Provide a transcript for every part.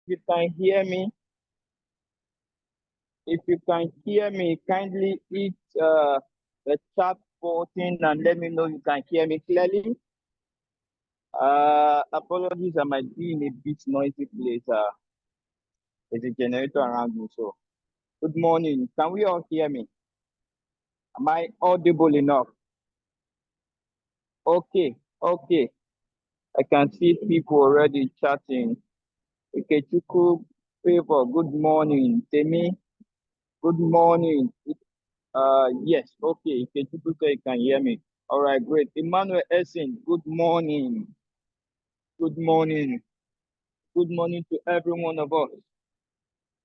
you can hear me, if you can hear me, kindly hit the chat button and let me know you can hear me clearly. Apologies, I might be in a bit noisy place. There's a generator around me. So, good morning. Can we all hear me? Am I audible enough? Okay, okay. I can see people already chatting. Ikechuku, Favor, good morning. Temi, good morning. Yes, okay. Ikechuku say you can hear me. All right, great. Emmanuel Essen, good morning. Good morning. Good morning to every one of us.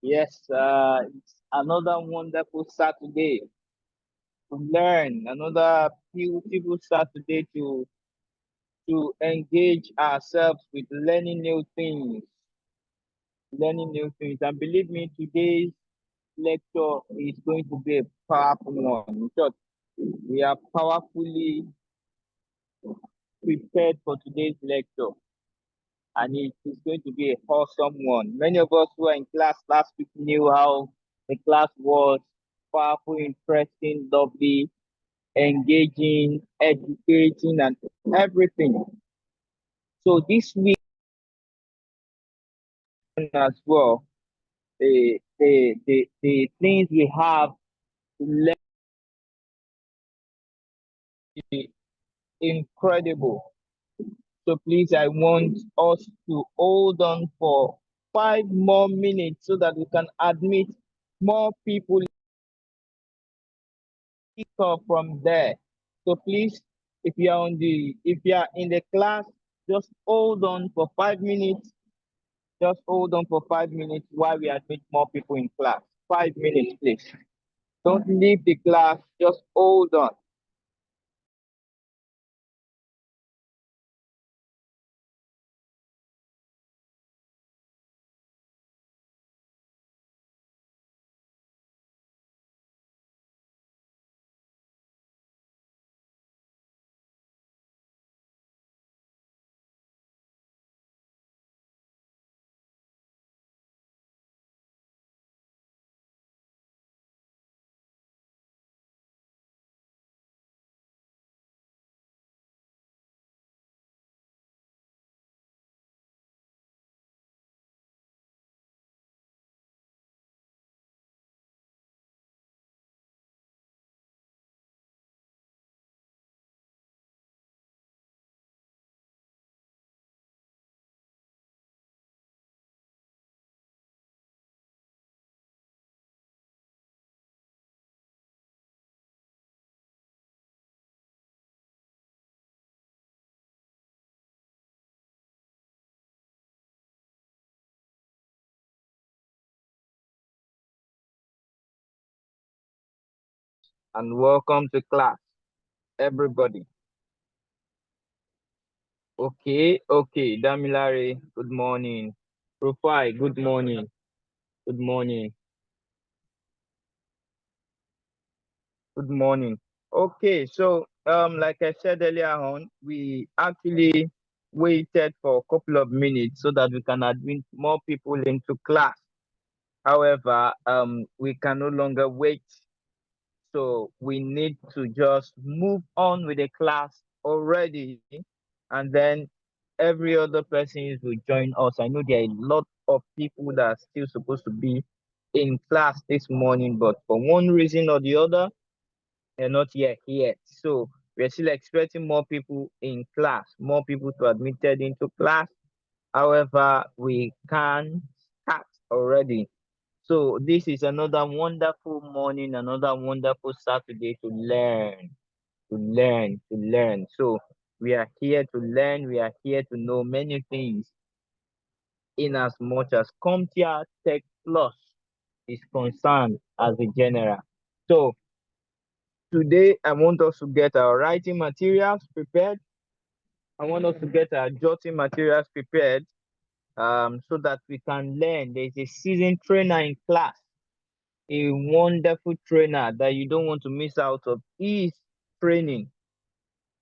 Yes, it's another wonderful Saturday to learn, another beautiful Saturday to engage ourselves with learning new things, learning new things. And believe me, today's lecture is going to be a powerful one. In short, we are powerfully prepared for today's lecture, and it is going to be a wholesome one. Many of us who were in class last week knew how the class was powerful, interesting, lovely, engaging, educating, and everything. So this week as well, the things we have to learn is incredible. So please, I want us to hold on for 5 more minutes so that we can admit more people from there. So please, if you are in the class, just hold on for 5 minutes. Just hold on for 5 minutes while we admit more people in class. 5 minutes, please. Don't leave the class. Just hold on. And welcome to class, everybody. Okay, okay. Damilare, good morning. Rufai, good morning. Good morning. Good morning. Okay, so like I said earlier on, we actually waited for a couple of minutes so that we can admit more people into class. However, we can no longer wait. So we need to just move on with the class already, and then every other person will join us. I know there are a lot of people that are still supposed to be in class this morning, but for one reason or the other, they're not yet here. So we're still expecting more people in class, more people to admitted into class. However, we can start already. So this is another wonderful morning, another wonderful Saturday to learn, to learn, to learn. So we are here to learn, we are here to know many things in as much as CompTIA Tech Plus is concerned as a general. So today I want us to get our writing materials prepared. I want us to get our jotting materials prepared so that we can learn. There's a seasoned trainer in class, a wonderful trainer that you don't want to miss out of his training.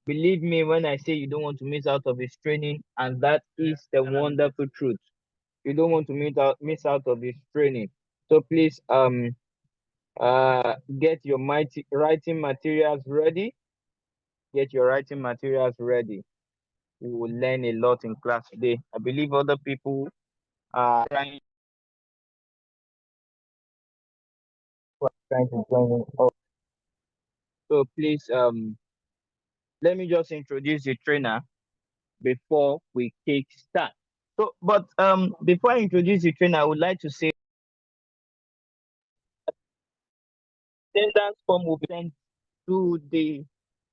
Believe me when I say you don't want to miss out of his training, and that is the wonderful truth. You don't want to miss out of this training. So please get your writing materials ready. Get your writing materials ready. We will learn a lot in class today. I believe other people are trying to join in. Oh, so please let me just introduce the trainer before we kick start. So, but before I introduce the trainer, I would like to say attendance form will be sent to the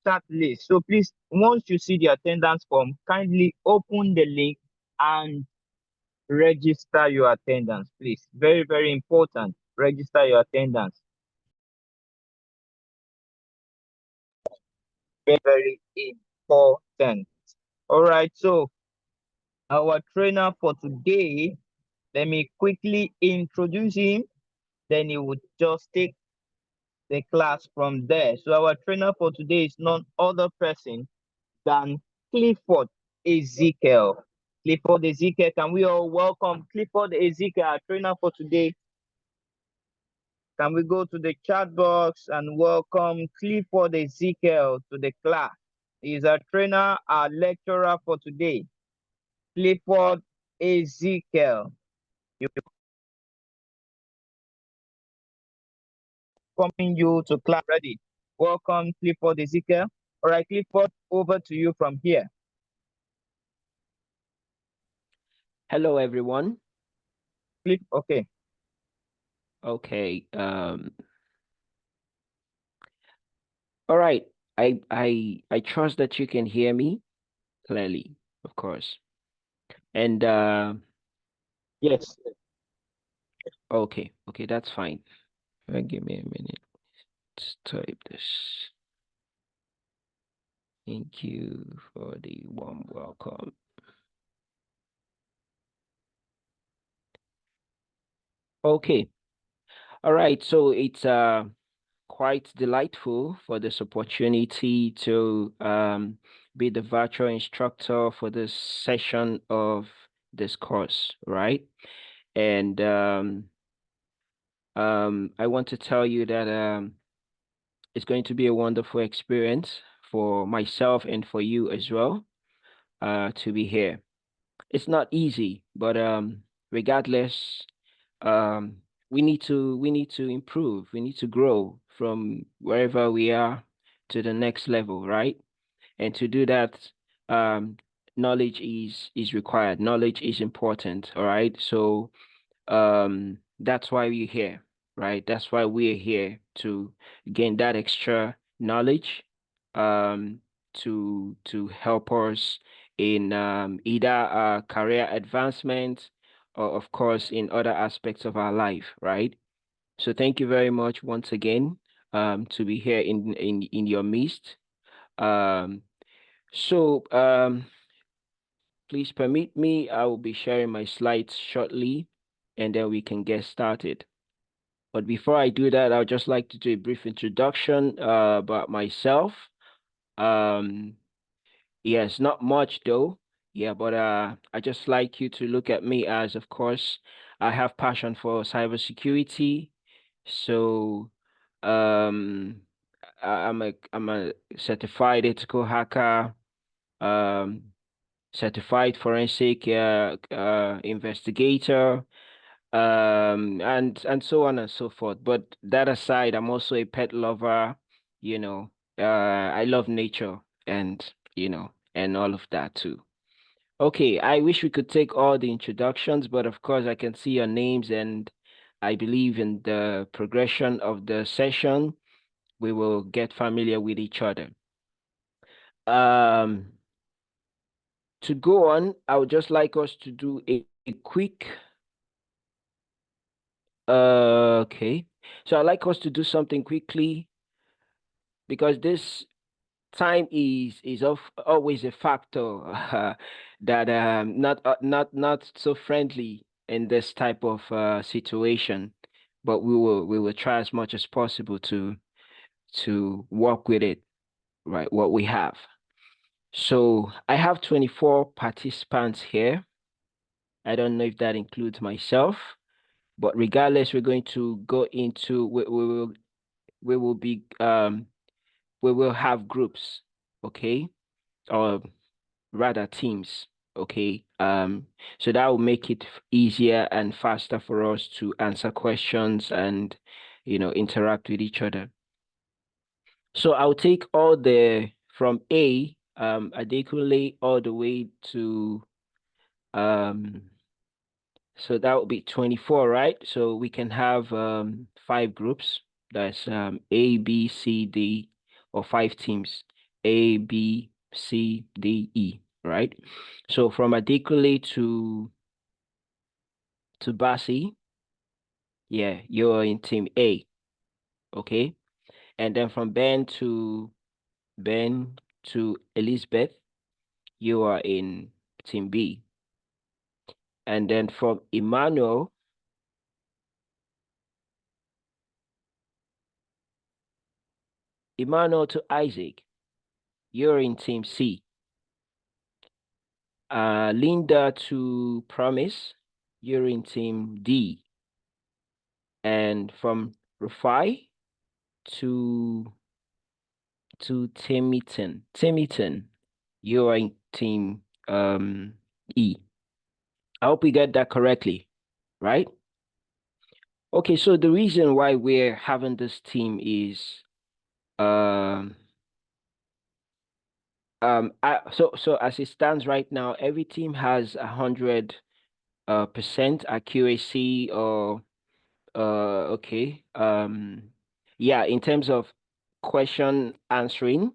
start list. So please, once you see the attendance form, kindly open the link and register your attendance, please. Very, very important. Register your attendance. Very, very important. All right. So our trainer for today, let me quickly introduce him. Then he would just take the class from there. So our trainer for today is none other person than Clifford Ezekiel. Clifford Ezekiel, can we all welcome Clifford Ezekiel, our trainer for today? Can we go to the chat box and welcome Clifford Ezekiel to the class? He's our trainer, our lecturer for today. Clifford Ezekiel. You coming you to class ready. Welcome, Clifford Ezekiel. All right, Clifford, over to you from here. Hello, everyone. Cliff, okay. Okay. All right. I trust that you can hear me clearly, of course. And Yes. okay, that's fine. Give me a minute. Let's type this. Thank you for the warm welcome. Okay. All right. So it's quite delightful for this opportunity to be the virtual instructor for this session of this course, right? And I want to tell you that it's going to be a wonderful experience for myself and for you as well, to be here. It's not easy, but regardless, um, we need to improve. We need to grow from wherever we are to the next level, right? And to do that, um, knowledge is required. Knowledge is important, all right? So that's why we're here, right? That's why we're here to gain that extra knowledge, um to help us in either career advancement or of course in other aspects of our life, right? So thank you very much once again to be here in your midst. um Please permit me, I will be sharing my slides shortly, and then we can get started. But before I do that, I would just like to do a brief introduction about myself. Um, yes, not much though. Yeah, but I just like you to look at me as, of course, I have passion for cybersecurity. So, um, I'm a certified ethical hacker, um, certified forensic investigator, and so on and so forth. But that aside, I'm also a pet lover, you know. I love nature and and all of that too. Okay, I wish we could take all the introductions, but of course I can see your names, and I believe in the progression of the session, we will get familiar with each other. Um, to go on, I would just like us to do a quick okay. So I'd like us to do something quickly because this time is of always a factor that not so friendly in this type of situation, but we will try as much as possible to work with it, right? What we have. So I have 24 participants here, I don't know if that includes myself, but regardless, we're going to go into we will be we will have groups, okay? Or rather teams, okay? So that will make it easier and faster for us to answer questions and interact with each other. So I'll take all the from A, Adekunle all the way to so that would be 24, right? So we can have five groups. That's A, B, C, D, or five teams. A, B, C, D, E, right? So from Adekunle to Basi, yeah, you're in team A, okay? And then from Ben to Elizabeth, you are in team B. And then from Emmanuel to Isaac, you're in team C. Linda to Promise, you're in team D. And from Rufai to Timmyton, you're in team E. I hope we get that correctly, right? Okay, so the reason why we're having this team is um so as it stands right now, every team has 100% accuracy or okay. Yeah, in terms of question answering,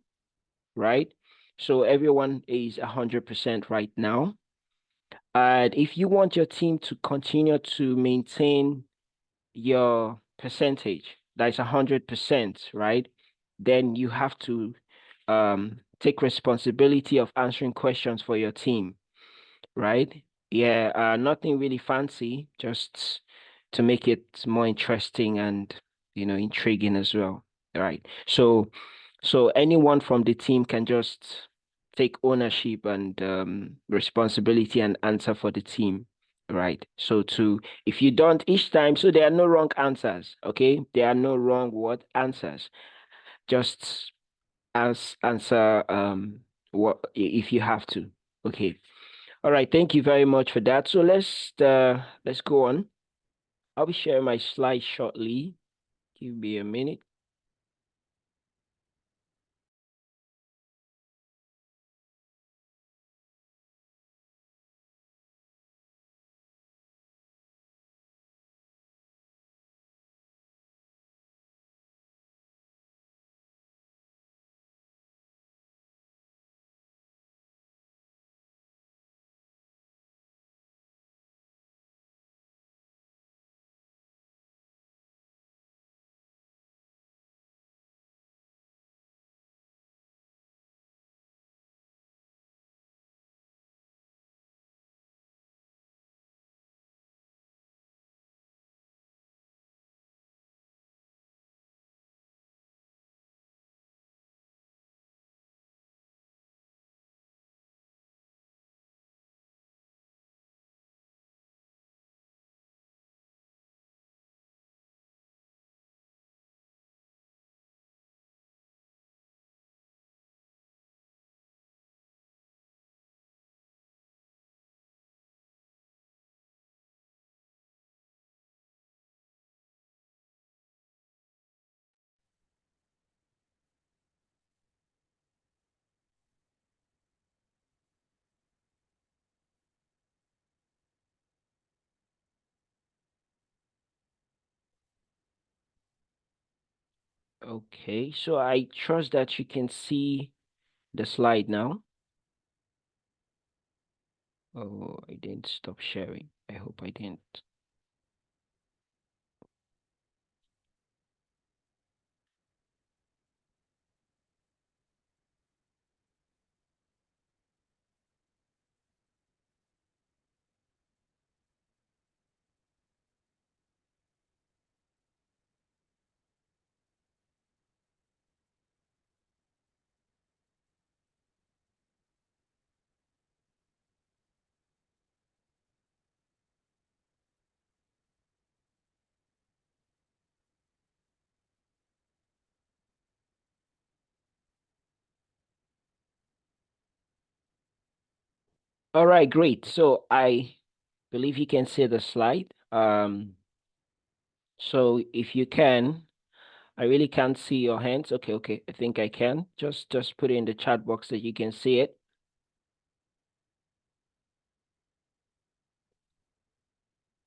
right? So everyone is 100% right now. And if you want your team to continue to maintain your percentage, that's 100%, right? Then you have to take responsibility of answering questions for your team, right? Yeah, nothing really fancy, just to make it more interesting and intriguing as well. Right. So anyone from the team can just take ownership and responsibility and answer for the team. Right. So if you don't each time, so there are no wrong answers. Okay. There are no wrong what answers. Just answer what if you have to. Okay. All right, thank you very much for that. So let's go on. I'll be sharing my slides shortly. Give me a minute. Okay, so I trust that you can see the slide now. Oh, I didn't stop sharing. I hope I didn't. All right, great. So I believe you can see the slide. So if you can, I really can't see your hands. Okay, okay. I think I can. Just put it in the chat box that you can see it.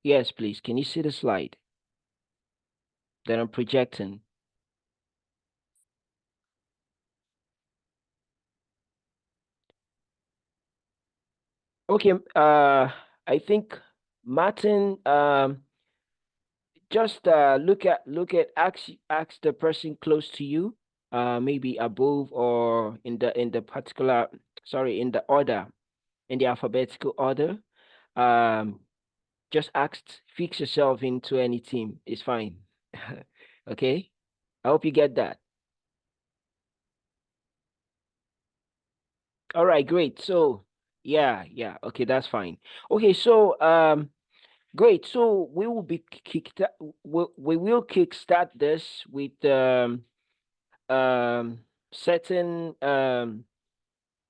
Yes, please. Can you see the slide that I'm projecting? Okay, I think Martin, just look at ask the person close to you, maybe above or in the particular, sorry, in the order, in the alphabetical order. Um, just fix yourself into any team. It's fine. Okay? I hope you get that. All right, great. So yeah, okay, that's fine. Okay, so great. So we will be we will kickstart this with um certain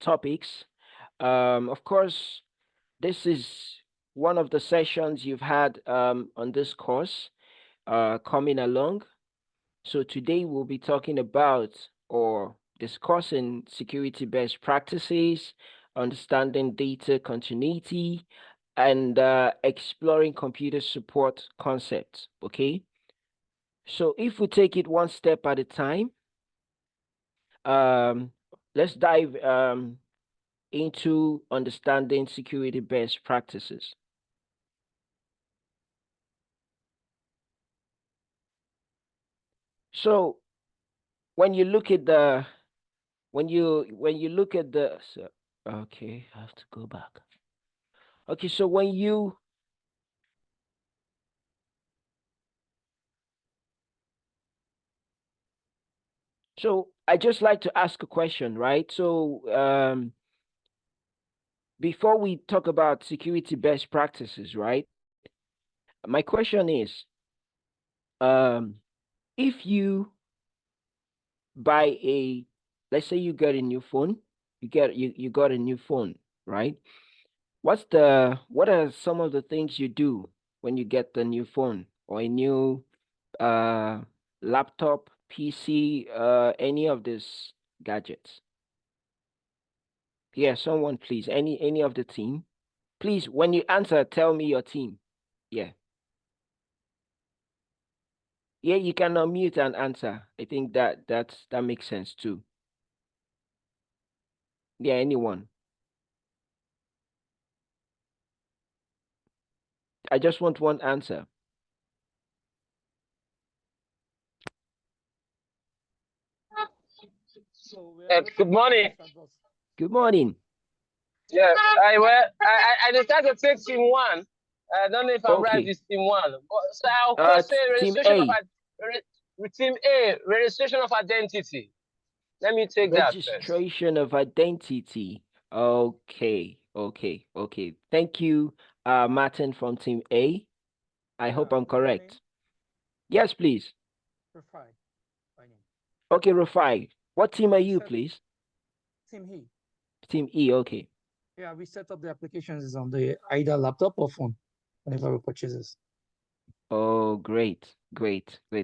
topics. Of course, this is one of the sessions you've had on this course coming along. So today we'll be talking about or discussing security best practices, understanding data continuity, and exploring computer support concepts. Okay. So if we take it one step at a time, um, let's dive into understanding security best practices. So when you look at the when you look at the so, okay, I have to go back. Okay, so I just like to ask a question, right? So before we talk about security best practices, right? My question is, um, if you buy let's say you get a new phone, you got a new phone, right? What are some of the things you do when you get the new phone or a new uh laptop, PC, any of these gadgets? Yeah, someone please, any of the team. Please, when you answer, tell me your team. Yeah. Yeah, you can unmute and answer. I think that makes sense too. Yeah, anyone. I just want one answer. Good morning. Good morning. Yeah, I decided to take team one. I don't know if I'm right Okay. with team one. So I'll first say Team registration of A. team A, registration of identity. Let me take that first. Registration of identity. Okay, okay. Thank you, Martin from Team A. I hope I'm Good morning. correct. Yes, please. Rafai, my name. Okay, Rafai. What team are We you, set please? Team E. Team E, okay. Yeah, we set up the applications on the either laptop or phone whenever we purchase this. Oh, great.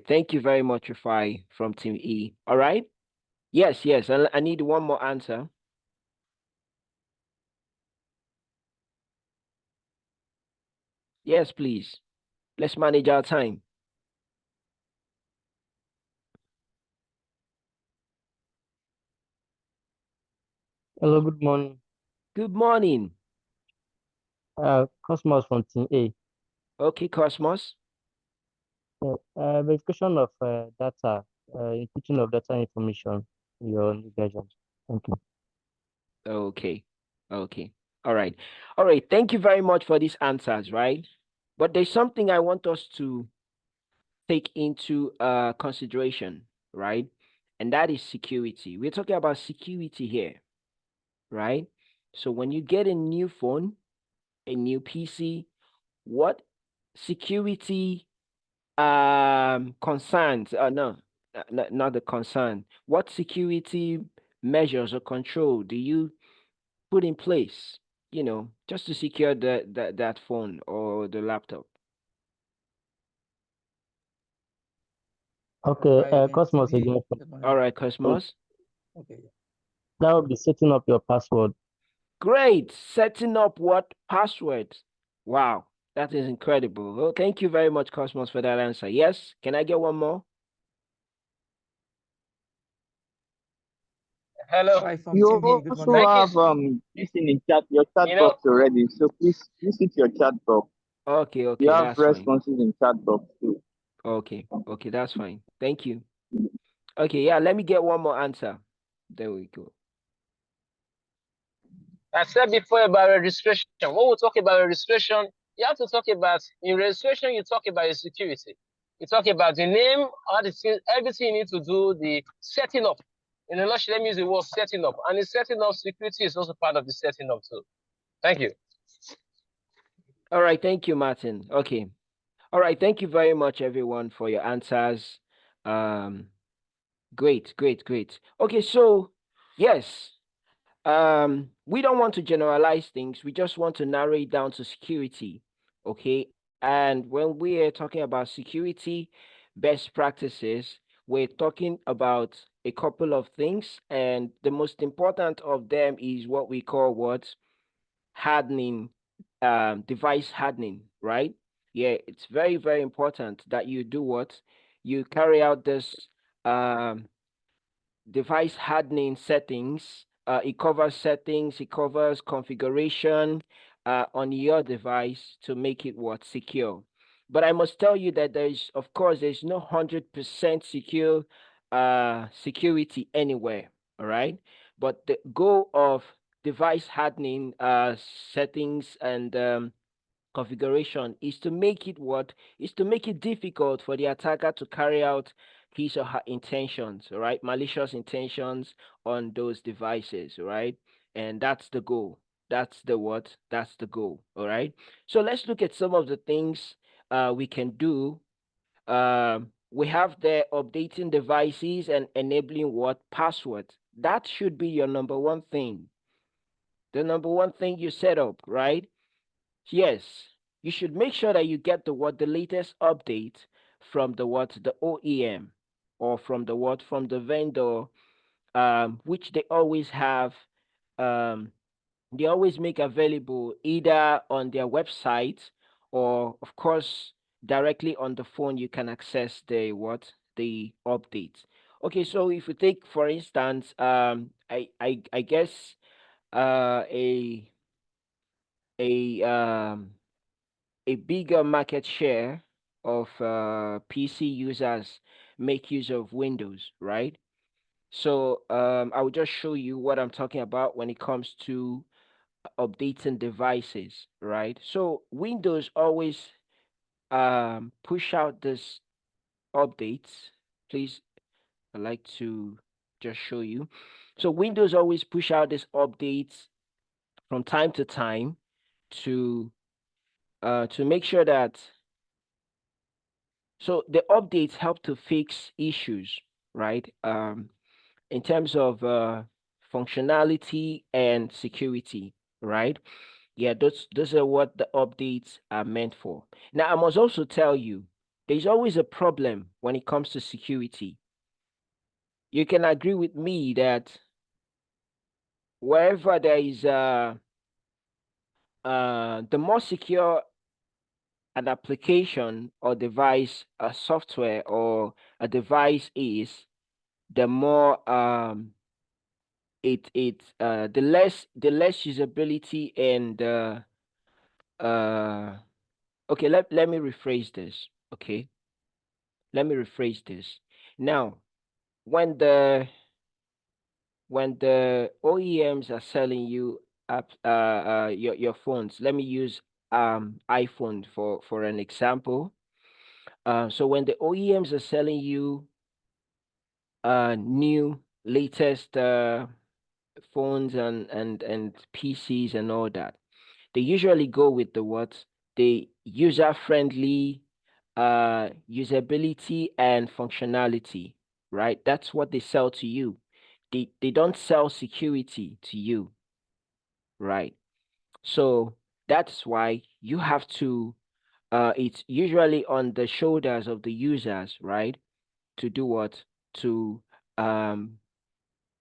Thank you very much, Rafai from Team E. All right? Yes. I need one more answer. Yes, please. Let's manage our time. Hello, good morning. Good morning. Cosmos from Team A. Okay, Cosmos. Verification of data, teaching of data information, your new version. Thank you. Okay. All right. All right. Thank you very much for these answers, right? But there's something I want us to take into consideration, right? And that is security. We're talking about security here, right? So when you get a new phone, a new PC, what security concerns no, not the concern. What security measures or control do you put in place just to secure that phone or the laptop. Okay, Try again. Cosmos Maybe again. good All morning. right, Cosmos. Okay. That would be setting up your password. Great. Setting up what password? Wow, that is incredible. Well, thank you very much, Cosmos, for that answer. Yes, can I get one more? Hello. Try from You Team B. Good morning. also Thank you. have this in the chat, your chat You know, box already. So please visit your chat box. Okay, You okay, have that's fine. responses in chat box too. Okay, okay, that's fine. Thank you. Okay, yeah, let me get one more answer. There we go. I said before about registration. When we talk about registration, you have to talk about, in registration, you talk about your security. You talk about the name, all the things, everything you need to do, the setting up. In a nutshell, let me use the word setting up. And the setting up security is also part of the setting up too. Thank you. All right, thank you, Martin. Okay. All right, thank you very much, everyone, for your answers. Um, great, great, great. Okay, so yes, we don't want to generalize things. We just want to narrow it down to security. Okay, and when we are talking about security best practices, we're talking about a couple of things, and the most important of them is what we call what hardening, device hardening, right? Yeah, it's very, very important that you do what? You carry out this um, device hardening settings. It covers settings, it covers configuration on your device to make it what? Secure. But I must tell you that of course, there's no 100% secure security anywhere, all right? But the goal of device hardening settings and configuration is to make it what is to make it difficult for the attacker to carry out his or her intentions, right? Malicious intentions on those devices, right? And that's the goal. That's the what? That's the goal. All right. So let's look at some of the things we can do. We have the updating devices and enabling what passwords. That should be your number one thing. The number one thing you set up, right? Yes, you should make sure that you get the latest update from the OEM, or from the vendor, which they always have, they always make available either on their website, or of course directly on the phone. You can access the update. Okay, so if you take for instance, I guess a a a bigger market share of PC users make use of Windows, right? So I will just show you what I'm talking about when it comes to updating devices, right? So Windows always push out this updates. Please, I'd like to just show you. So Windows always push out these updates from time to time to make sure that, so the updates help to fix issues, right? In terms of functionality and security, right? Yeah, those are what the updates are meant for. Now, I must also tell you, there's always a problem when it comes to security. You can agree with me that wherever there is the more secure an application or device, a software or a device is, the more the less usability and uh okay, let me rephrase this. Okay, let me rephrase this. Now, when the OEMs are selling you your phones, let me use iPhone for an example. So when the OEMs are selling you new latest phones and PCs and all that, they usually go with the user friendly usability and functionality, right? That's what they sell to you. They don't sell security to you, right? So that's why you have to, it's usually on the shoulders of the users, right? To do what? To um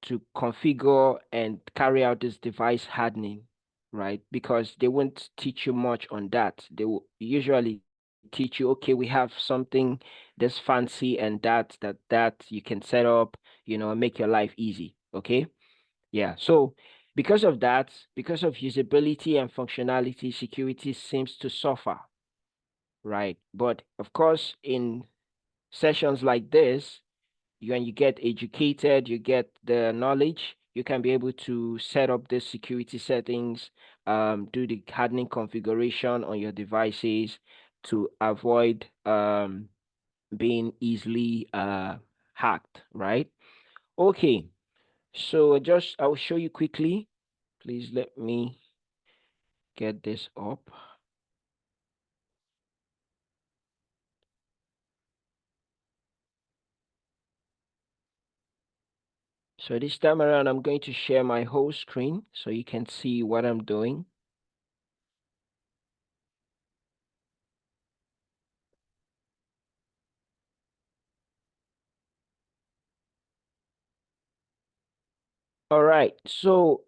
to configure and carry out this device hardening, right? Because they won't teach you much on that. They will usually teach you, okay, we have something this fancy and that you can set up, and make your life easy. Okay. Yeah. So because of that, because of usability and functionality, security seems to suffer, right? But of course, in sessions like this, when you get educated, you get the knowledge, you can be able to set up the security settings, do the hardening configuration on your devices to avoid being easily hacked, right? Okay, so I'll show you quickly. Please let me get this up. So this time around, I'm going to share my whole screen so you can see what I'm doing. All right, so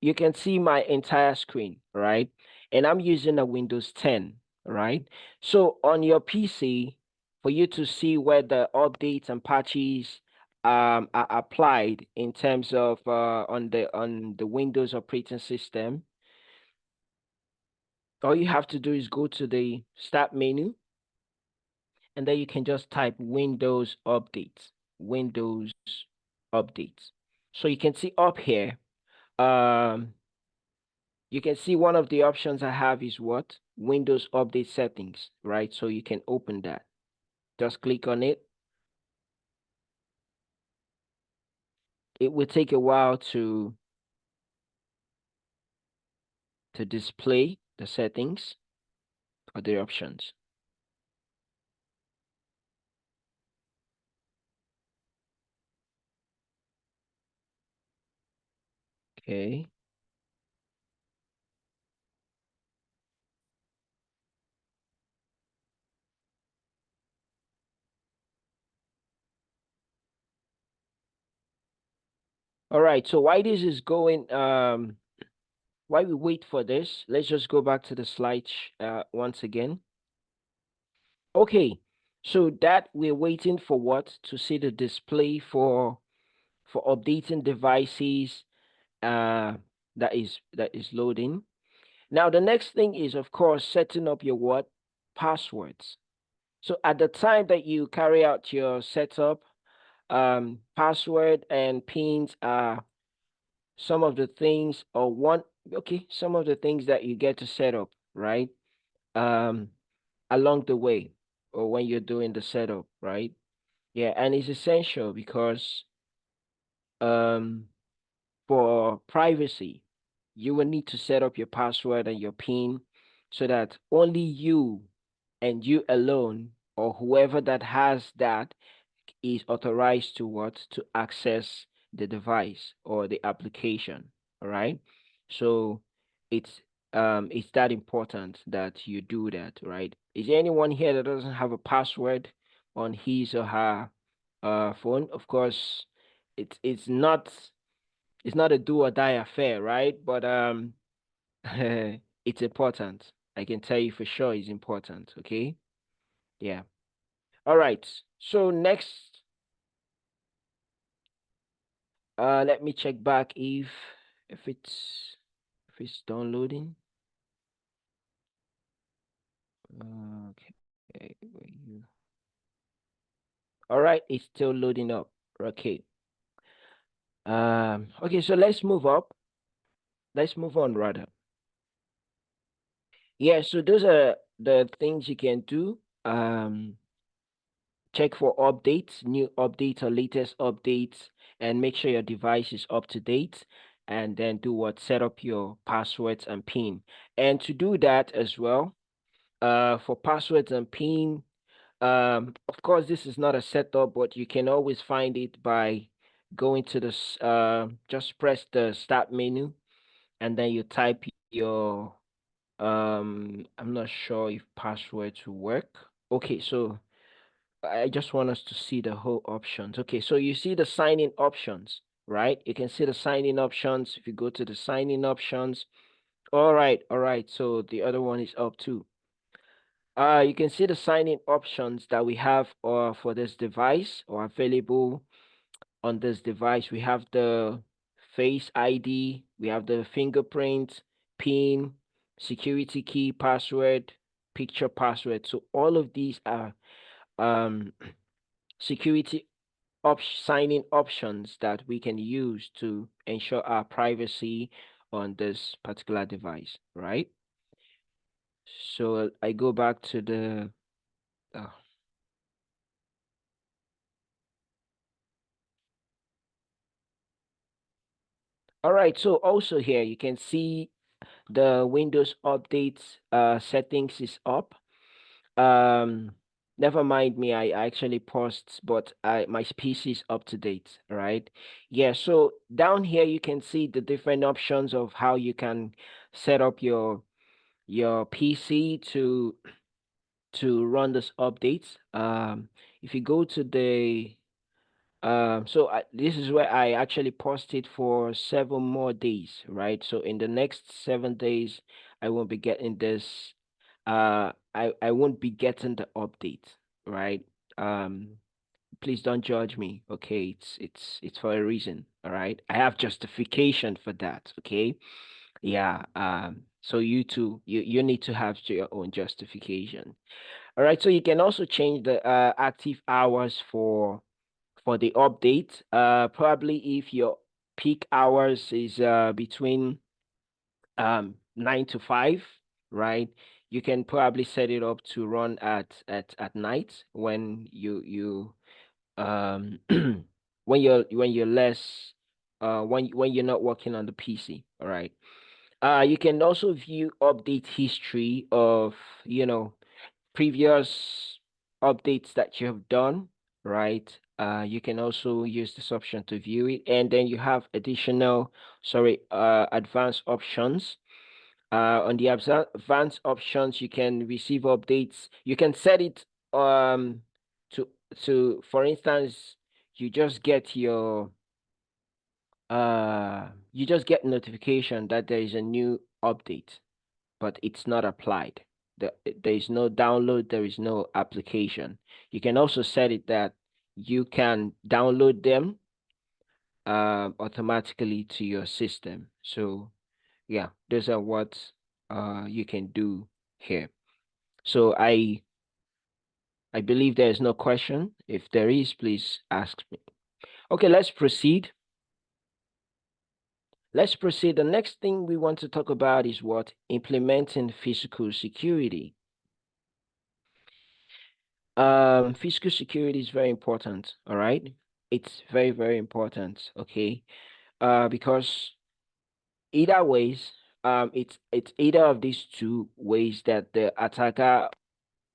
you can see my entire screen, right? And I'm using a Windows 10, right? So on your PC, for you to see where the updates and patches are applied in terms of on the Windows operating system, all you have to do is go to the Start menu, and then you can just type Windows Updates, Windows Updates. So you can see up here, um, you can see one of the options I have is what? Windows Update Settings, right? So you can open that. Just click on it. It will take a while to display the settings or the options. Okay. All right. So why this is going, why we wait for this, let's just go back to the slide once again. Okay. So that we're waiting for what? To see the display for updating devices that is loading. Now the next thing is, of course, setting up your what? Passwords. So at the time that you carry out your setup, password and pins are some of the things, or some of the things that you get to set up, right? Um, Along the way, or when you're doing the setup, right? Yeah, and it's essential because um for privacy, you will need to set up your password and your PIN so that only you and you alone, or whoever that has that, is authorized to what? To access the device or the application. All right. So it's it's that important that you do that, right? Is there anyone here that doesn't have a password on his or her phone? Of course, it's not a do or die affair, right? But it's important. I can tell you for sure it's important, okay? Yeah. All right. So next, let me check back if it's downloading. Okay. Where you? All right, it's still loading up. Okay. Okay, so let's move up. Let's move on rather. Yeah, so those are the things you can do. Check for updates, new updates or latest updates, and make sure your device is up to date. And then do what? Set up your passwords and PIN. And to do that as well, for passwords and PIN, of course, this is not a setup, but you can always find it by going to the just press the Start menu, and then you type your I'm not sure if password will work. Okay, so I just want us to see the whole options. Okay, so you see the sign-in options, right? You can see the sign-in options. If you go to the sign-in options, all right. So the other one is up too. You can see the sign-in options that we have for this device or available on this device. We have the Face ID, we have the fingerprint, PIN, security key, password, picture password. So all of these are um security signing options that we can use to ensure our privacy on this particular device, right? So I go back to the uh, all right, so also here you can see the Windows updates settings is up. Um, never mind me, I actually paused, but my PC is up to date, right? Yeah, so down here you can see the different options of how you can set up your PC to run this updates. If you go to the this is where I actually paused it for 7 more days, right? So in the next 7 days, I won't be getting this. I won't be getting the update, right? Um, please don't judge me, okay? It's for a reason, all right? I have justification for that, okay? Yeah. So you too, you need to have your own justification. All right. So you can also change the active hours for the update. Probably if your peak hours is between 9 to 5, right? You can probably set it up to run at night when you when you're less when you're not working on the PC. All right. You can also view update history of, previous updates that you have done, right? You can also use this option to view it, and then you have advanced options. On the advanced options, you can receive updates. You can set it um to for instance, you just get your you just get notification that there is a new update, but it's not applied. There is no download, there is no application. You can also set it that you can download them automatically to your system. So yeah, those are what you can do here. So I believe there is no question. If there is, please ask me. Okay, let's proceed. Let's proceed. The next thing we want to talk about is what? Implementing physical security. Physical security is very important, all right? It's very, very important, okay? Because either ways, it's either of these two ways that the attacker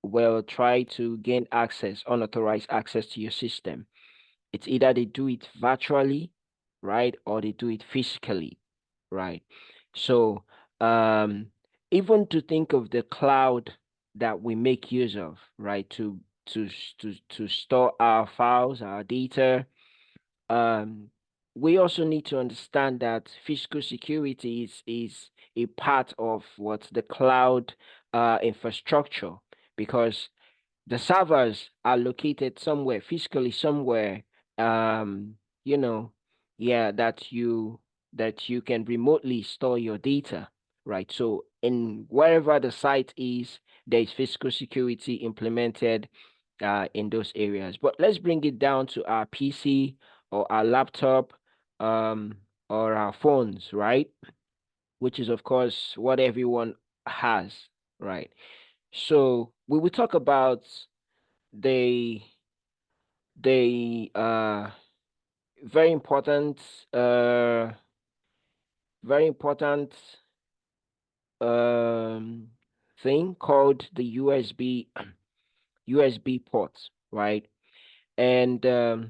will try to gain access, unauthorized access to your system. It's either they do it virtually, right, or they do it physically, right? So, um, even to think of the cloud that we make use of, right, to store our files, our data, um, we also need to understand that physical security is a part of what the cloud infrastructure, because the servers are located somewhere, physically somewhere, um you know yeah, that you can remotely store your data, right? So in wherever the site is, there is physical security implemented in those areas. But let's bring it down to our PC or our laptop, um or our phones, right? Which is of course what everyone has, right? So we will talk about the the very important uh very important um thing called the USB ports, right? And the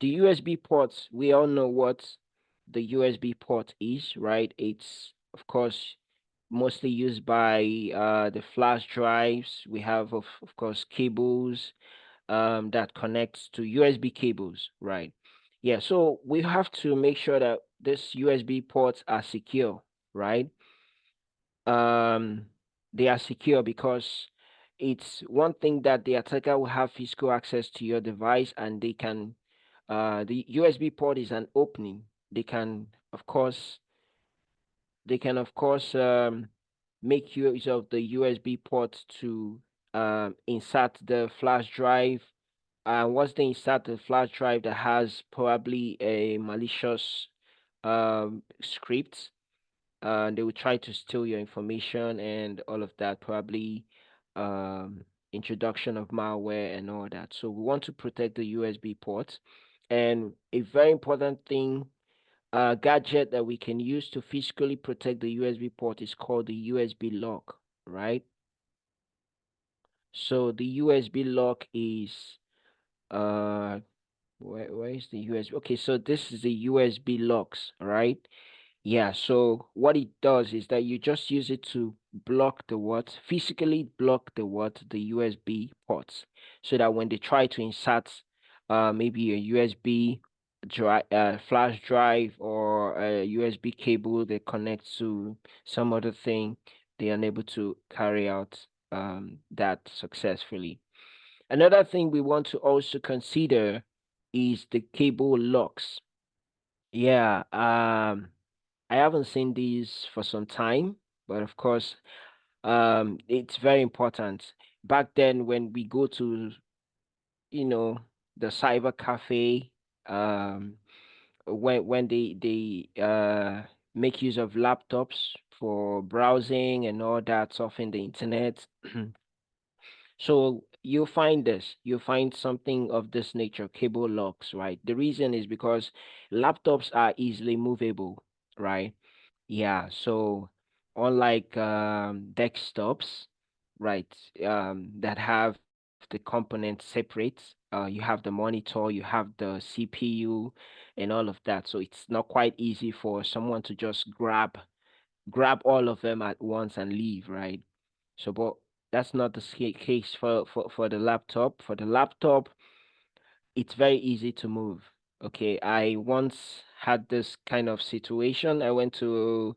USB ports, we all know what the USB port is, right? of course, mostly used by the flash drives. We have, of course, cables that connects to USB cables, right? Yeah, so we have to make sure that this USB ports are secure, right? Um, they are secure because it's one thing that the attacker will have physical access to your device, and they can, the USB port is an opening. They can, of course, make use of the USB port to insert the flash drive. And once they insert the flash drive that has probably a malicious script, they will try to steal your information and all of that, probably um, introduction of malware and all that. So we want to protect the USB ports. And a very important thing, gadget that we can use to physically protect the USB port is called the USB lock, right? So the USB lock is uh where is the USB? Okay, so this is the USB locks, right? Yeah, so what it does is that you just use it to block the what, physically block the what, the USB ports, so that when they try to insert maybe a USB drive, flash drive, or a USB cable that connects to some other thing, they are unable to carry out that successfully. Another thing we want to also consider is the cable locks. Yeah, I haven't seen these for some time, but of course, it's very important. Back then, when we go to, you know, the cyber cafe, um, when they make use of laptops for browsing and all that stuff in the internet. So you'll find this, you'll find something of this nature, cable locks, right? The reason is because laptops are easily movable, right? Yeah, so unlike desktops, right, that have the components separate, you have the monitor, you have the CPU, and all of that. So it's not quite easy for someone to just grab all of them at once and leave, right? So, but that's not the case for the laptop. For the laptop, it's very easy to move. Okay, I once had this kind of situation. I went to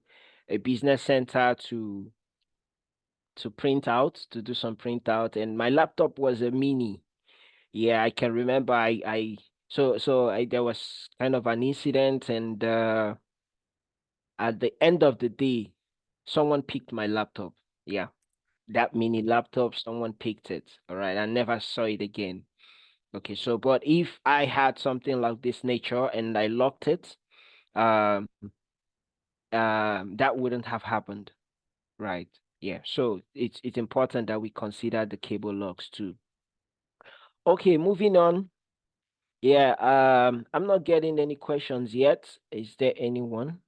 a business center to print out, to do some printout, and my laptop was a mini. Yeah, I can remember there was kind of an incident, and at the end of the day, someone picked my laptop. Yeah, that mini laptop, someone picked it. All right, I never saw it again. Okay, so but if I had something like this nature and I locked it, um, that wouldn't have happened, right? Yeah, so it's important that we consider the cable locks too. Okay, moving on. Yeah, I'm not getting any questions yet. Is there anyone?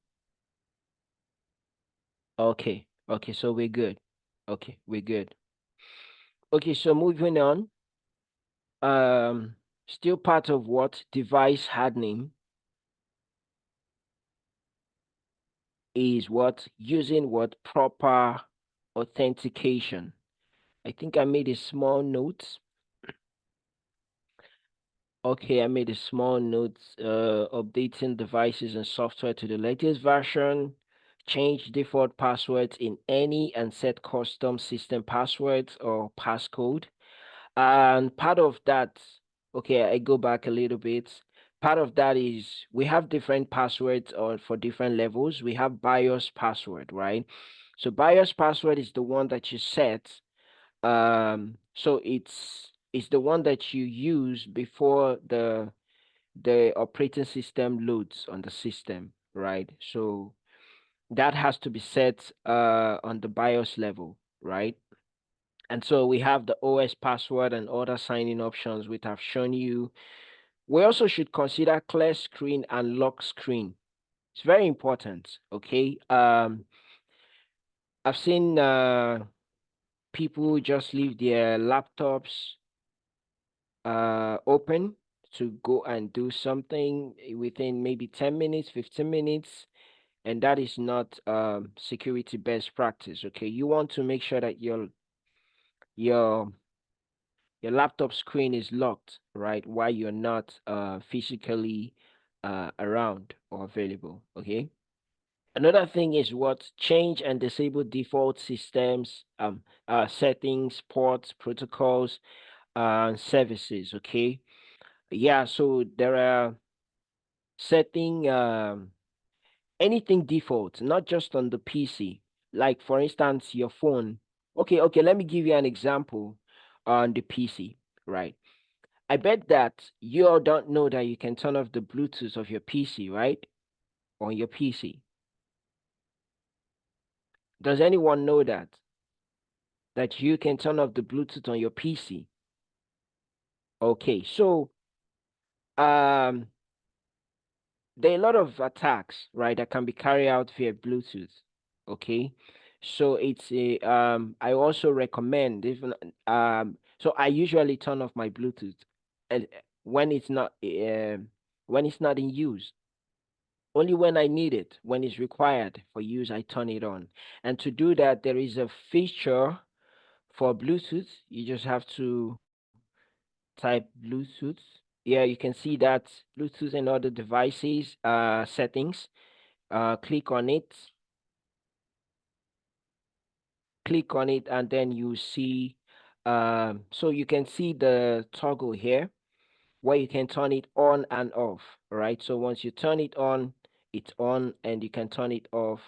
Okay, so we're good. Okay, we're good. Okay, so moving on. Still part of what device hardening is, what using what proper authentication. I think I made a small note. Okay, I made a small note, updating devices and software to the latest version, change default passwords in any, and set custom system passwords or passcode. And part of that, okay, I go back a little bit. Part of that is we have different passwords or for different levels. We have BIOS password, right? So BIOS password is the one that you set. So it's the one that you use before the operating system loads on the system, right? So that has to be set on the BIOS level, right? And so we have the OS password and other signing options which I've shown you. We also should consider clear screen and lock screen. It's very important, okay? I've seen people just leave their laptops open to go and do something within maybe 10 minutes, 15 minutes. and that is not security best practice. Okay, you want to make sure that your your laptop screen is locked, right, while you're not physically around or available. Okay. Another thing is what change and disable default systems, settings, ports, protocols, services. Okay. Yeah. So there are setting anything default, not just on the PC. Like for instance, your phone. Okay. Let me give you an example on the PC. Right. I bet that you all don't know that you can turn off the Bluetooth of your PC, right? On your PC. Does anyone know that you can turn off the Bluetooth on your PC? Okay, so um there are a lot of attacks, right, that can be carried out via Bluetooth. Okay. So it's a I also recommend even so I usually turn off my Bluetooth and when it's not in use. Only when I need it, when it's required for use, I turn it on. And to do that, there is a feature for Bluetooth. You just have to type Bluetooth. Yeah, you can see that Bluetooth and other devices settings. Click on it. Click on it, and then you see. So you can see the toggle here, where you can turn it on and off. All right. So once you turn it on, it's on, and you can turn it off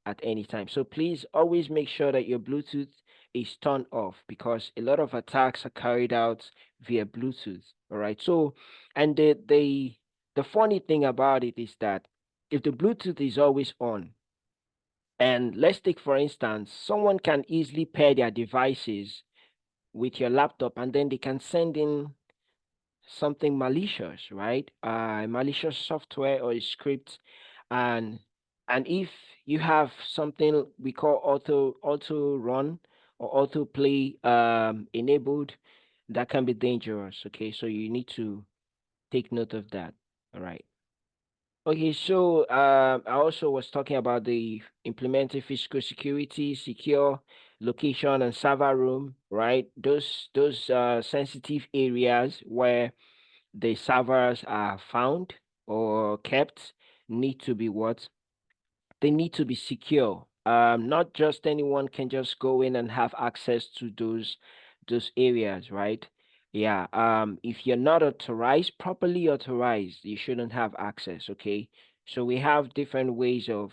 at any time. So please always make sure that your Bluetooth is turned off, because a lot of attacks are carried out via Bluetooth. All right. So, and the funny thing about it is that if the Bluetooth is always on, and let's take for instance, someone can easily pair their devices with your laptop, and then they can send in something malicious, right? Malicious software or a script, and if you have something we call auto run or auto play enabled, that can be dangerous. Okay, so you need to take note of that. All right. Okay, so I also was talking about the implementing physical security, secure location and server room, right? Those sensitive areas where the servers are found or kept need to be what? They need to be secure. Not just anyone can just go in and have access to those areas, right? Yeah. If you're not authorized, properly authorized, you shouldn't have access. Okay. So we have different ways of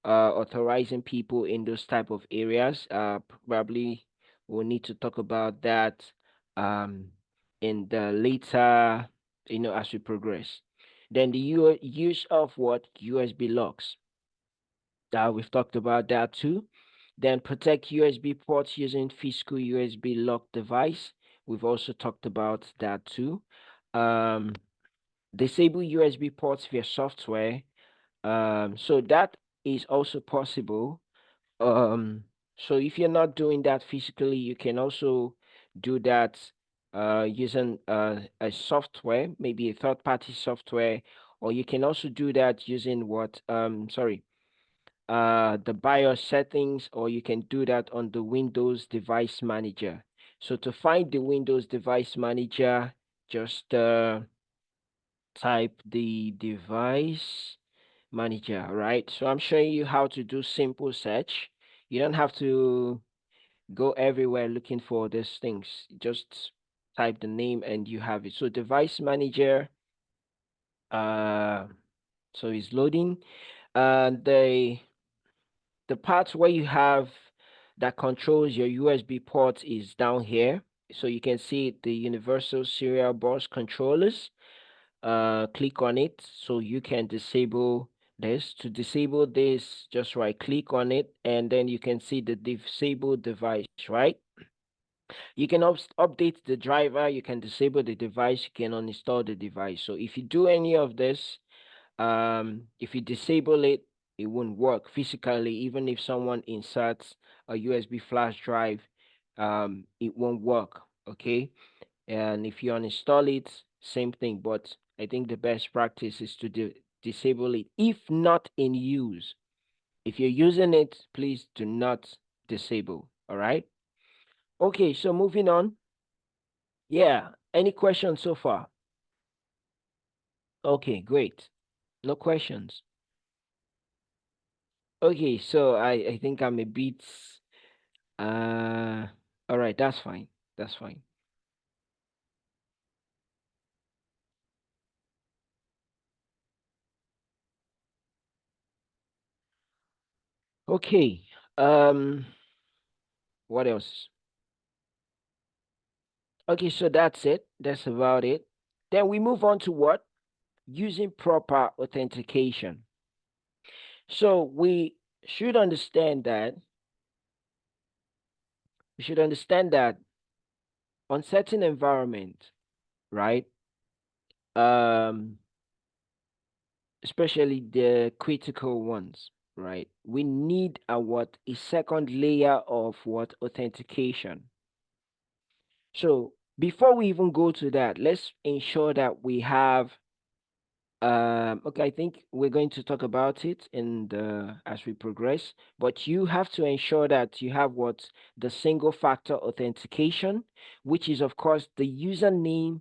authorizing people in those type of areas. Probably we'll need to talk about that um in the later, as we progress. Then the use of what USB locks. We've talked about that too. Then protect USB ports using physical USB lock device. We've also talked about that too. Um, disable USB ports via software. So that is also possible. Um, so if you're not doing that physically, you can also do that using a software, maybe a third-party software, or you can also do that using the BIOS settings, or you can do that on the Windows Device Manager. So to find the Windows Device Manager, just type the device manager, right? So I'm showing you how to do simple search. You don't have to go everywhere looking for these things. Just type the name and you have it. So device manager, uh, so it's loading. The part where you have that controls your USB port is down here. So you can see the universal serial bus controllers. Click on it so you can disable this. To disable this, just right click on it, and then you can see the disable device, right? You can update the driver, you can disable the device, you can uninstall the device. So if you do any of this, if you disable it, it won't work physically. Even if someone inserts a USB flash drive, it won't work. Okay. And if you uninstall it, same thing. But I think the best practice is to disable it if not in use. If you're using it, please do not disable. All right. Okay, so moving on. Yeah. Any questions so far? Okay, great. No questions. Okay, so I think I'm a bit uh all right, that's fine. That's fine. Okay. Um what else? Okay, so that's it. That's about it. Then we move on to what? Using proper authentication. So should understand that we should understand that on certain environment, right? Um, especially the critical ones, right? We need a second layer of what authentication. So before we even go to that, let's ensure that we have okay, I think we're going to talk about it in the as we progress, but you have to ensure that you have what the single factor authentication, which is of course the username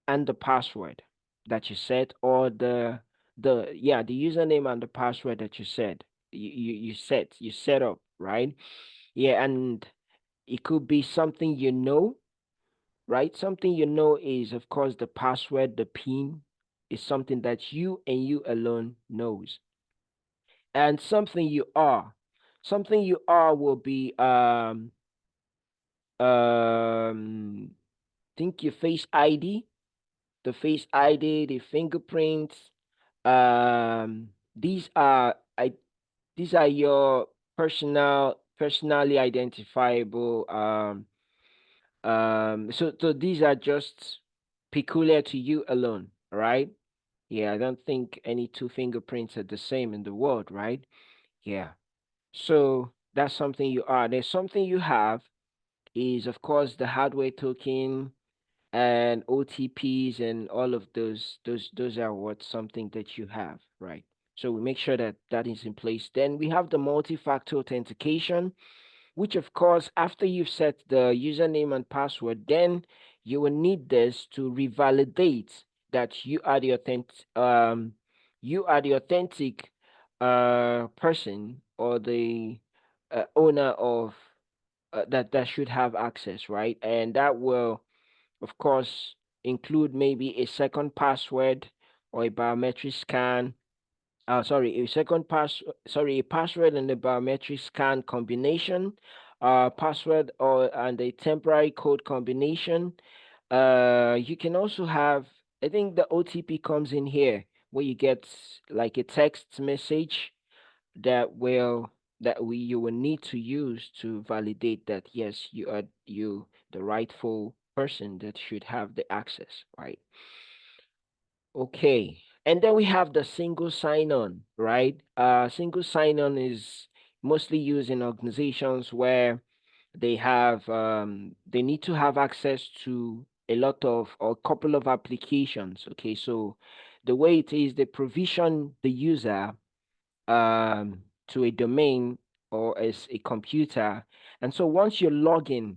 and the password that you set, or the username and the password that you set you set up, right? Yeah, and it could be something you know, right? Something you know is, of course, the password, the PIN is something that you and you alone knows. And something you are will be think your face ID, the face ID, the fingerprints. These are these are your personally identifiable so these are just peculiar to you alone, right? Yeah, I don't think any two fingerprints are the same in the world, right? Yeah. So that's something you are. There's something you have is of course the hardware token and OTPs and all of those are what something that you have, right? So we make sure that that is in place. Then we have the multi-factor authentication, which of course after you've set the username and password, then you will need this to revalidate that you are the authentic person or the owner of that should have access, right? And that will of course include maybe a second password or a biometric scan, sorry, a password and a biometric scan combination, password or and a temporary code combination. You can also have, I think the OTP comes in here where you get like a text message that you will need to use to validate that yes, you are the rightful person that should have the access, right? Okay. And then we have the single sign-on, right? Single sign-on is mostly used in organizations where they need to have access to a lot of or a couple of applications. Okay, so the way it is, they provision the user to a domain or as a computer, and so once you log in,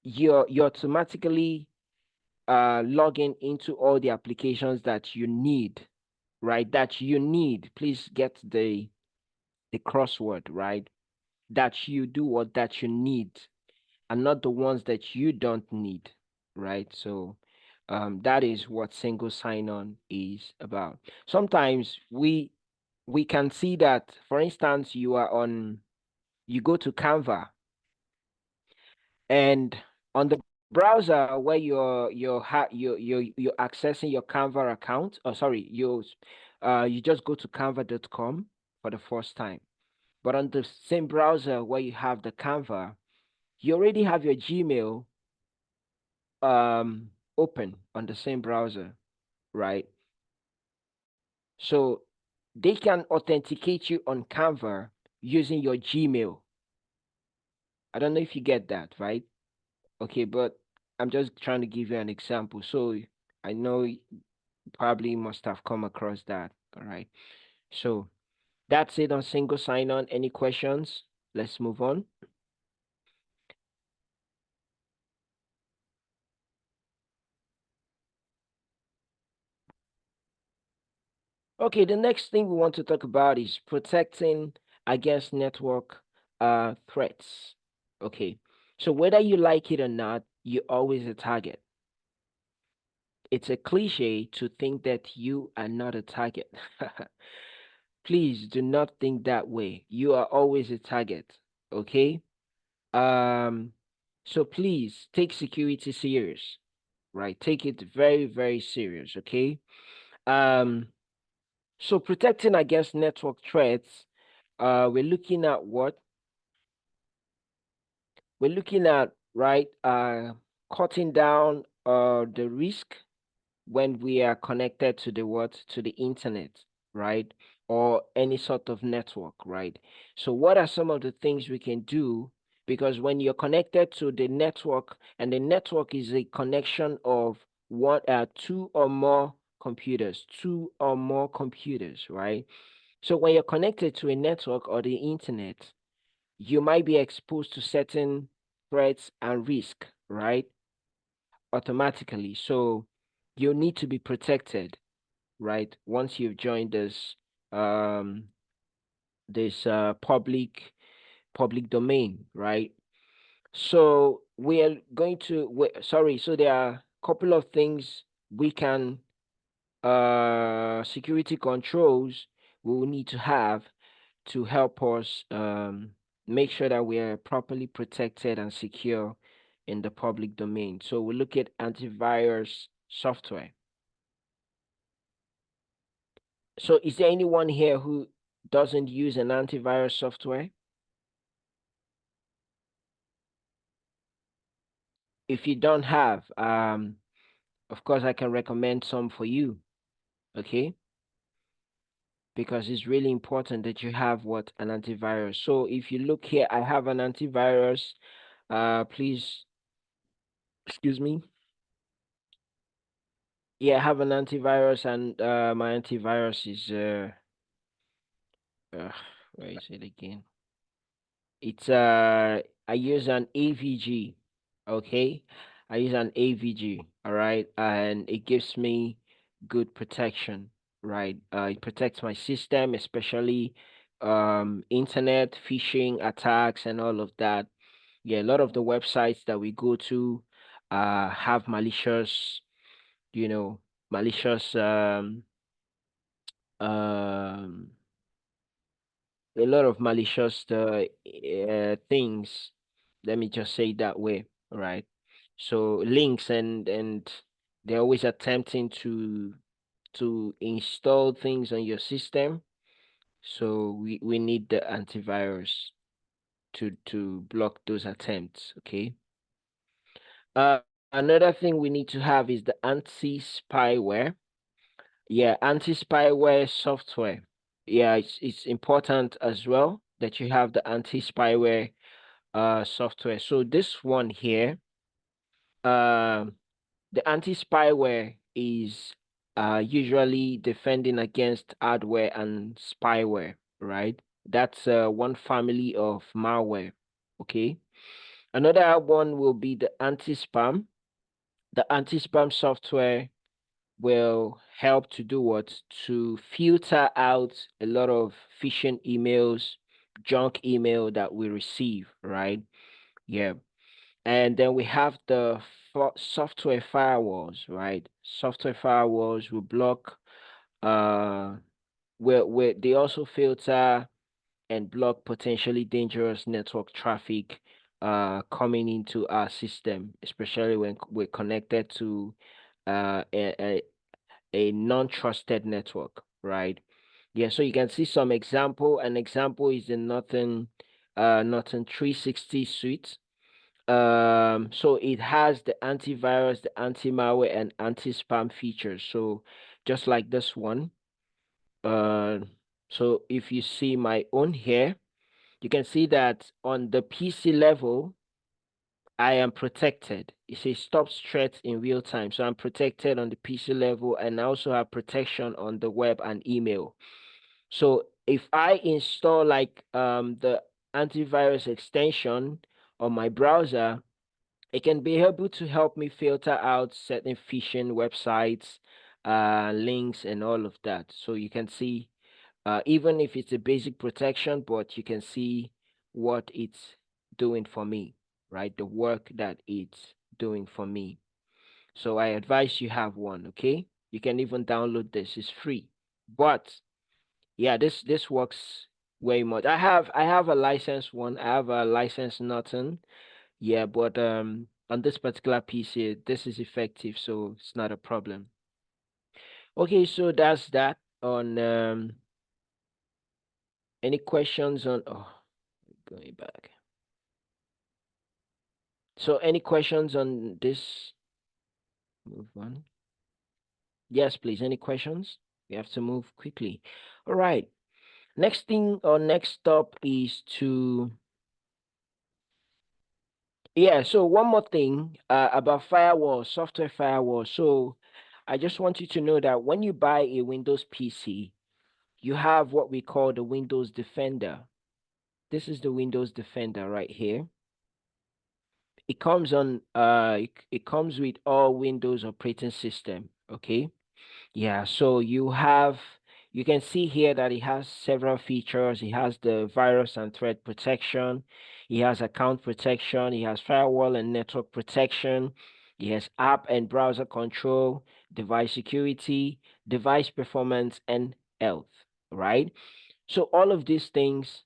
you're automatically logging into all the applications that you need, right? That you need. Please get the crossword, right? That you do or that you need, and not the ones that you don't need, right? So that is what single sign-on is about. Sometimes we can see that, for instance, you go to Canva, and on the browser where you're accessing your Canva account, oh sorry, you just go to canva.com for the first time. But on the same browser where you have the Canva, you already have your Gmail open on the same browser, right? So they can authenticate you on Canva using your Gmail. I don't know if you get that, right? Okay, but I'm just trying to give you an example. So I know you probably must have come across that. All right. So That's it on single sign-on. Any questions? Let's move on. Okay, the next thing we want to talk about is protecting against network threats. Okay, so whether you like it or not, you're always a target. It's a cliche to think that you are not a target. Please do not think that way. You are always a target. Okay? Um, so please take security serious, right? Take it very, very serious, okay? Um, so protecting against network threats, we're looking at what? We're looking at, right, cutting down the risk when we are connected to the what? To the internet, right? Or any sort of network, right? So what are some of the things we can do? Because when you're connected to the network, and the network is a connection of two or more computers, right? So when you're connected to a network or the internet, you might be exposed to certain threats and risk, right? Automatically. So you need to be protected, right? Once you've joined um this public domain, right? So we are going to so there are a couple of things we can security controls we will need to have to help us make sure that we are properly protected and secure in the public domain. So we look at antivirus software. So is there anyone here who doesn't use an antivirus software? If you don't have, of course, I can recommend some for you, okay? Because it's really important that you have an antivirus. So if you look here, I have an antivirus. Please, excuse me. Yeah, I have an antivirus, and my antivirus is where is it again? It's I use an AVG, okay? I use an AVG, all right, and it gives me good protection, right? It protects my system, especially internet phishing attacks and all of that. Yeah, a lot of the websites that we go to have malicious, you know, malicious um a lot of malicious things. Let me just say it that way, right? So links, and they're always attempting to install things on your system. So we need the antivirus to block those attempts. Okay. Another thing we need to have is the anti-spyware. Yeah, anti-spyware software. Yeah, it's important as well that you have the anti-spyware software. So this one here, um the anti-spyware is usually defending against hardware and spyware, right? That's one family of malware. Okay. Another one will be the anti-spam. The anti-spam software will help to do what? To filter out a lot of phishing emails, junk email that we receive, right? Yeah. And then we have the software firewalls, right? Software firewalls will block, where they also filter and block potentially dangerous network traffic coming into our system, especially when we're connected to a non-trusted network, right? Yeah, so you can see some example. An example is the Norton 360 suite. So it has the antivirus, the anti-malware, and anti-spam features. So just like this one. So if you see my own here, you can see that on the PC level, I am protected. It says stops threats in real time. So I'm protected on the PC level, and I also have protection on the web and email. So if I install like the antivirus extension on my browser, it can be able to help me filter out certain phishing websites, links, and all of that. So you can see, even if it's a basic protection, but you can see what it's doing for me, right? The work that it's doing for me. So I advise you have one, okay? You can even download this, it's free. But yeah, this works way much. I have a licensed one. I have a licensed Norton. Yeah, but on this particular PC, this is effective, so it's not a problem. Okay, so that's that on any questions on going back. So any questions on this? Move on. Yes, please. Any questions? We have to move quickly. All right. Next thing or next stop is to so one more thing about firewall, software firewall. So I just want you to know that when you buy a Windows PC, you have what we call the Windows Defender. This is the Windows Defender right here. It comes on it comes with all Windows operating system, okay? Yeah, so you can see here that it has several features. It has the virus and threat protection. It has account protection. It has firewall and network protection. It has app and browser control, device security, device performance, and health, right? So all of these things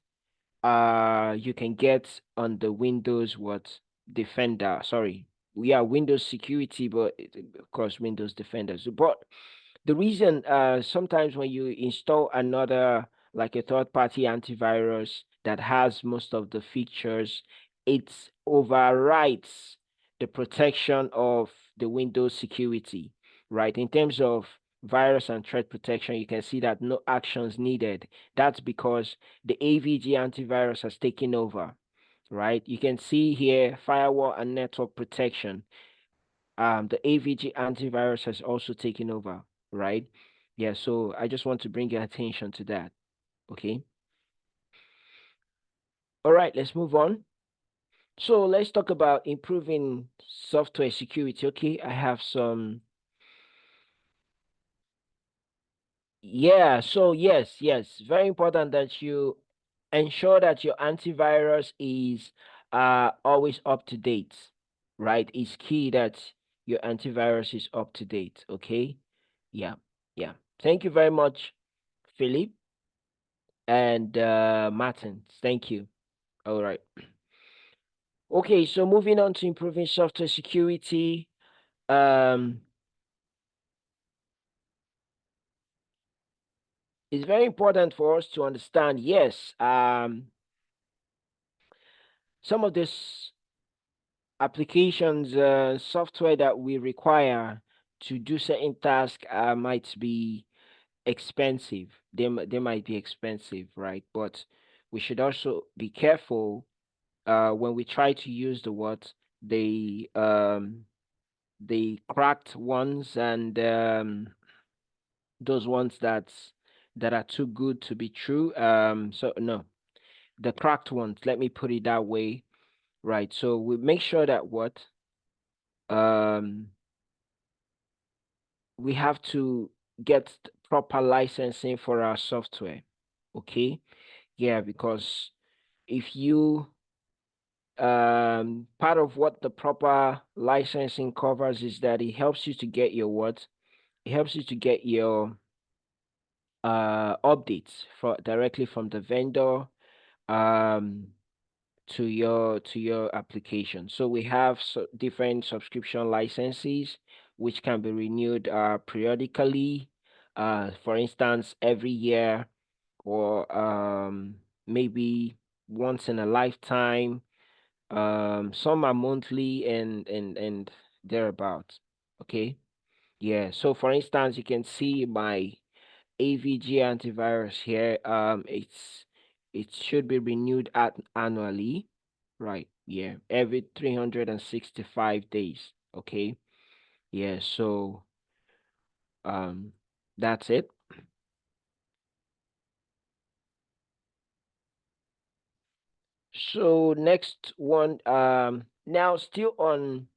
you can get on the Windows Defender. Sorry, we are Windows security, but of course Windows Defender. But the reason sometimes when you install another like a third-party antivirus that has most of the features, it overrides the protection of the Windows security, right? In terms of virus and threat protection, you can see that no actions needed. That's because the AVG antivirus has taken over, right? You can see here firewall and network protection. The AVG antivirus has also taken over, right? Yeah, so I just want to bring your attention to that. Okay. All right, let's move on. So let's talk about improving software security. Okay, I have some. Yeah, so yes, very important that you ensure that your antivirus is always up to date, right? It's key that your antivirus is up to date, okay? Yeah, yeah. Thank you very much, Philip and Martin. Thank you. All right. Okay, so moving on to improving software security. It's very important for us to understand, yes, some of this applications, software that we require to do certain tasks might be expensive. They might be expensive, right? But we should also be careful when we try to use the cracked ones and those ones that are too good to be true. So no, the cracked ones. Let me put it that way, right? So we make sure that um we have to get proper licensing for our software. Okay, yeah, because if you part of what the proper licensing covers is that it helps you to get your it helps you to get your updates directly from the vendor um to your application. So we have different subscription licenses which can be renewed periodically, for instance every year, or maybe once in a lifetime. Some are monthly and thereabouts. Okay. Yeah. So for instance, you can see my AVG antivirus here. It should be renewed annually, right? Yeah, every 365 days. Okay. Yeah. So um, that's it. So next one, now still on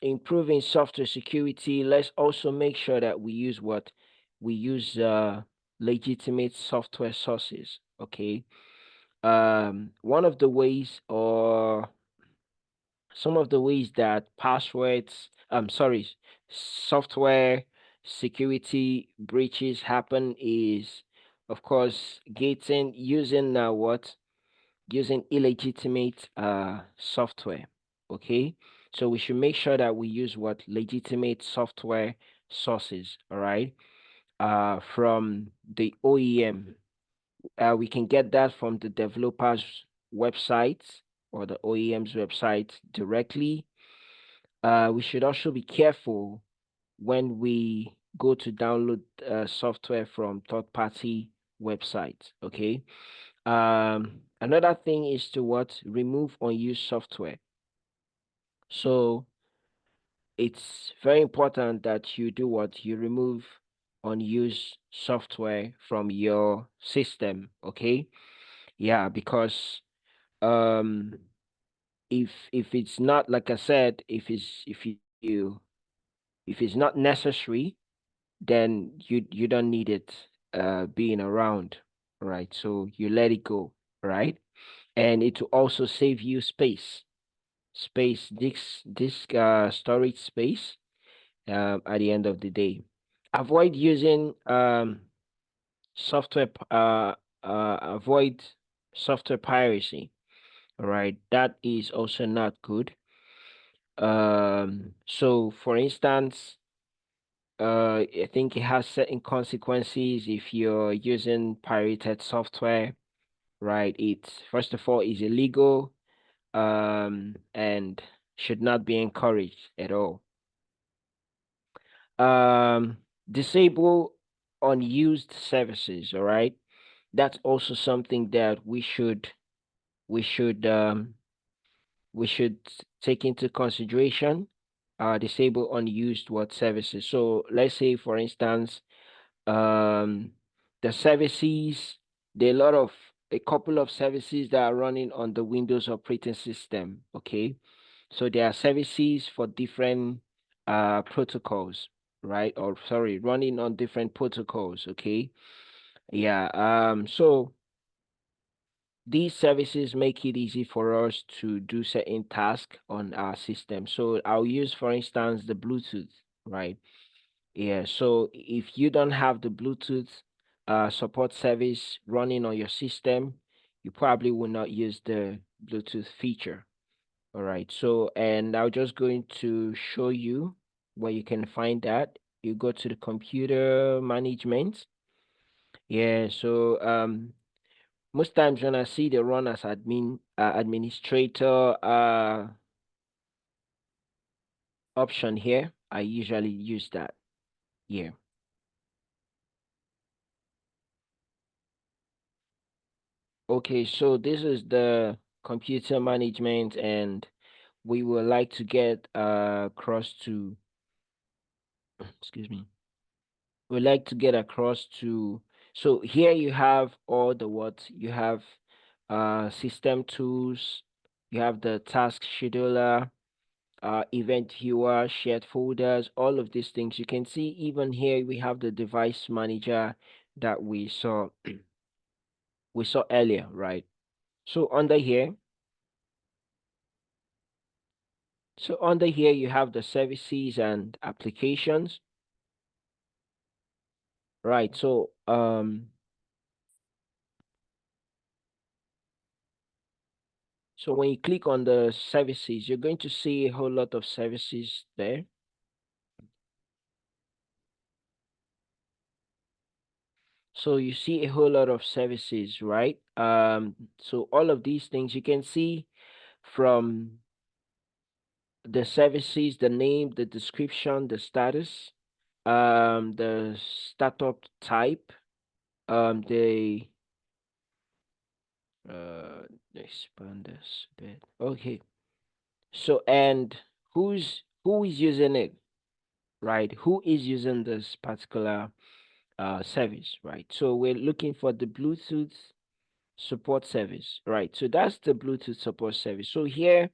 improving software security, let's also make sure that we use legitimate software sources. Okay. One of the ways, or some of the ways that software security breaches happen is, of course, getting using what using illegitimate software. Okay, so we should make sure that we use what legitimate software sources. All right, from the OEM. We can get that from the developer's website or the OEM's website directly. We should also be careful when we go to download software from third-party websites. Okay. Another thing is to remove unused software. So it's very important that you do you remove unused software from your system. Okay. Yeah, because um if it's not, like I said, if it's not necessary, then you don't need it being around, right? So you let it go, right? And it will also save you disk storage space at the end of the day. Avoid using software avoid software piracy. All right, that is also not good. So for instance, I think it has certain consequences if you're using pirated software, right? It's first of all is illegal, and should not be encouraged at all. Um, Disable unused services, all right? That's also something that we should um we should take into consideration. Disable unused services. So let's say, for instance, um the services, there are a couple of services that are running on the Windows operating system. Okay, so there are services for different protocols, right? Or sorry, running on different protocols. Okay, yeah. So these services make it easy for us to do certain tasks on our system. So I'll use, for instance, the Bluetooth, right? Yeah, so if you don't have the Bluetooth support service running on your system, you probably will not use the Bluetooth feature. All right, so and I'm just going to show you where you can find that. You go to the computer management. Yeah, so most times when I see the run as administrator option here, I usually use that. Yeah. Okay, so this is the computer management, and we would like to get across to excuse me. We'd like to get across to, so here you have all the you have system tools, you have the task scheduler, event viewer, shared folders, all of these things. You can see even here we have the device manager that we saw earlier, right? So under here you have the services and applications, right? So when you click on the services, you're going to see a whole lot of services there. So you see a whole lot of services, right? So all of these things you can see from the services, the name, the description, the status, the startup type, the expand this bit. Okay. So and who is using it, right? Who is using this particular service, right? So we're looking for the Bluetooth support service, right? So that's the Bluetooth support service. So here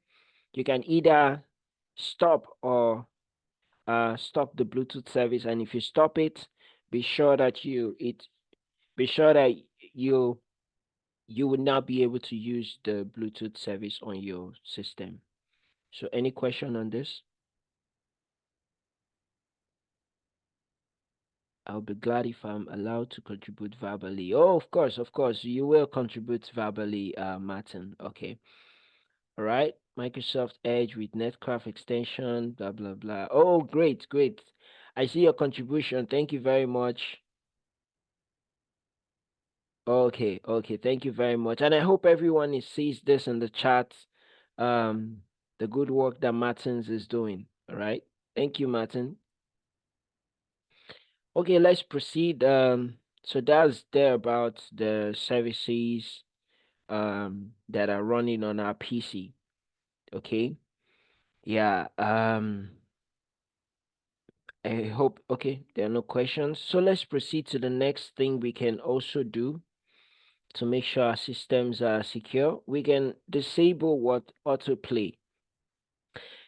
you can either stop or stop the Bluetooth service, and if you stop it, be sure that you you will not be able to use the Bluetooth service on your system. So any question on this? I'll be glad if I'm allowed to contribute verbally. Oh, of course, you will contribute verbally, Martin. Okay. All right. Microsoft Edge with Netcraft extension, blah, blah, blah. Oh, great, great. I see your contribution. Thank you very much. Okay, okay. Thank you very much. And I hope everyone sees this in the chat. The good work that Martins is doing. All right. Thank you, Martin. Okay, let's proceed. So that's there about the services that are running on our PC. Okay. Yeah. I hope okay, there are no questions. So let's proceed to the next thing we can also do to make sure our systems are secure. We can disable what autoplay.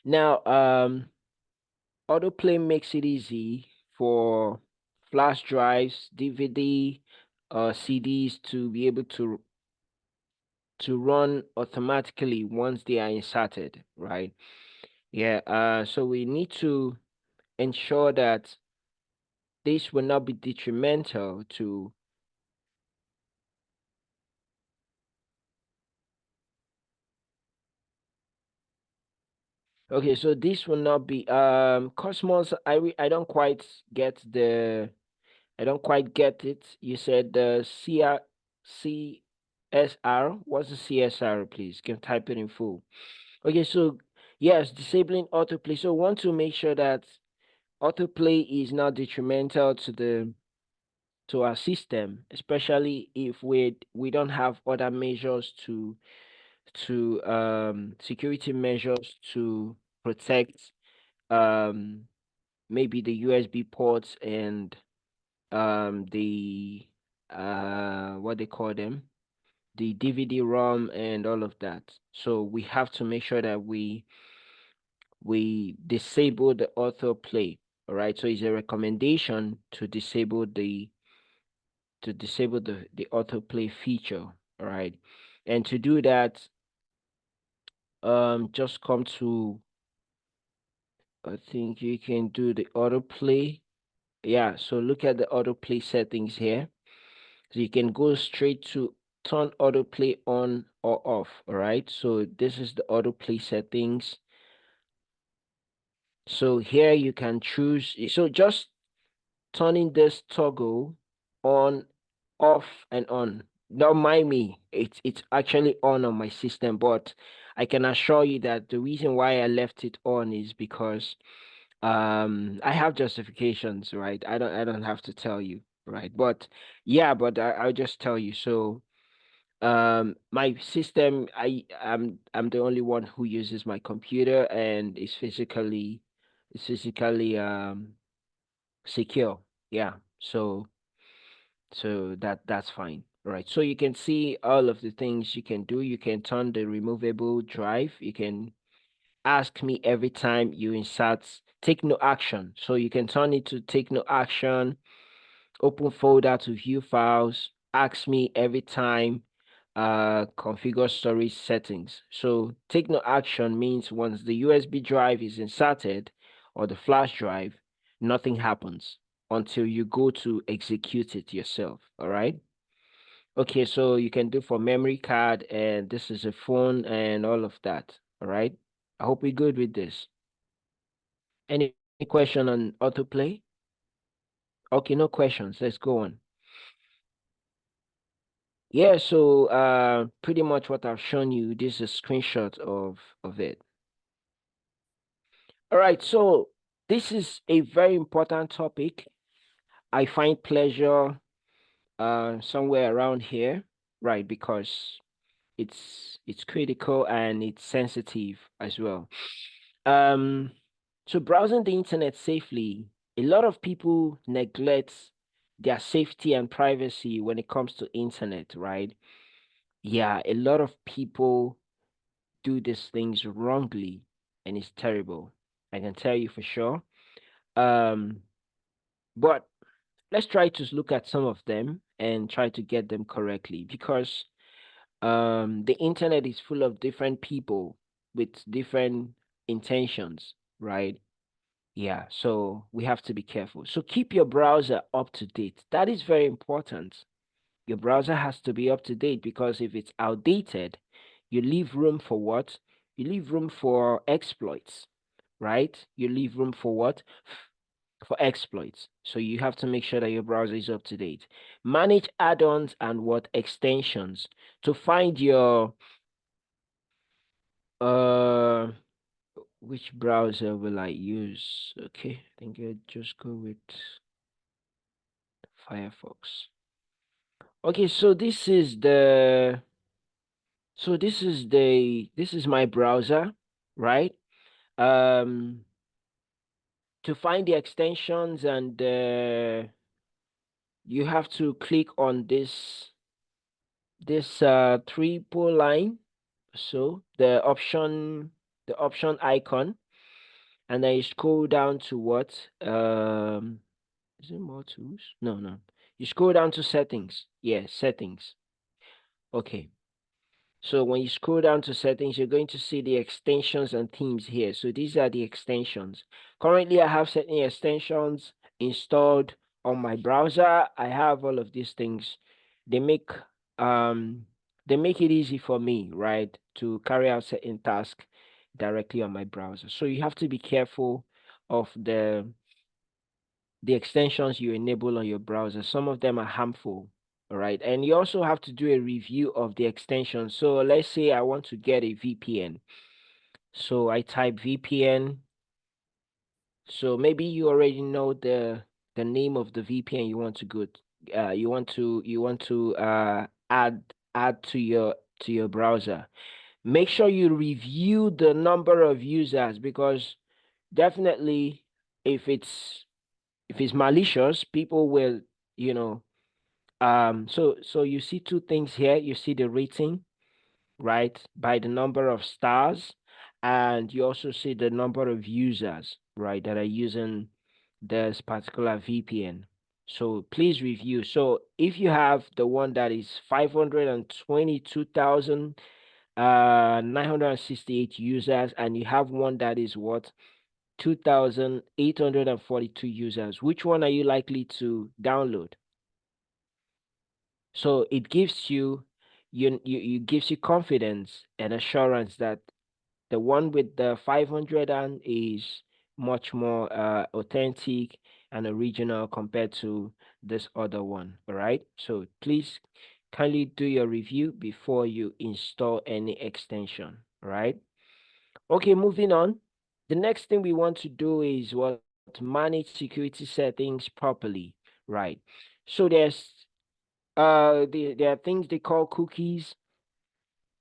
Now, autoplay makes it easy for flash drives, DVD, CDs to be able to run automatically once they are inserted, right? Yeah, so we need to ensure that this will not be detrimental to okay, so this will not be Cosmos. I don't quite get the I don't quite get it. You said the CSR. What's the CSR, please? Can you type it in full. Okay, so yes, disabling autoplay. So we want to make sure that autoplay is not detrimental to our system, especially if we don't have other measures to security measures to protect maybe the USB ports and the what they call them, the DVD ROM and all of that. So we have to make sure that we disable the autoplay. All right. So it's a recommendation to disable the autoplay feature. All right. And to do that, just come to I think you can do the autoplay. Yeah, so look at the autoplay settings here. So you can go straight to turn autoplay on or off. All right. So this is the autoplay settings. So here you can choose. So just turning this toggle on, off, and on. Don't mind me. It's actually on my system, but I can assure you that the reason why I left it on is because I have justifications, right? I don't have to tell you, right? But yeah, but I'll just tell you. So my system, I'm the only one who uses my computer and is physically secure. Yeah. So that's fine. Right. So you can see all of the things you can do. You can turn the removable drive. You can ask me every time you insert take no action. So you can turn it to take no action, open folder to view files, ask me every time, configure storage settings. So take no action means once the USB drive is inserted or the flash drive, nothing happens until you go to execute it yourself. All right. Okay, so you can do for memory card, and this is a phone and all of that. All right. I hope we're good with this. Any question on autoplay? Okay, no questions. Let's go on. Yeah, so pretty much what I've shown you, this is a screenshot of it. All right, so this is a very important topic. I find pleasure somewhere around here, right? Because it's critical and it's sensitive as well. So browsing the internet safely, a lot of people neglect their safety and privacy when it comes to internet, right? Yeah, a lot of people do these things wrongly, and it's terrible. I can tell you for sure. Um, but let's try to look at some of them and try to get them correctly, because the internet is full of different people with different intentions, right? Yeah, so we have to be careful. So keep your browser up to date. That is very important. Your browser has to be up to date, because if it's outdated, you leave room for what? You leave room for exploits, right? You leave room for what? For exploits. So you have to make sure that your browser is up to date. Manage add-ons and what extensions to find your uh which browser will I use? Okay, I think I'll just go with Firefox. Okay, so this is my browser, right? Um, to find the extensions, and you have to click on this triple line, so the option icon, and then you scroll down to what? Is it more tools? No, no. You scroll down to settings. Yeah, settings. Okay. So when you scroll down to settings, you're going to see the extensions and themes here. So these are the extensions. Currently, I have certain extensions installed on my browser. I have all of these things. They make um they make it easy for me, right, to carry out certain tasks directly on my browser. So you have to be careful of the extensions you enable on your browser. Some of them are harmful. All right. And you also have to do a review of the extension. So let's say I want to get a VPN. So I type VPN. So maybe you already know the name of the VPN you want to go. You want to add to your browser. Make sure you review the number of users, because definitely if it's malicious, people will, you know, so you see two things here. You see the rating, right, by the number of stars, and you also see the number of users, right, that are using this particular VPN. So please review. So if you have the one that is 522,000 968 users, and you have one that is what, 2,842 users, which one are you likely to download? So it gives you gives you confidence and assurance that the one with the 500 and is much more authentic and original compared to this other one. All right. So please kindly do your review before you install any extension. All right. Okay, moving on. The next thing we want to do is what, manage security settings properly. Right. So there are things they call cookies.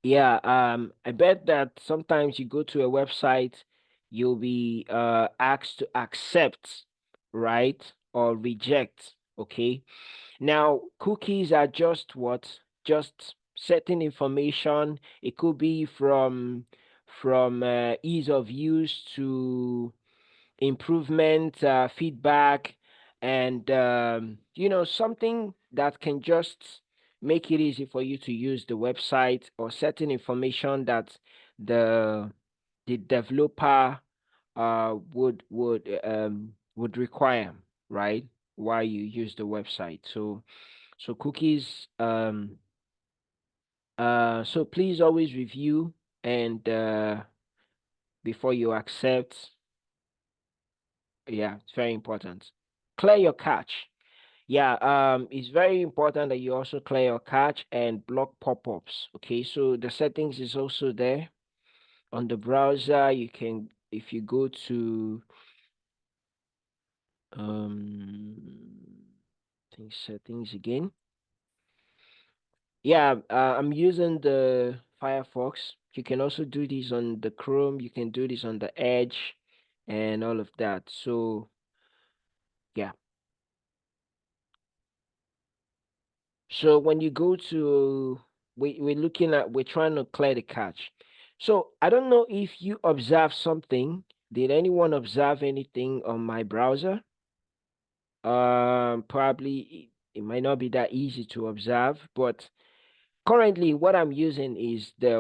Yeah, I bet that sometimes you go to a website, you'll be asked to accept, right, or reject. Okay. Now, cookies are just what? Just certain information. It could be from ease of use to improvement, feedback, and something that can just make it easy for you to use the website, or certain information that the the developer would require, right, while you use the website. So cookies, so please always review, and before you accept. Yeah, it's very important. Clear your cache. Yeah, it's very important that you also clear your cache and block pop-ups. Okay, so the settings is also there on the browser. You can, if you go to I think settings again. Yeah, I'm using the Firefox. You can also do this on the Chrome. You can do this on the Edge, and all of that. So yeah. So when you go to we're trying to clear the cache. So I don't know if you observe something. Did anyone observe anything on my browser? Probably it might not be that easy to observe, but currently what I'm using is the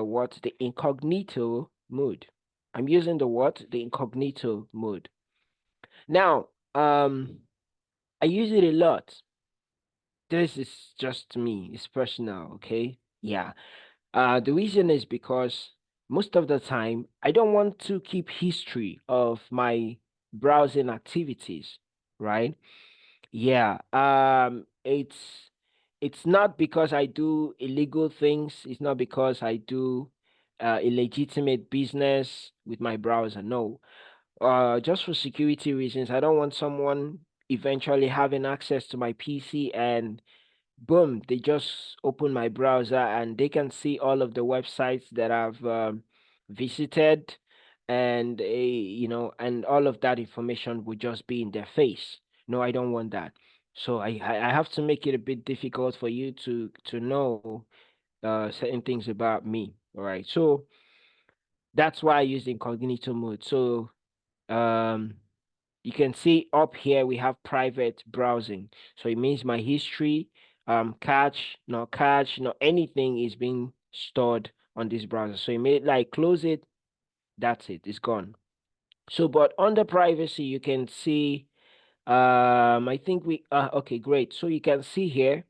incognito mode. I'm using the incognito mode. Now, I use it a lot. This is just me. It's personal, okay? Yeah. The reason is because most of the time I don't want to keep history of my browsing activities, right? Yeah. It's not because I do illegal things. It's not because I do illegitimate business with my browser. No. Just for security reasons, I don't want someone eventually having access to my PC and boom, they just open my browser and they can see all of the websites that I've visited, and and all of that information would just be in their face. No, I don't want that. So I have to make it a bit difficult for you to know certain things about me. All right. So that's why I use the incognito mode. So um you can see up here we have private browsing. So it means my history, cache, not anything is being stored on this browser. So you may like close it, that's it, it's gone. So but under privacy, you can see I think we okay, great. So you can see here,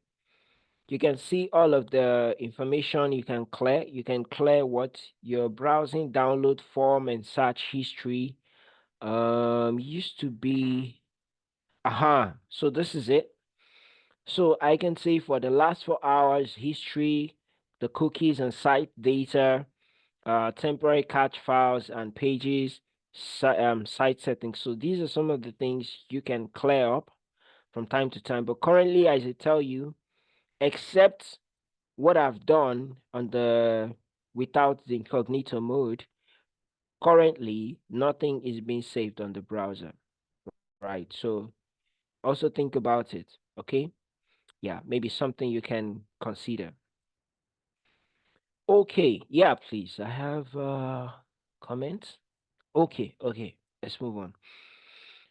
you can see all of the information you can clear. You can clear what your browsing download form and search history. Used to be so this is it. So I can see for the last 4 hours history, the cookies and site data, temporary cache files and pages, site settings. So these are some of the things you can clear up from time to time. But currently, as I tell you, except what I've done on the without the incognito mode, currently nothing is being saved on the browser. Right. So also think about it. Okay. Yeah, maybe something you can consider. Okay, yeah, please. I have comments. Okay, let's move on.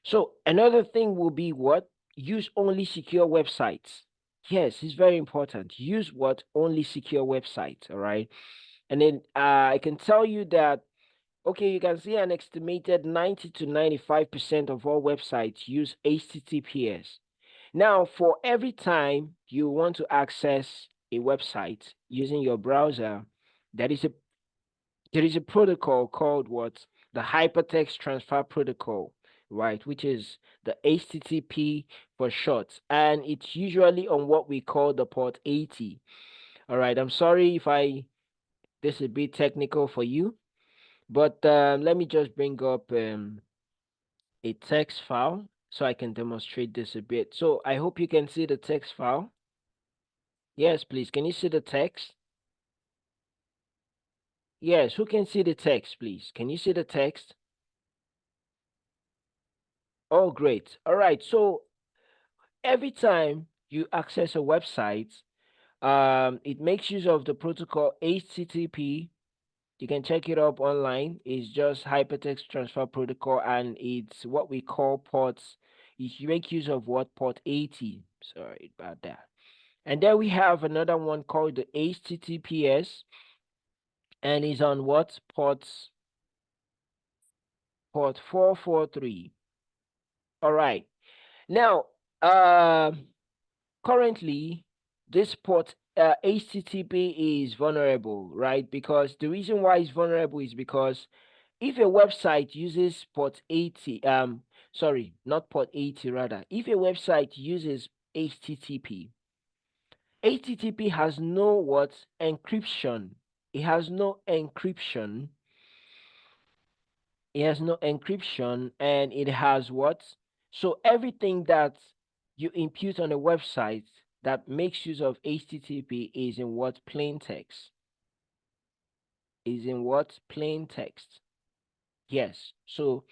So another thing will be what? Use only secure websites. Yes, it's very important. Use what? Only secure websites, all right? And then I can tell you that, okay, you can see an estimated 90 to 95% of all websites use HTTPS. Now, for every time you want to access a website using your browser, there is a there is a protocol called what? The Hypertext Transfer Protocol, right? Which is the HTTP for short, and it's usually on what we call the port 80. All right, I'm sorry if this is a bit technical for you, but let me just bring up a text file so I can demonstrate this a bit. So I hope you can see the text file. Yes, please. Can you see the text? Yes, who can see the text, please? Can you see the text? Oh, great. All right. So every time you access a website, it makes use of the protocol HTTP. You can check it up online. It's just Hypertext Transfer Protocol, and it's what we call ports. You make use of what? Port 80. Sorry about that. And then we have another one called the HTTPS, and is on what? Port 443. All right. Now, currently, this port HTTP is vulnerable, right? Because the reason why it's vulnerable is because if a website uses port 80, sorry, not port 80 rather, if a website uses HTTP, HTTP has no what? Encryption. It has no encryption. It has no encryption, and it has what? So everything that you impute on a website that makes use of HTTP is in what? Plain text. Is in what? Plain text. Yes. So,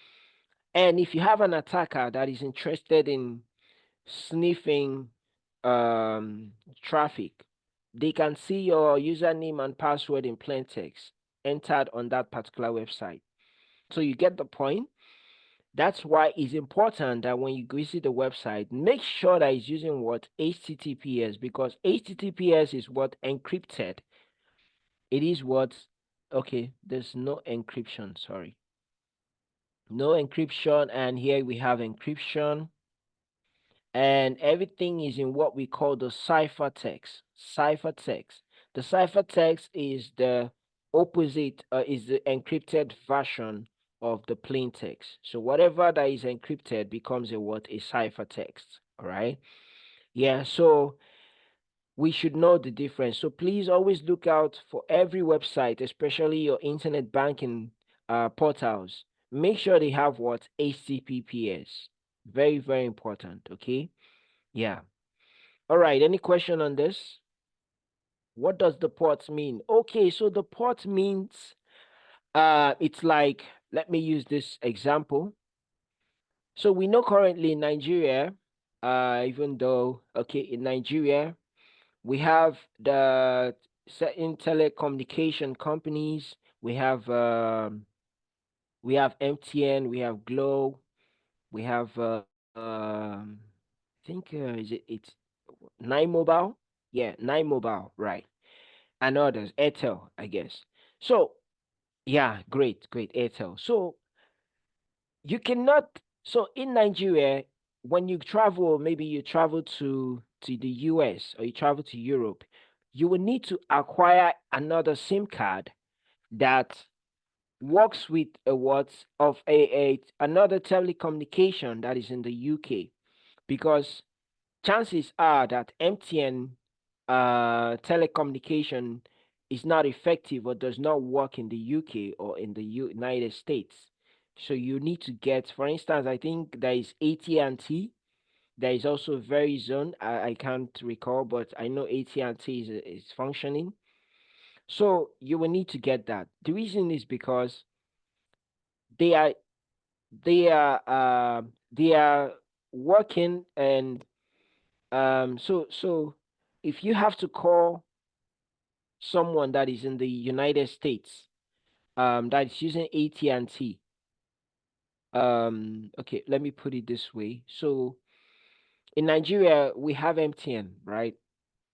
and if you have an attacker that is interested in sniffing traffic, they can see your username and password in plain text entered on that particular website. So you get the point. That's why it's important that when you visit the website, make sure that it's using what? HTTPS, because HTTPS is what? Encrypted. It is what? Okay, there's no encryption, sorry. No encryption, and here we have encryption. And everything is in what we call the ciphertext. Ciphertext. The ciphertext is the opposite, is the encrypted version of the plain text. So whatever that is encrypted becomes a what? A ciphertext. All right. Yeah. So we should know the difference. So please always look out for every website, especially your internet banking portals. Make sure they have what? HTTPS. Very, very important. Okay. Yeah. All right. Any question on this? What does the port mean? Okay, so the port means it's like, let me use this example. So we know currently in Nigeria, even though okay, in Nigeria, we have the certain telecommunication companies. We have MTN, we have Glow, we have I think it's Nine Mobile? Yeah, Nine Mobile, right. And others, Airtel, I guess. So, yeah, great, Airtel. So, you cannot, so in Nigeria, when you travel, maybe you travel to the US or you travel to Europe, you will need to acquire another SIM card that works with a what of a another telecommunication that is in the UK, because chances are that MTN telecommunication is not effective or does not work in the UK or in the United States. So you need to get, for instance, I think there is AT&T. There is also Verizon. I can't recall, but I know AT&T is functioning. So you will need to get that. The reason is because they are they are they are working, and so if you have to call someone that is in the United States, that is using AT&T, okay, let me put it this way. So in Nigeria we have MTN, right?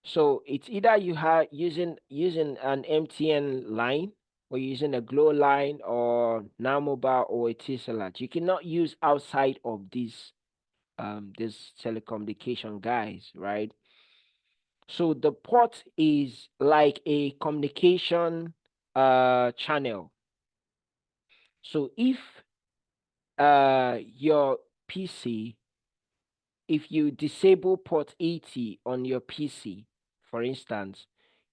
So it's either you have using an MTN line, or using a Glow line, or Now Mobile, or a Etisalat. You cannot use outside of this telecommunication guys, right? So the port is like a communication channel. So if your PC, if you disable port 80 on your PC, for instance,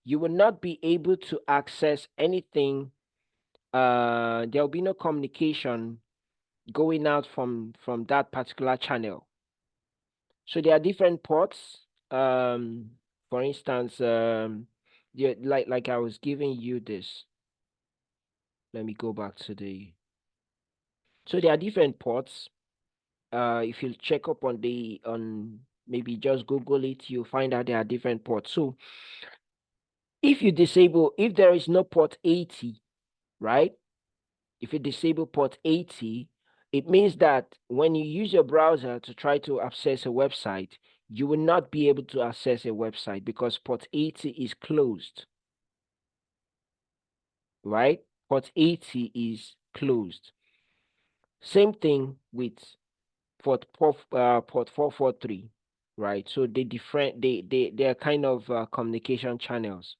you will not be able to access anything. There will be no communication going out from that particular channel. So there are different ports. For instance, yeah, like I was giving you this. Let me go back to the. So there are different ports. If you check up on maybe just Google it, you'll find out there are different ports. So if there is no port 80, right? If you disable port 80, it means that when you use your browser to try to access a website, you will not be able to access a website because port 80 is closed, right? Port 80 is closed. Same thing with port 443, right? So they're kind of communication channels.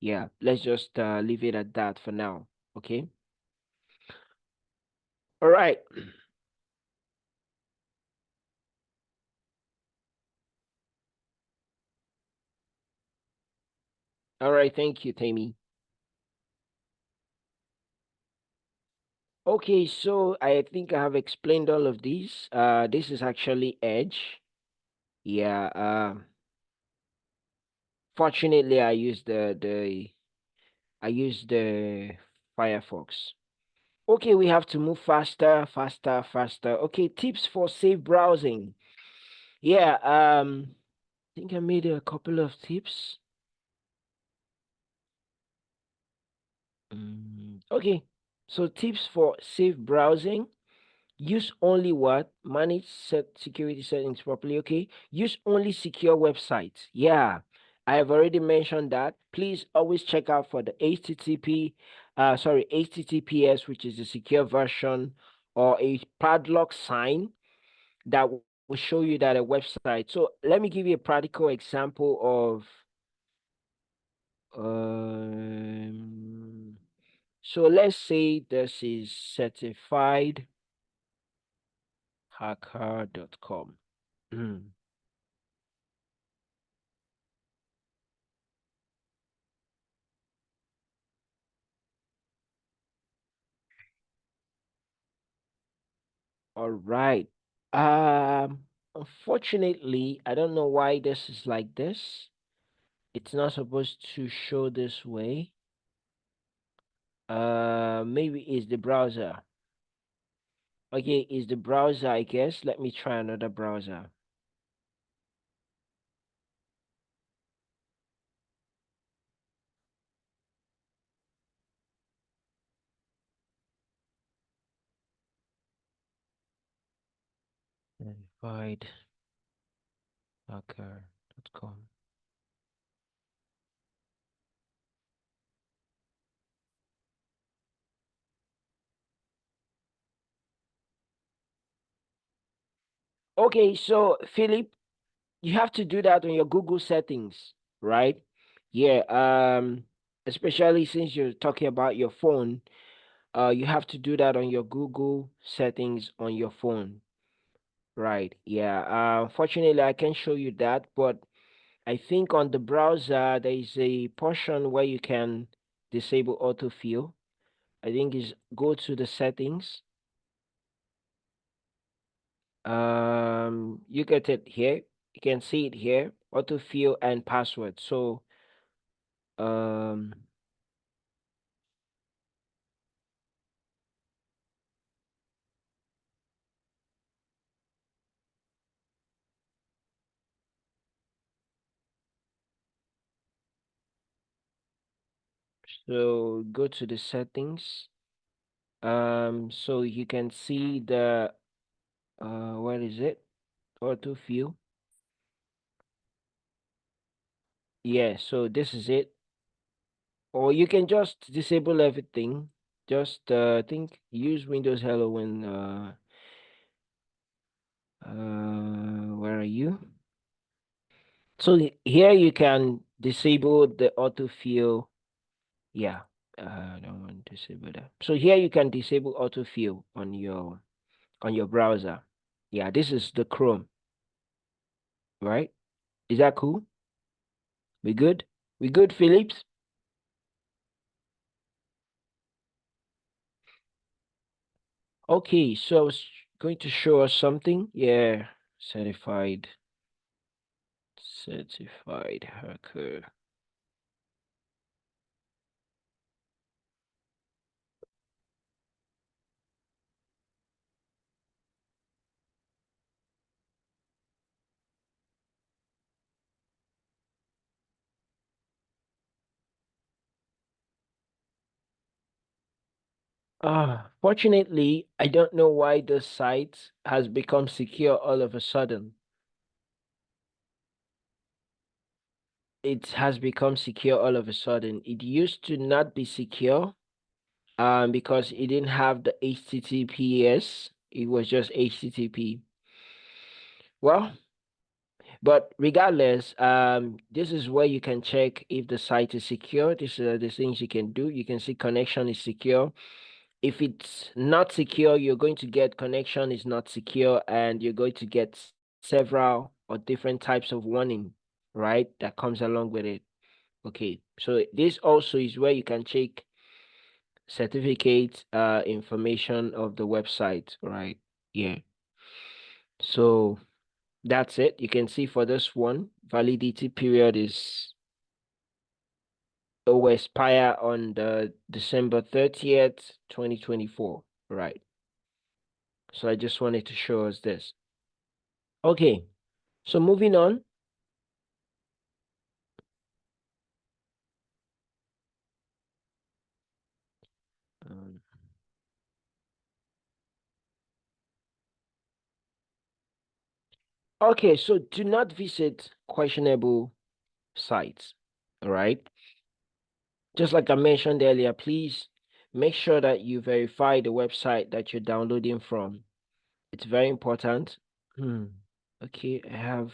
Yeah, let's just leave it at that for now. Okay. All right. All right. Thank you, Tammy. Okay, so I think I have explained all of these. This is actually Edge. Yeah. Fortunately, I use the Firefox. Okay, we have to move faster, faster, faster. Okay, tips for safe browsing. Yeah. I think I made a couple of tips. Okay, so tips for safe browsing. Use only what? Manage set security settings properly. Okay. Use only secure websites. Yeah. I have already mentioned that. Please always check out for the HTTPS, which is the secure version, or a padlock sign that will show you that a website. So let me give you a practical example of um so let's say this is certifiedhacker.com. All right. Unfortunately, I don't know why this is like this. It's not supposed to show this way. Maybe it's the browser. Okay, it's the browser, I guess. Let me try another browser. Certifiedhacker.com. Okay, so Philip, you have to do that on your Google settings, right? Yeah, especially since you're talking about your phone, you have to do that on your Google settings on your phone. Right. Yeah. Unfortunately, I can show you that, but I think on the browser there is a portion where you can disable autofill. I think is go to the settings. You get it here. You can see it here. Autofill and password. Um, so go to the settings. So you can see the where is it? Autofill. Yeah, so this is it. Or you can just disable everything. Just think use Windows Hello when where are you? So here you can disable the autofill. Yeah, I don't want to disable that. So here you can disable autofill on your browser. Yeah, this is the Chrome, right? Is that cool? We good? We good, Phillips? Okay, so I was going to show us something. Yeah, certified hacker. Fortunately, I don't know why the site has become secure all of a sudden. It has become secure all of a sudden. It used to not be secure, because it didn't have the HTTPS. It was just HTTP. Well, but regardless, this is where you can check if the site is secure. These are the things you can do. You can see connection is secure. If it's not secure, you're going to get connection is not secure, and you're going to get several or different types of warning, right? That comes along with it. Okay, so this also is where you can check certificate information of the website, right? Yeah. So that's it. You can see for this one, validity period is will expire on the December 30th, 2024, right? So I just wanted to show us this. Okay, so moving on. Okay, so do not visit questionable sites. All right. Just like I mentioned earlier, please make sure that you verify the website that you're downloading from. It's very important. Okay, I have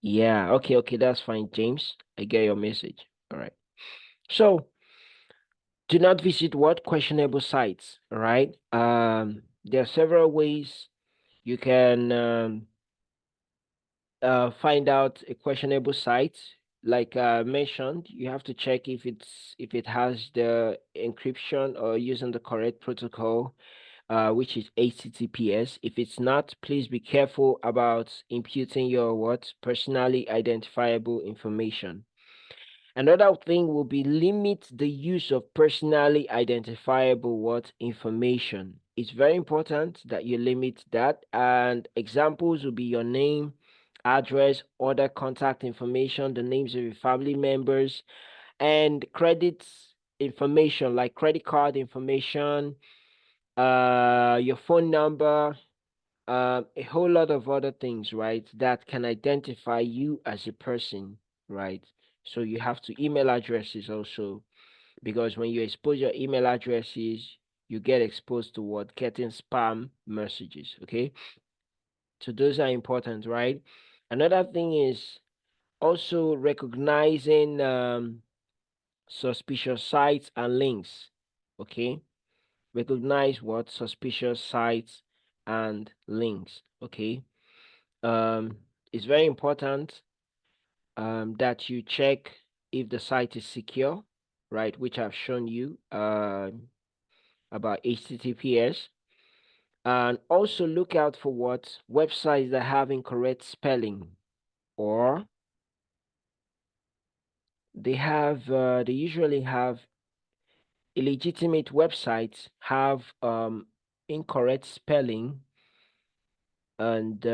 yeah, okay, that's fine, James. I get your message. All right. So do not visit what questionable sites, all right? There are several ways you can find out a questionable site. Like mentioned, you have to check if it has the encryption or using the correct protocol, which is HTTPS. If it's not, please be careful about imputing your what personally identifiable information. Another thing will be limit the use of personally identifiable what information. It's very important that you limit that, and examples will be your name, address, other contact information, the names of your family members, and credits information like credit card information, your phone number, a whole lot of other things, right, that can identify you as a person, right? So you have to email addresses also, because when you expose your email addresses, you get exposed to what getting spam messages. Okay, so those are important, right? Another thing is also recognizing suspicious sites and links. Okay, recognize what suspicious sites and links. Okay, um, it's very important that you check if the site is secure, right? Which I've shown you about HTTPS. And also look out for what websites that have incorrect spelling, or they usually have illegitimate websites have incorrect spelling, and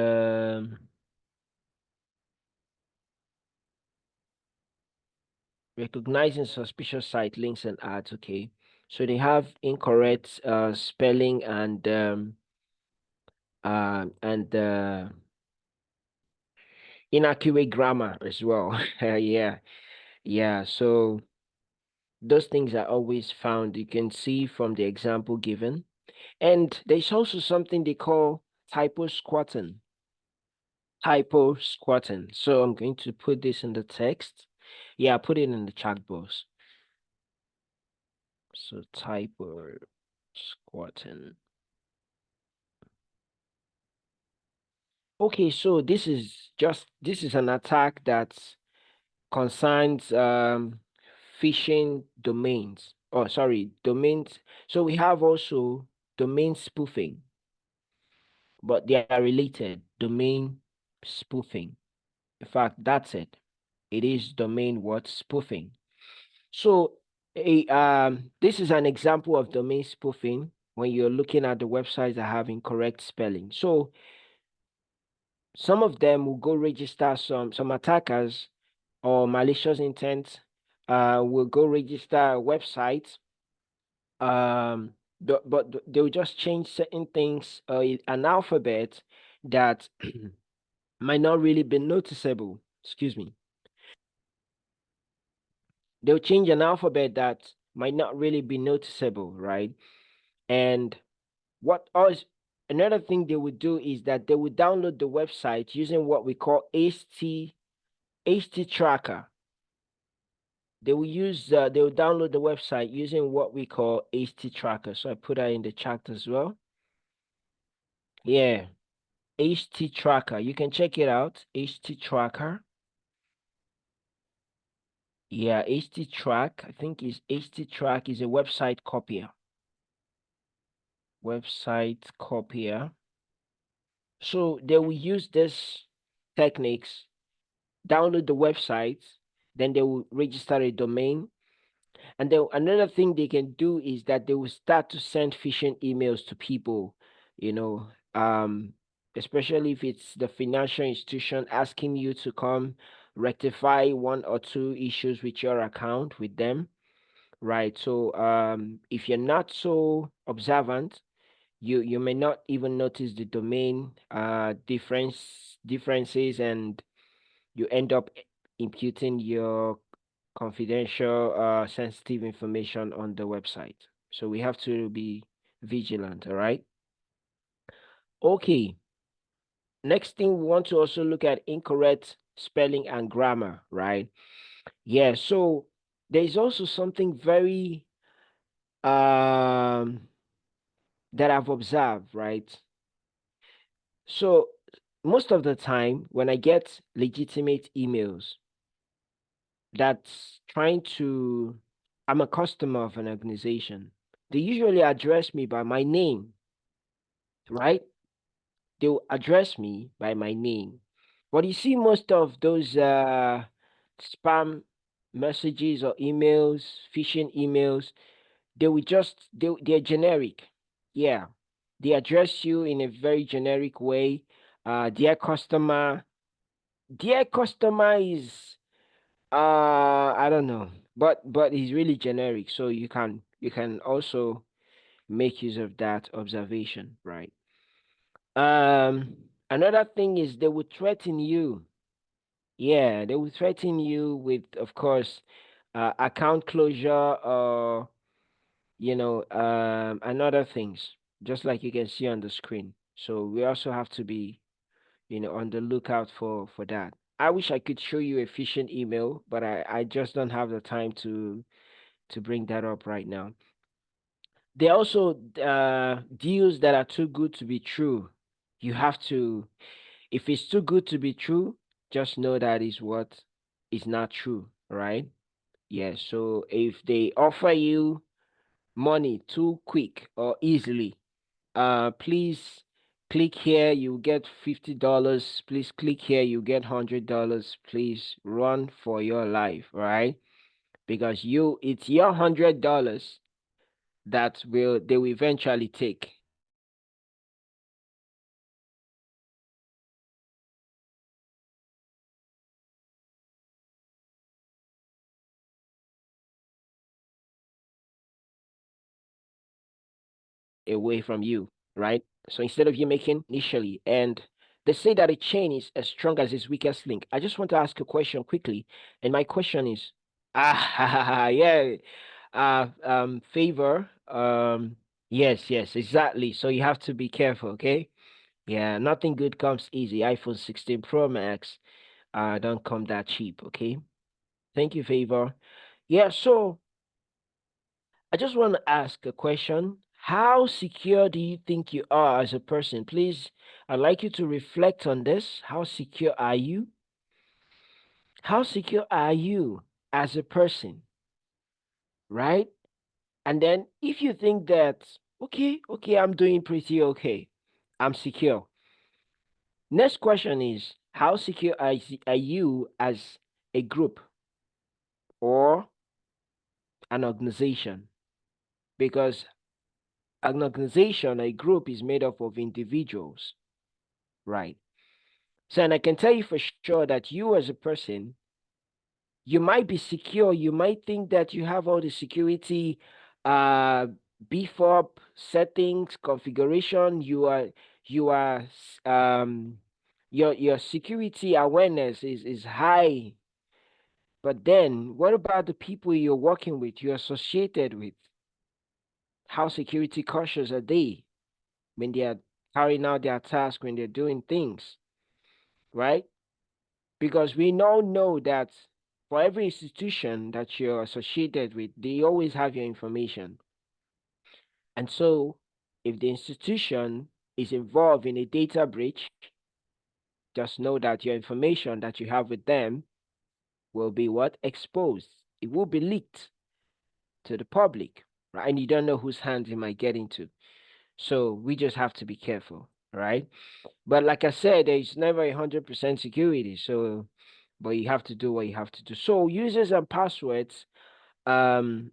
recognizing suspicious site links and ads. Okay, so they have incorrect spelling and inaccurate grammar as well. Yeah, so those things are always found. You can see from the example given. And there's also something they call typo squatting. Typo squatting. So I'm going to put this in the text. Yeah, put it in the chat box. So typo squatting. Okay, so this is an attack that concerns phishing domains. Oh, sorry, domains. So we have also domain spoofing, but they are related. Domain spoofing. In fact, that's it. It is domain what spoofing. So this is an example of domain spoofing when you're looking at the websites that have incorrect spelling. So some of them will go register some attackers or malicious intent will go register a website, but they'll just change certain things, an alphabet that might not really be noticeable. Excuse me. They'll change an alphabet that might not really be noticeable, right? And what else? Another thing they would do is that they would download the website using what we call HT tracker. They will download the website using what we call HT tracker. So I put that in the chat as well. Yeah, HT tracker. You can check it out. HT tracker. Yeah, HT track. I think is HT track is a website copier. Website copier. So they will use this techniques, download the website, then they will register a domain. And then another thing they can do is that they will start to send phishing emails to people, you know, especially if it's the financial institution asking you to come rectify one or two issues with your account with them, right? So if you're not so observant, You may not even notice the domain differences, and you end up imputing your confidential sensitive information on the website. So we have to be vigilant, all right? Okay. Next thing, we want to also look at incorrect spelling and grammar, right? Yeah, so there's also something very um that I've observed, right? So most of the time when I get legitimate emails that's trying to, I'm a customer of an organization, they usually address me by my name, right? They'll address me by my name. But you see, most of those spam messages or emails, phishing emails, they will just they're generic. Yeah, they address you in a very generic way. Dear customer, dear customer is I don't know, but it's really generic. So you can also make use of that observation, right? Another thing is they will threaten you. Yeah, they will threaten you with, of course, account closure or and other things, just like you can see on the screen. So we also have to be, on the lookout for that. I wish I could show you a phishing email, but I just don't have the time to bring that up right now. There are also deals that are too good to be true. You have to, if it's too good to be true, just know that is what is not true, right? Yeah, so if they offer you money too quick or easily, please click here, you get $50. Please click here, you get $100. Please run for your life, right? Because it's your $100 that they will eventually take. Away from you, right? So instead of you making initially, and they say that a chain is as strong as its weakest link. I just want to ask a question quickly, and my question is, yeah, favor, yes, exactly. So you have to be careful, okay? Yeah, nothing good comes easy. iPhone 16 Pro Max, don't come that cheap, okay? Thank you, favor. Yeah, so I just want to ask a question. How secure do you think you are as a person? Please, I'd like you to reflect on this. How secure are you? How secure are you as a person? Right? And then if you think that, okay, I'm doing pretty okay, I'm secure. Next question is, how secure are you as a group or an organization? Because an organization, a group is made up of individuals, right? So, and I can tell you for sure that you as a person, you might be secure. You might think that you have all the security, uh, beef up settings, configuration. You are, your security awareness is high. But then, what about the people you're working with, you're associated with? How security cautious are they when they are carrying out their task, when they're doing things, right? Because we now know that for every institution that you're associated with, they always have your information. And so, if the institution is involved in a data breach, just know that your information that you have with them will be what? Exposed. It will be leaked to the public, right? And you don't know whose hands it might get into. So we just have to be careful, right? But like I said, there's never 100% security. So, but you have to do what you have to do. So users and passwords. Um,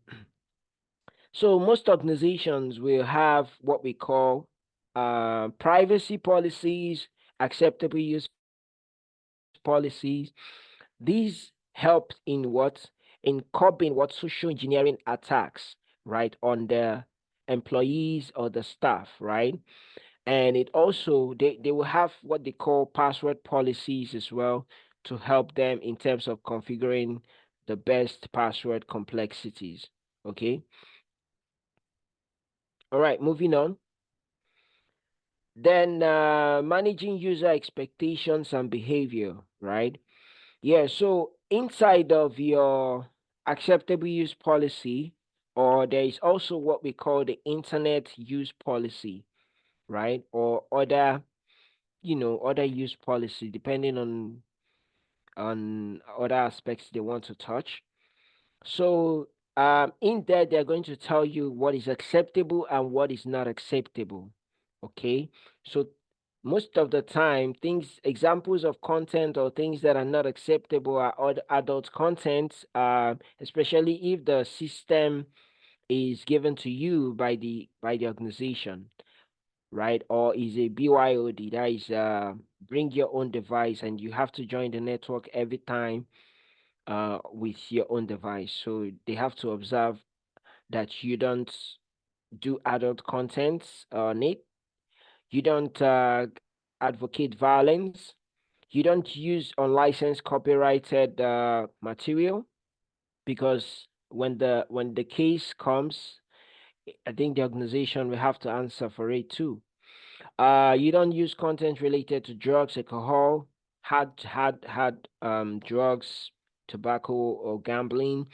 so most organizations will have what we call privacy policies, acceptable use policies. These help in curbing what social engineering attacks, right, on the employees or the staff, right? And it also they will have what they call password policies as well to help them in terms of configuring the best password complexities. Okay. All right, moving on. Then managing user expectations and behavior, right? Yeah, so inside of your acceptable use policy, or there is also what we call the internet use policy, right? Or other, other use policy, depending on other aspects they want to touch. So in there, they're going to tell you what is acceptable and what is not acceptable. Okay, so most of the time, examples of content or things that are not acceptable are adult content, especially if the system is given to you by the organization, right? Or is a BYOD, that is bring your own device, and you have to join the network every time with your own device. So they have to observe that you don't do adult content on it. You don't advocate violence. You don't use unlicensed copyrighted material, because when the case comes, I think the organization will have to answer for it too. You don't use content related to drugs, alcohol, hard drugs, tobacco, or gambling.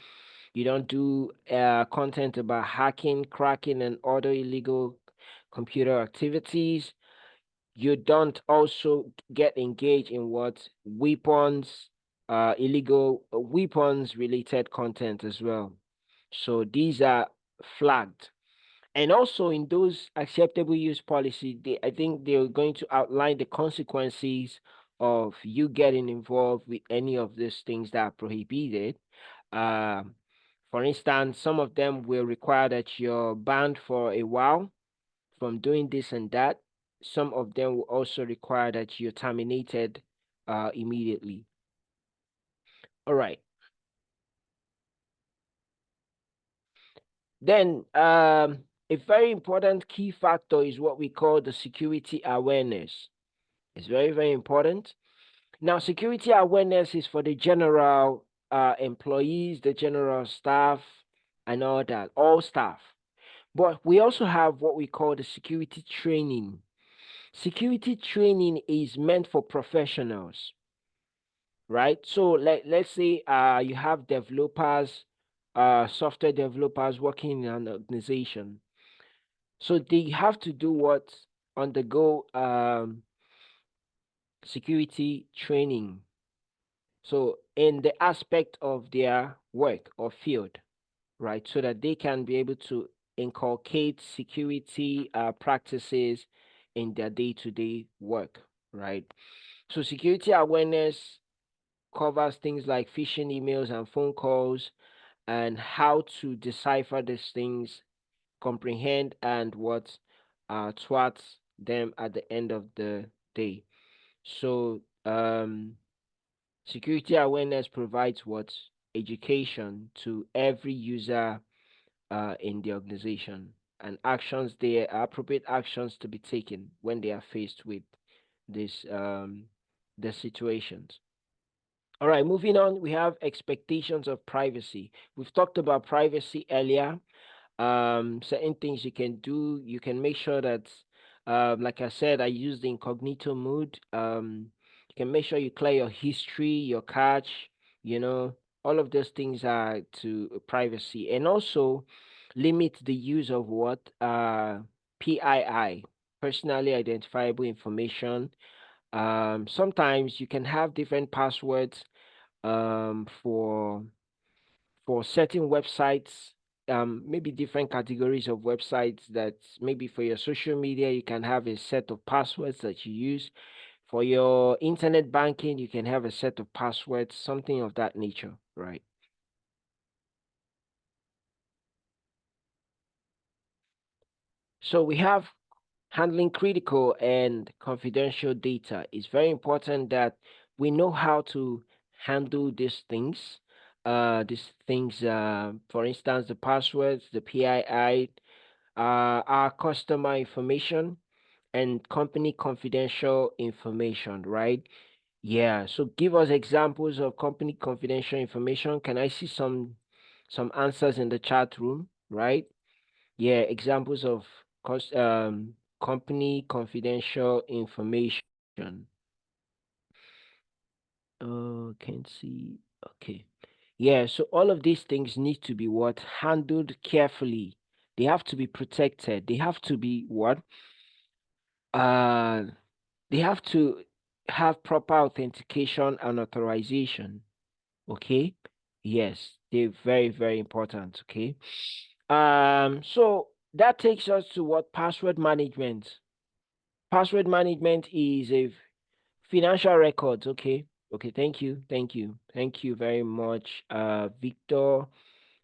You don't do content about hacking, cracking, and other illegal computer activities. You don't also get engaged in what weapons, illegal weapons related content as well. So these are flagged. And also in those acceptable use policy, I think they're going to outline the consequences of you getting involved with any of these things that are prohibited. Um, for instance, some of them will require that you're banned for a while from doing this and that. Some of them will also require that you're terminated immediately. All right. Then a very important key factor is what we call the security awareness. It's very, very important. Now, security awareness is for the general employees, the general staff, and all that, all staff. But we also have what we call the security training. Security training is meant for professionals, right? So let's say you have developers, software developers working in an organization. So they have to do what? Undergo security training. So in the aspect of their work or field, right? So that they can be able to inculcate security practices in their day-to-day work, right? So security awareness covers things like phishing emails and phone calls, and how to decipher these things, comprehend, and what thwarts them at the end of the day. So security awareness provides what? Education to every user in the organization, and actions there are appropriate actions to be taken when they are faced with this the situations. All right, moving on, we have expectations of privacy. We've talked about privacy earlier. Certain things you can do, you can make sure that, like I said, I use the incognito mode. You can make sure you clear your history, your cache, you know, all of those things are to privacy. And also limit the use of what? PII, personally identifiable information. Sometimes you can have different passwords um, for for certain websites, maybe different categories of websites. That maybe for your social media, you can have a set of passwords that you use. For your internet banking, you can have a set of passwords, something of that nature, right? So we have handling critical and confidential data. It's very important that we know how to handle these things. For instance, the passwords, the PII, our customer information and company confidential information, right? Yeah. So give us examples of company confidential information. Can I see some answers in the chat room, right? Yeah, examples of company confidential information. Can't see. Okay. Yeah, so all of these things need to be what? Handled carefully. They have to be protected. They have to be what? Uh, they have to have proper authentication and authorization. Okay? Yes, they're very, very important. Okay. So that takes us to what? Password management. Password management is a financial records. Okay. Okay, thank you. Thank you very much, Victor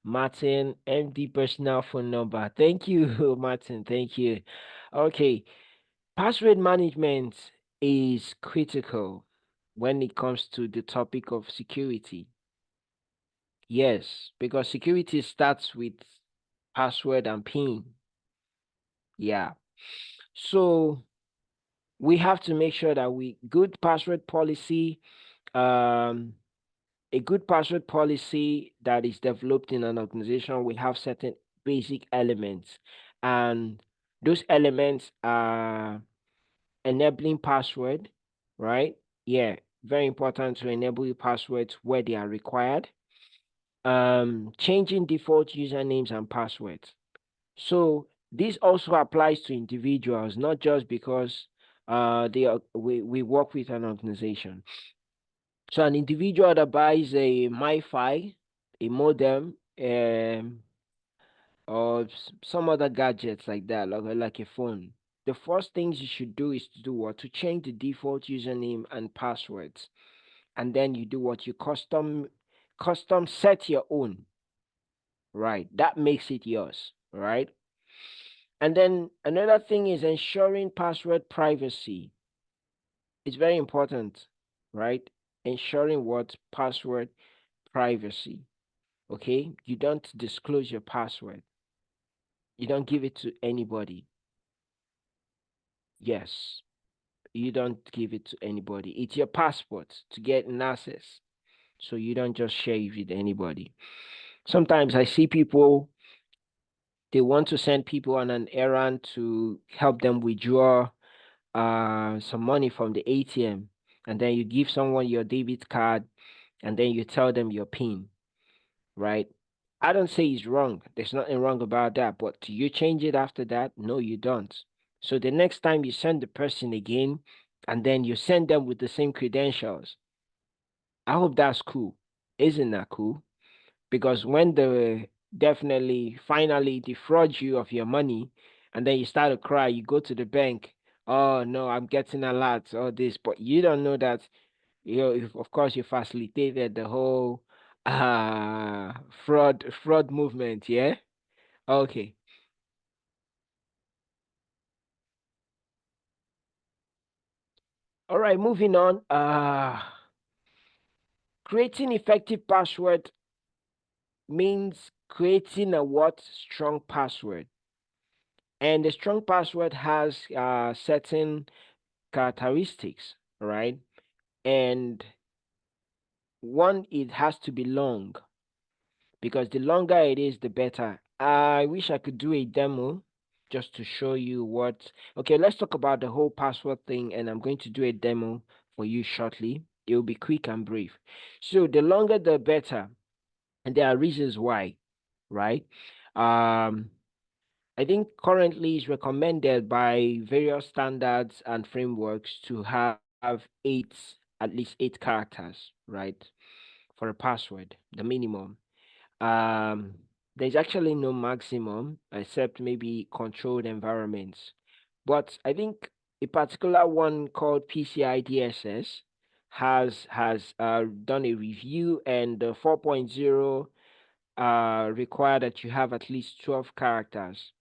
Martin, MD personal phone number. Thank you, Martin. Thank you. Okay, password management is critical when it comes to the topic of security. Yes, because security starts with password and PIN. Yeah. So we have to make sure that good password policy, um, a good password policy that is developed in an organization will have certain basic elements, and those elements are enabling password, right? Yeah, very important to enable your passwords where they are required. Changing default usernames and passwords. So this also applies to individuals, not just because we work with an organization. So an individual that buys a MiFi, a modem, or some other gadgets like that, like a phone. The first things you should do is to do what? To change the default username and passwords. And then you do what? You custom set your own. Right. That makes it yours. Right. And then another thing is ensuring password privacy. It's very important, right? Ensuring what? Password privacy. Okay? You don't disclose your password. You don't give it to anybody. Yes. You don't give it to anybody. It's your passport to get an access. So you don't just share it with anybody. Sometimes I see people, they want to send people on an errand to help them withdraw some money from the ATM, and then you give someone your debit card, and then you tell them your PIN, right? I don't say it's wrong. There's nothing wrong about that. But do you change it after that? No, you don't. So the next time you send the person again, and then you send them with the same credentials, I hope that's cool. Isn't that cool? Because when they definitely finally defraud you of your money, and then you start to cry, you go to the bank. Oh no, I'm getting a lot, all this, but you don't know that of course you facilitated the whole uh fraud movement, yeah? Okay. All right, moving on. Creating effective password means creating a what? Strong password. And the strong password has certain characteristics, right? And one, it has to be long, because the longer it is, the better. I wish I could do a demo just to show you what. Okay, let's talk about the whole password thing, and I'm going to do a demo for you shortly. It will be quick and brief. So the longer, the better, and there are reasons why, right? Um, I think currently it's recommended by various standards and frameworks to have at least 8 characters, right, for a password, the minimum. Um, there's actually no maximum except maybe controlled environments. But I think a particular one called PCI DSS has done a review, and the 4.0 require that you have at least 12 characters.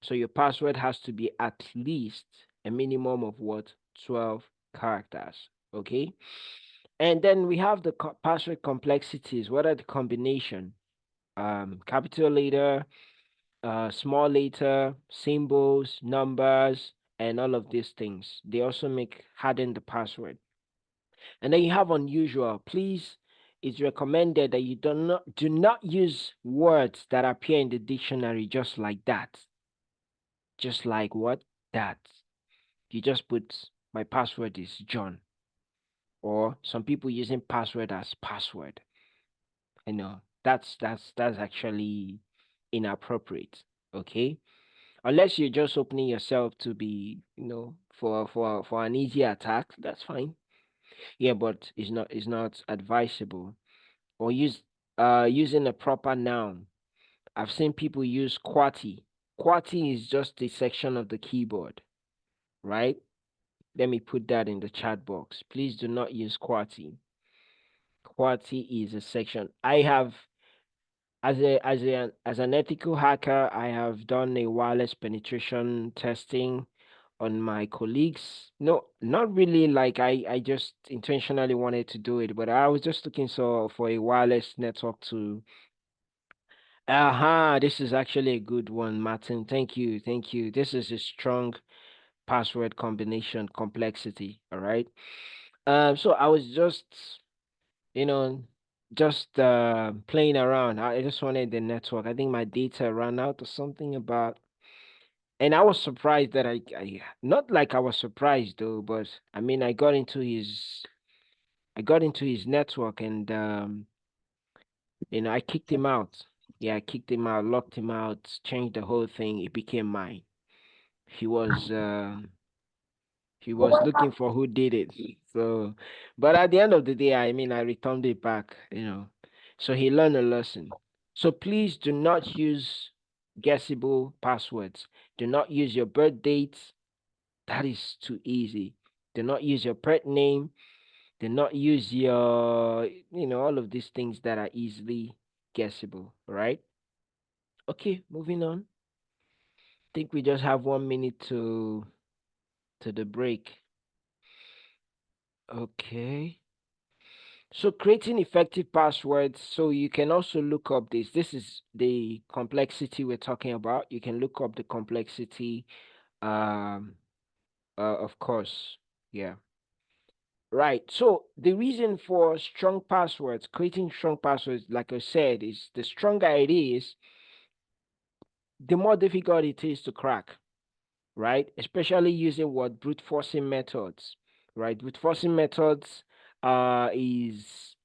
So your password has to be at least a minimum of what? 12 characters. Okay. And then we have the password complexities. What are the combination? Capital letter, small letter, symbols, numbers, and all of these things. They also make harden the password. And then you have unusual. Please, it's recommended that you do not use words that appear in the dictionary just like that. Just like what? That. You just put my password is John. Or some people using password as password. You know, that's actually inappropriate. Okay? Unless you're just opening yourself to be, for an easy attack, that's fine. Yeah, but it's not advisable. Or using a proper noun. I've seen people use QWERTY. QWERTY is just a section of the keyboard, right? Let me put that in the chat box. Please do not use QWERTY. QWERTY is a section. I have, as an ethical hacker, I have done a wireless penetration testing on my colleagues. No, not really like I just intentionally wanted to do it, but I was just looking for a wireless network to. This is actually a good one, Martin. Thank you, thank you. This is a strong password combination complexity. All right. So I was just, you know, just playing around. I just wanted the network. I think my data ran out or something about, and I was surprised that I not like I was surprised though, but I mean I got into his network and I kicked him out. Yeah, I kicked him out, locked him out, changed the whole thing. It became mine. He was he was looking for who did it. So, but at the end of the day, I mean, I returned it back. So he learned a lesson. So please do not use guessable passwords. Do not use your birth dates. That is too easy. Do not use your pet name. Do not use all of these things that are easily guessable, right? Okay, moving on. Think we just have 1 minute to the break. Okay. So creating effective passwords, so you can also look up this. This is the complexity we're talking about. You can look up the complexity, of course. Yeah. Right. So the reason for strong passwords, creating strong passwords, like I said, is the stronger it is, the more difficult it is to crack, right? Especially using what brute forcing methods, right? Brute forcing methods is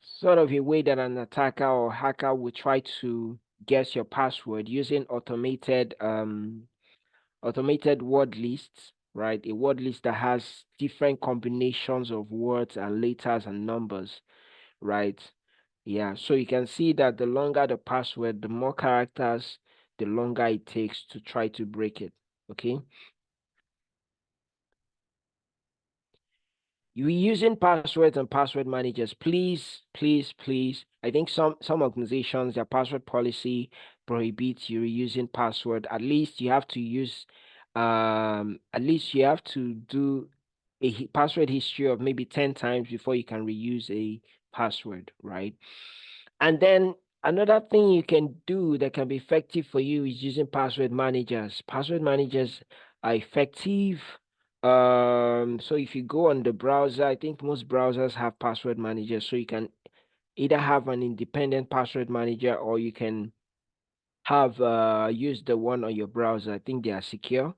sort of a way that an attacker or hacker will try to guess your password using automated word lists, right? A word list that has different combinations of words and letters and numbers, right? Yeah, so you can see that the longer the password, the more characters, the longer it takes to try to break it. Okay. You're using passwords and password managers. Please, please, please. I think some organizations, their password policy prohibits you using password. At least you have to use, at least you have to do a password history of maybe 10 times before you can reuse a password, right? And then another thing you can do that can be effective for you is using password managers. Password managers are effective. So if you go on the browser, I think most browsers have password managers. So you can either have an independent password manager or you can have use the one on your browser. I think they are secure.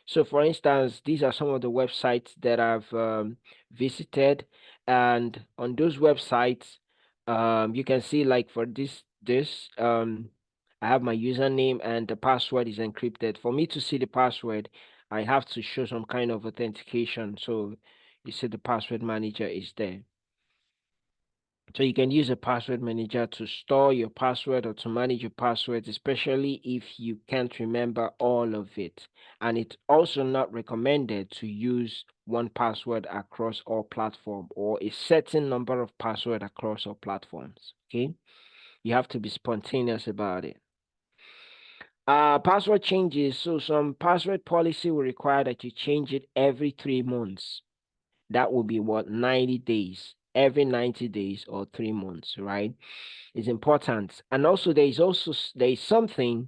So for instance, these are some of the websites that I've visited, and on those websites, you can see like for this, I have my username and the password is encrypted. For me to see the password, I have to show some kind of authentication. So you see the password manager is there. So you can use a password manager to store your password or to manage your passwords, especially if you can't remember all of it. And it's also not recommended to use one password across all platforms or a certain number of passwords across all platforms. Okay. You have to be spontaneous about it. Password changes. So some password policy will require that you change it every 3 months. That will be what, 90 days, every 90 days or 3 months, right? Is important. And also there is something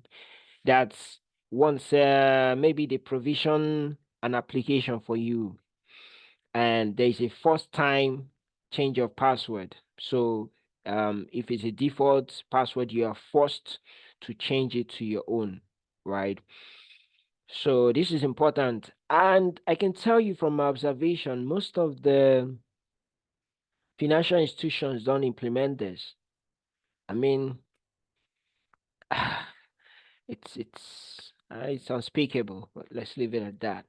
That's once maybe they provision an application for you, and there's a first time change of password. So if it's a default password, you are forced to change it to your own, right? So this is important. And I can tell you from my observation, most of the financial institutions don't implement this. I mean, it's unspeakable, but let's leave it at that.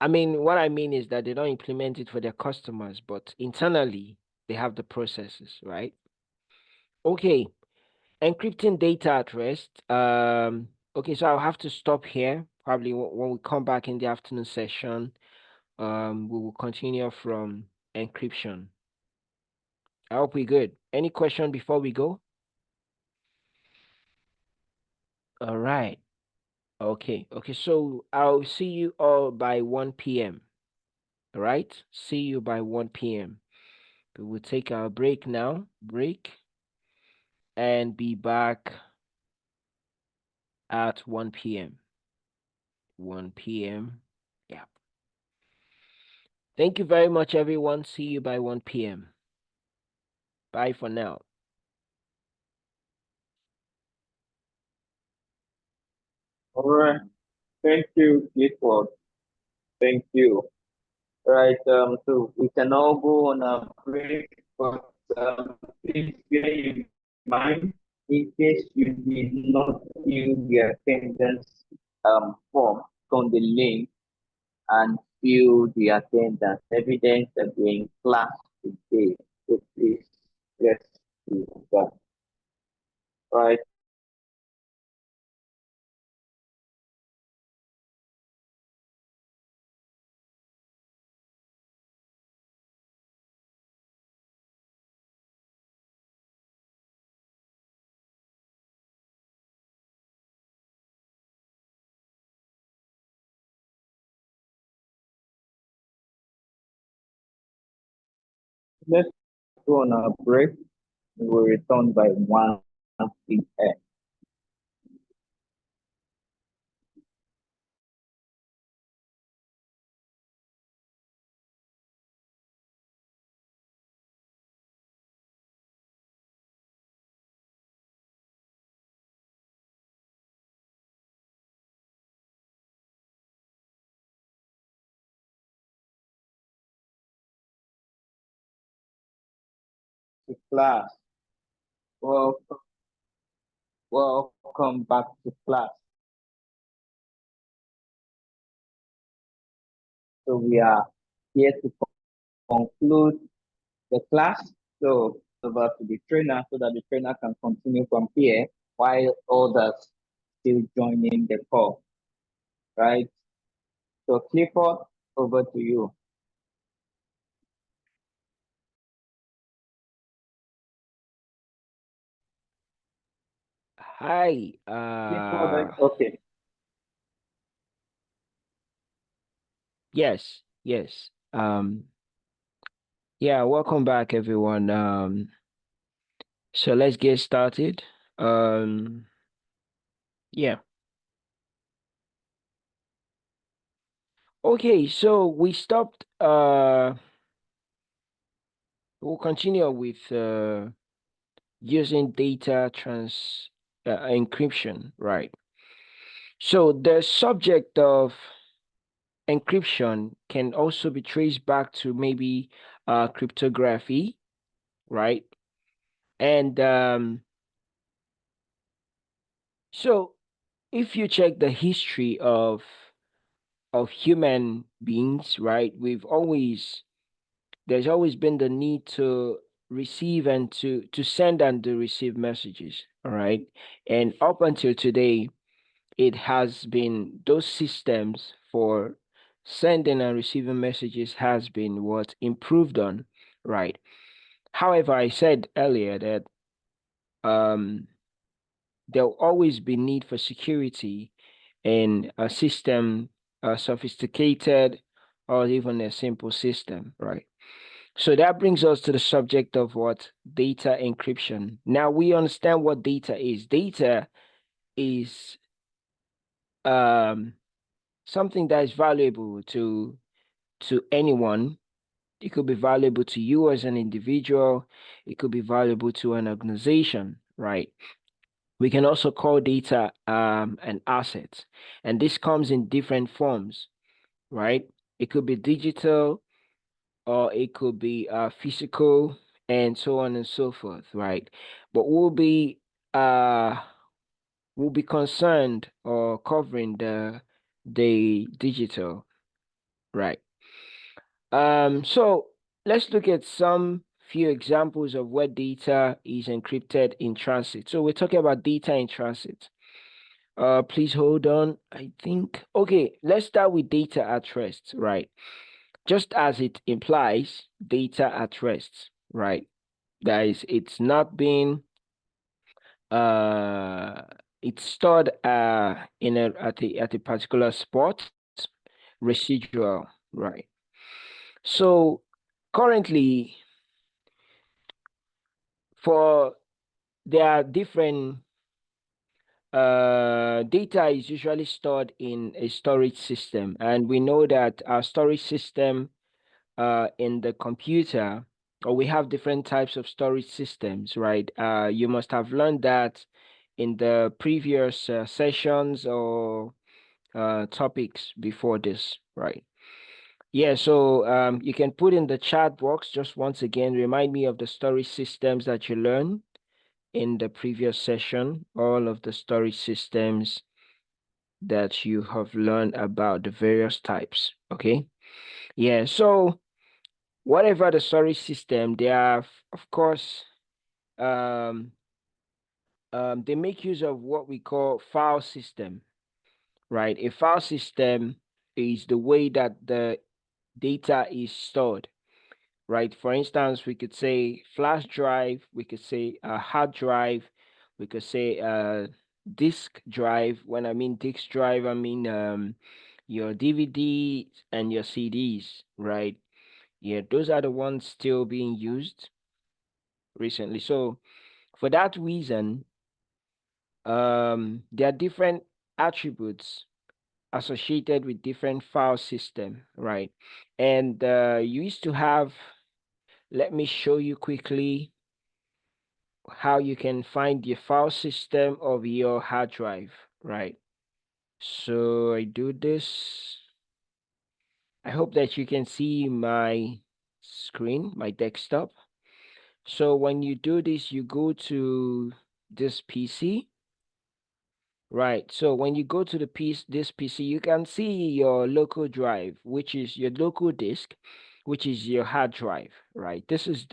I mean, what I mean is that they don't implement it for their customers, but internally they have the processes, right? Okay, encrypting data at rest. Okay, so I'll have to stop here. Probably when we come back in the afternoon session, we will continue from encryption. I hope we're good. Any question before we go? All right. Okay. So I'll see you all by 1 p.m. All right. See you by 1 p.m. We will take our break now. And be back at 1 p.m. 1 p.m. Yeah. Thank you very much, everyone. See you by 1 p.m. Bye for now. All right. Thank you, Clifford. Thank you. Right. So we can all go on a break, but please bear in mind, in case you did not fill the attendance form on the link and fill the attendance evidence that you're in class today. So please let's do that. Right. Let's go on a break. We will return by 1 p.m. To class. Welcome, welcome back to class. So we are here to conclude the class. So over to the trainer so that the trainer can continue from here while others still joining the call. Right? So Clifford, over to you. Hi. Clifford, okay. Yes. Yeah, welcome back, everyone. So let's get started. Yeah. Okay, so we stopped. We'll continue with using data encryption, right? So the subject of encryption can also be traced back to maybe cryptography, right? And so if you check the history of human beings, right, there's always been the need to receive and to send and to receive messages, all right? And up until today, it has been those systems for sending and receiving messages has been what improved on, right? However, I said earlier that there'll always be need for security in a system, sophisticated or even a simple system, right? So that brings us to the subject of what data encryption. Now we understand what data is. Data is something that is valuable to anyone. It could be valuable to you as an individual. It could be valuable to an organization, right? We can also call data an asset, and this comes in different forms, right? It could be digital, or it could be physical, and so on and so forth, right? But uh we'll be concerned or covering the digital, right? So let's look at some few examples of where data is encrypted in transit. So we're talking about data in transit. Please hold on. I think, okay, let's start with data at rest, right? Just as it implies, data at rest, right? That is, it's not being it's stored in at a particular spot, residual, right? So currently, for there are different data is usually stored in a storage system, and we know that our storage system in the computer, or we have different types of storage systems, right? You must have learned that in the previous sessions or topics before this, right? Yeah, so you can put in the chat box just once again, remind me of the storage systems that you learned in the previous session, all of the storage systems that you have learned about the various types, okay? Yeah, so whatever the storage system, they are, of course, um, they make use of what we call file system, right? A file system is the way that the data is stored, right? For instance, we could say flash drive, we could say a hard drive, we could say disk drive. When I mean disk drive, I mean your DVDs and your CDs, right? Yeah, those are the ones still being used recently. So for that reason, there are different attributes associated with different file system, right? And you used to have, let me show you quickly how you can find the file system of your hard drive, right? So I do this. I hope that you can see my screen, my desktop. So when you do this, you go to this PC, right? So when you go to this PC, you can see your local drive, which is your local disk, which is your hard drive, right? This is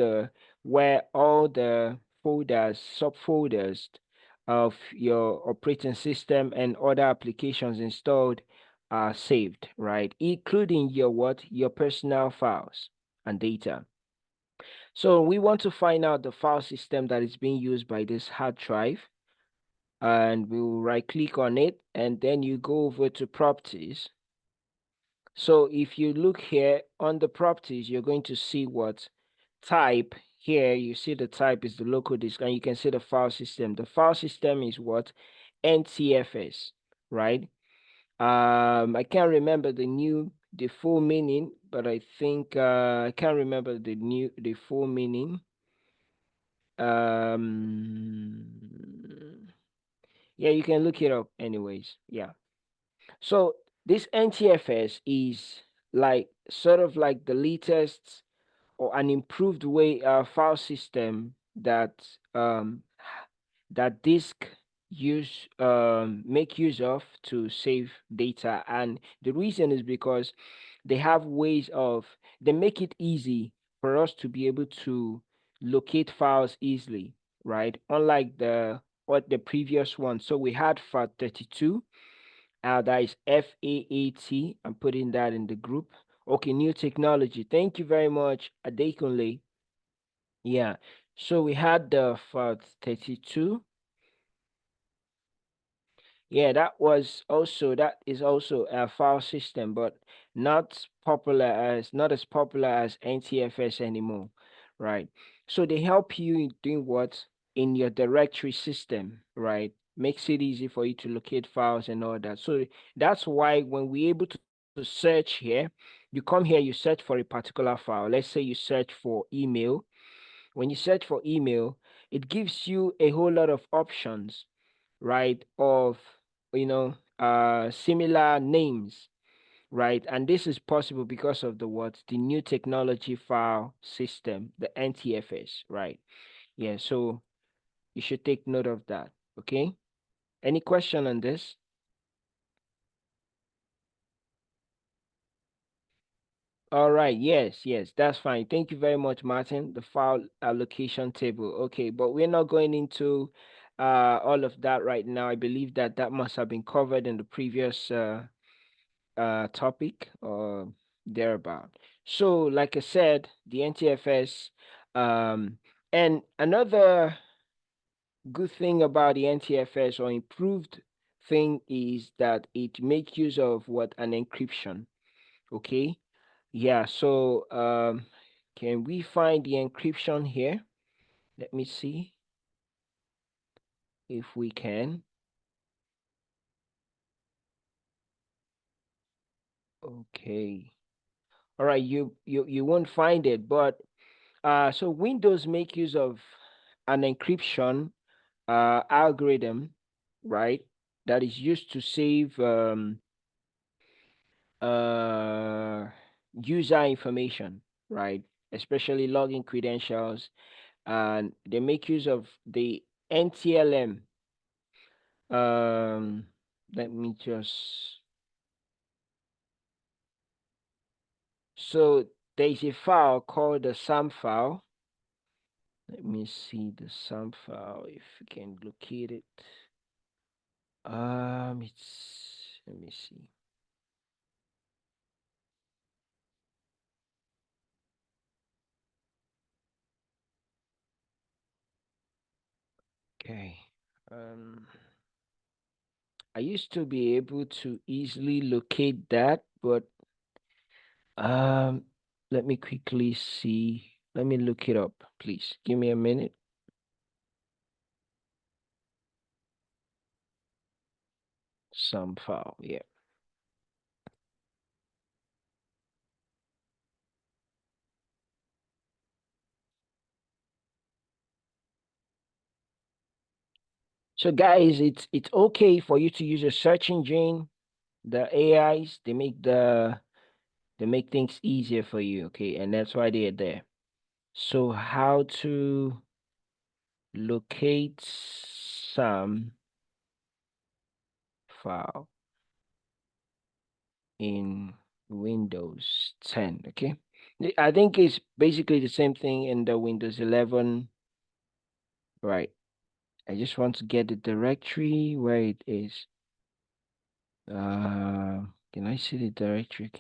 where all the folders, subfolders of your operating system and other applications installed are saved, right? Including your personal files and data. So we want to find out the file system that is being used by this hard drive, and we'll right click on it, and then you go over to properties. So if you look here on the properties, you're going to see what type. Here you see the type is the local disk, and you can see the file system. The file system is what? NTFS, right? I can't remember the full meaning, but I think I can't remember the full meaning. Yeah, you can look it up anyways. Yeah. So this NTFS is like sort of like the latest or an improved way file system that that disk make use of to save data. And the reason is because they have ways of, they make it easy for us to be able to locate files easily, right? Unlike the previous one. So we had FAT32, that is FAAT. I'm putting that in the group. Okay, new technology. Thank you very much, Adekunle. Yeah. So we had the FAT32. Yeah, that is also a file system, but not as popular as NTFS anymore, right? So they help you in doing what? In your directory system, right? makes it easy for you to locate files and all that. So that's why when we're able to search here, you come here, you search for a particular file. Let's say you search for email. When you search for email, it gives you a whole lot of options, right? Of, similar names, right? And this is possible because of the what? The new technology file system, the NTFS, right? Yeah, so you should take note of that. Okay. Any question on this? All right. Yes, yes, that's fine. Thank you very much, Martin. The file allocation table. Okay, but we're not going into all of that right now. I believe that that must have been covered in the previous topic or thereabout. So, like I said, the NTFS, um, and another good thing about the NTFS or improved thing is that it makes use of what an encryption. Okay. Yeah, so can we find the encryption here? Let me see if we can. Okay. All right, you won't find it, but so Windows make use of an encryption algorithm, right? That is used to save uh user information, right? Especially login credentials, and they make use of the NTLM. Um, Let me just. So there's a file called the SAM file. Let me see the SAM file if you can locate it. Let me see. Okay. Um, I used to be able to easily locate that, but um, let me quickly see. Let me look it up, please. Give me a minute. SAM file, yeah. So guys, it's okay for you to use a search engine. The AIs, they make things easier for you, okay? And that's why they're there. So how to locate some file in Windows 10, okay? I think it's basically the same thing in the Windows 11, right? I just want to get the directory where it is. Can I see the directory?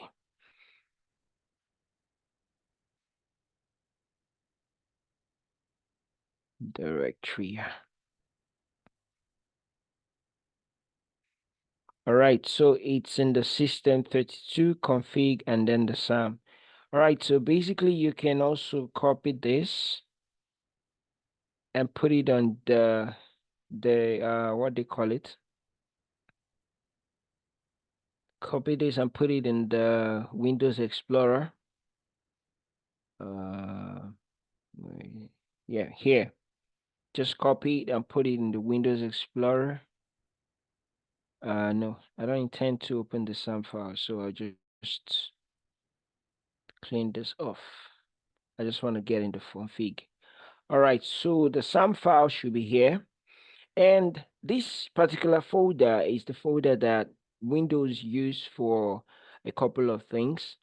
Directory. All right, so it's in the system 32 config and then the SAM. All right, so basically you can also copy this and put it on the what they call it. Copy this and put it in the Windows Explorer. Yeah, here. Just copy it and put it in the Windows Explorer. No, I don't intend to open the SAM file, so I'll just clean this off. I just want to get in the config. All right, so the SAM file should be here. And this particular folder is the folder that Windows use for a couple of things.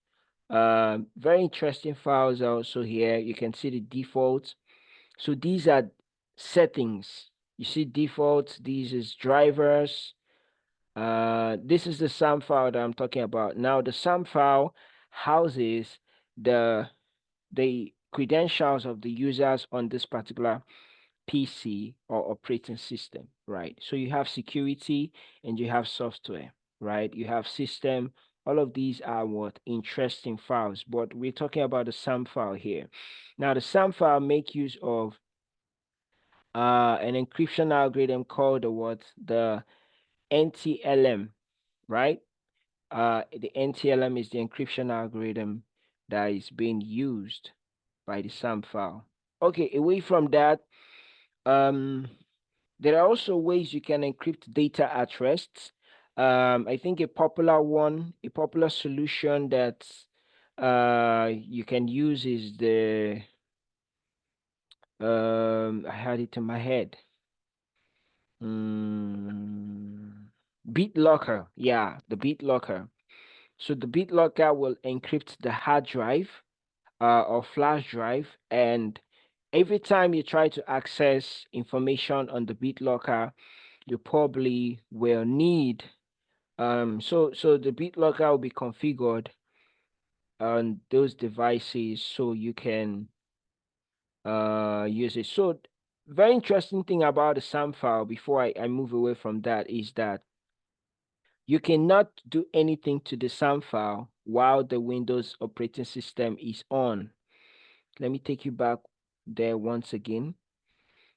Very interesting files are also here. You can see the defaults. So these are settings. You see defaults, these is drivers. This is the SAM file that I'm talking about. Now the SAM file houses the credentials of the users on this particular PC or operating system, right? So you have security and you have software, right? You have system. All of these are what interesting files, but we're talking about the SAM file here. Now the SAM file make use of an encryption algorithm called the NTLM, right? The NTLM is the encryption algorithm that is being used by the SAM file. Okay, away from that, there are also ways you can encrypt data at rest. I think a popular solution that you can use is I had it in my head. BitLocker, yeah, the BitLocker. So the BitLocker will encrypt the hard drive or flash drive, and every time you try to access information on the BitLocker, you probably will need so the BitLocker will be configured on those devices so you can use it. So very interesting thing about the SAM file before I move away from that is that you cannot do anything to the SAM file while the Windows operating system is on. Let me take you back there once again.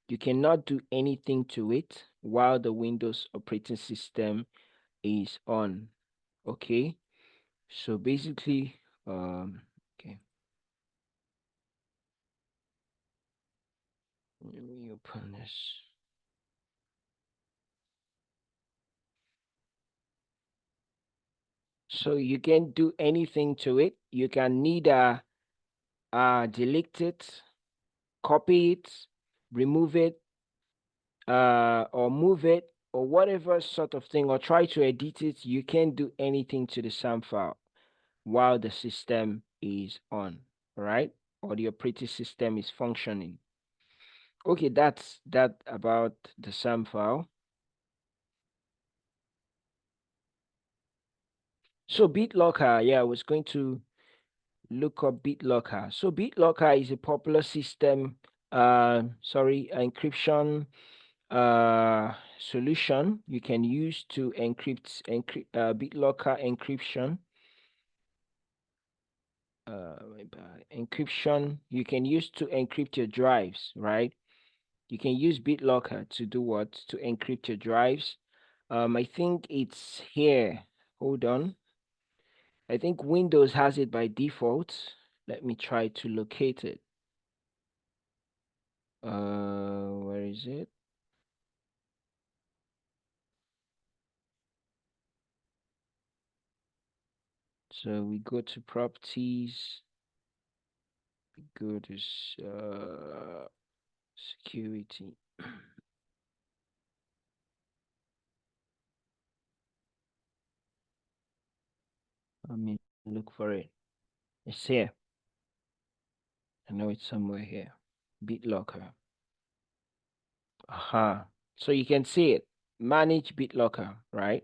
You cannot do anything to it while the Windows operating system is on. Okay, so basically, okay, let me open this. So you can't do anything to it. You can neither delete it, copy it, remove it, or move it, or whatever sort of thing, or try to edit it. You can't do anything to the SAM file while the system is on, right? Or the operating system is functioning. Okay, that's that about the SAM file. So BitLocker, yeah, I was going to look up BitLocker. So BitLocker is a popular system, encryption solution you can use to encrypt BitLocker encryption. Encryption you can use to encrypt your drives, right? You can use BitLocker to do what? To encrypt your drives. I think it's here. Hold on. I think Windows has it by default. Let me try to locate it. Where is it? So we go to properties. We go to security. Let me look for it. It's here. I know it's somewhere here. BitLocker. Aha. So you can see it. Manage BitLocker, right?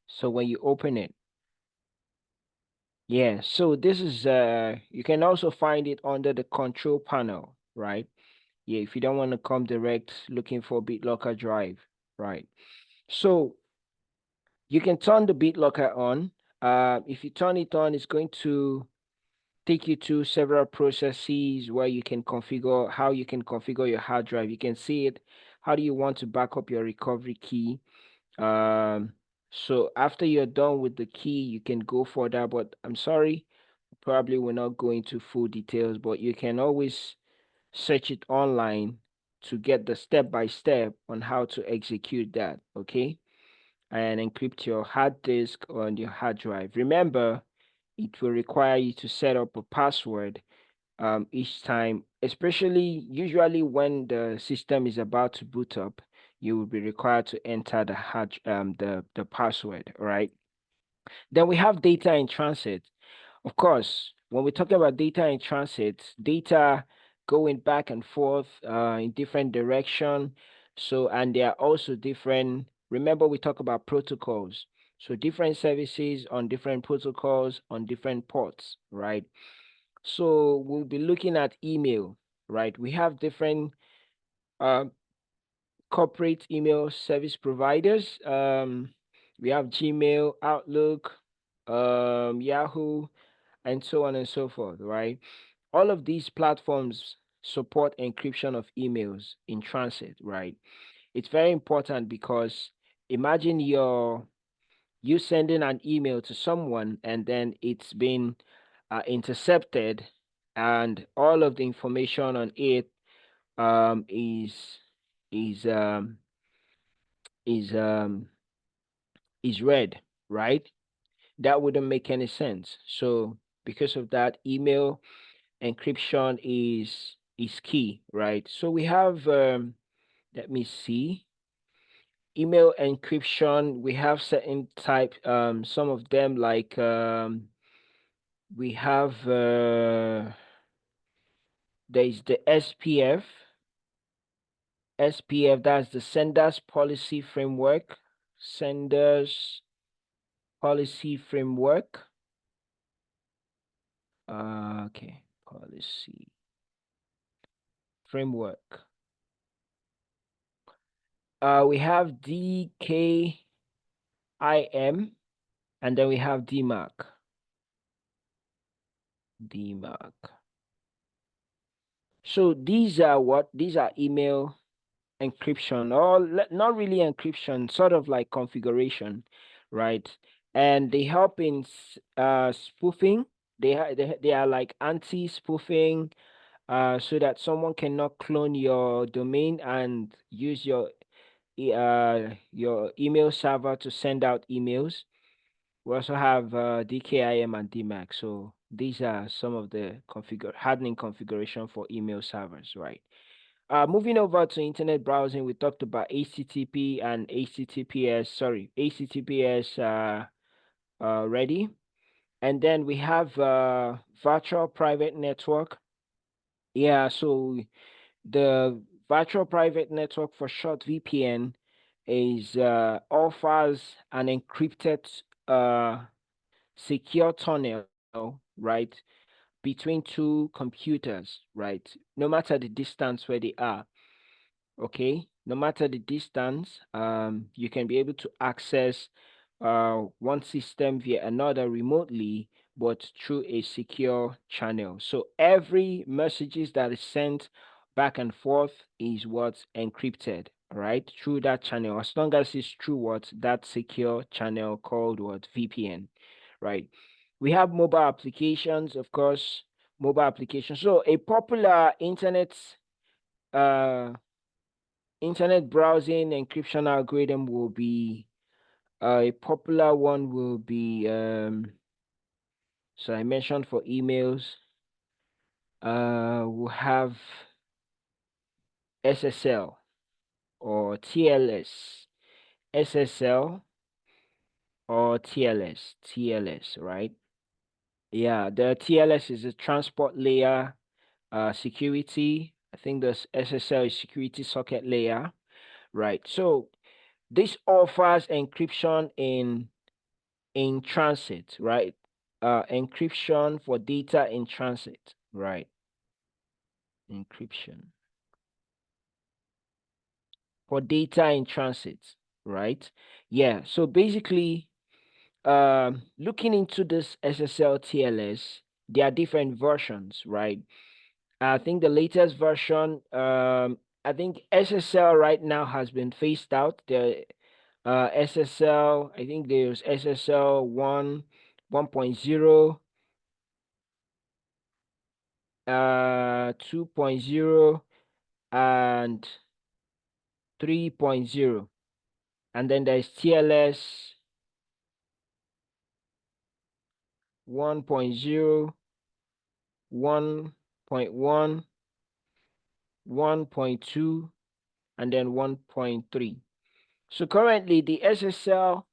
So when you open it, yeah. So this is you can also find it under the control panel, right? Yeah, if you don't want to come direct looking for BitLocker drive, right? So you can turn the BitLocker on. If you turn it on, it's going to take you to several processes where you can configure how you can configure your hard drive. You can see it. How do you want to back up your recovery key? So after you're done with the key, you can go further, but I'm sorry, probably will not go into full details, but you can always search it online to get the step by step on how to execute that, okay? And encrypt your hard disk on your hard drive. Remember, it will require you to set up a password each time, especially usually when the system is about to boot up, you will be required to enter the password, right? Then we have data in transit. Of course, when we're talking about data in transit, data going back and forth in different direction. So, and there are also different, remember we talk about protocols. So different services on different protocols on different ports, right? So we'll be looking at email, right? We have different uh, corporate email service providers. We have Gmail, Outlook, Yahoo, and so on and so forth, right? All of these platforms support encryption of emails in transit, right? It's very important because imagine you sending an email to someone and then it's been intercepted, and all of the information on it um, is is um, is um, is read, right? That wouldn't make any sense. So because of that, email encryption is key, right? So we have let me see, email encryption. We have certain type, some of them like we have there is the SPF, that's the Senders Policy Framework. Senders Policy Framework. Okay, policy framework. We have DKIM, and then we have DMARC. DMARC. So these are what? These are email encryption, or not really encryption, sort of like configuration, right? And they help in spoofing. They are like anti-spoofing, so that someone cannot clone your domain and use your email server to send out emails. We also have DKIM and DMAC. So these are some of the hardening configuration for email servers, right? Moving over to internet browsing, we talked about HTTP and HTTPS. Sorry, HTTPS already, and then we have virtual private network. Yeah, so the virtual private network, for short VPN, is offers an encrypted secure tunnel, right, between two computers, right? No matter the distance where they are, okay? No matter the distance, you can be able to access one system via another remotely, but through a secure channel. So every messages that is sent back and forth is what's encrypted, right? Through that channel, as long as it's through what that secure channel called what VPN, right? We have mobile applications, of course, mobile applications. So a popular uh internet browsing encryption algorithm will be a popular one will be so I mentioned for emails, we'll have SSL or TLS. SSL or TLS, right? Yeah, the TLS is a transport layer security. I think the SSL is security socket layer, right? So this offers encryption in transit, right? Encryption for data in transit, right? Encryption for data in transit, right? Yeah. So basically, looking into this SSL TLS, there are different versions, right? I think the latest version, I think SSL right now has been phased out. The SSL, I think there's SSL 1.0, 2.0, and 3.0, and then there's TLS 1.0, 1.1, 1.2, and then 1.3. So currently the SSL,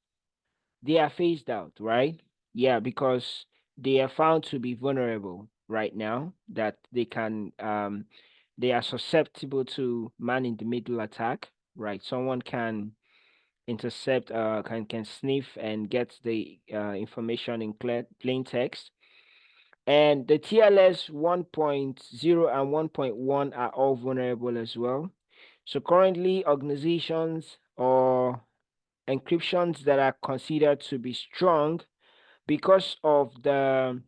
they are phased out, right? Yeah, because they are found to be vulnerable right now, that they are susceptible to man in the middle attack, right? Someone can intercept, can sniff and get the information in plain text. And the TLS 1.0 and 1.1 are all vulnerable as well. So currently, organizations or encryptions that are considered to be strong because of the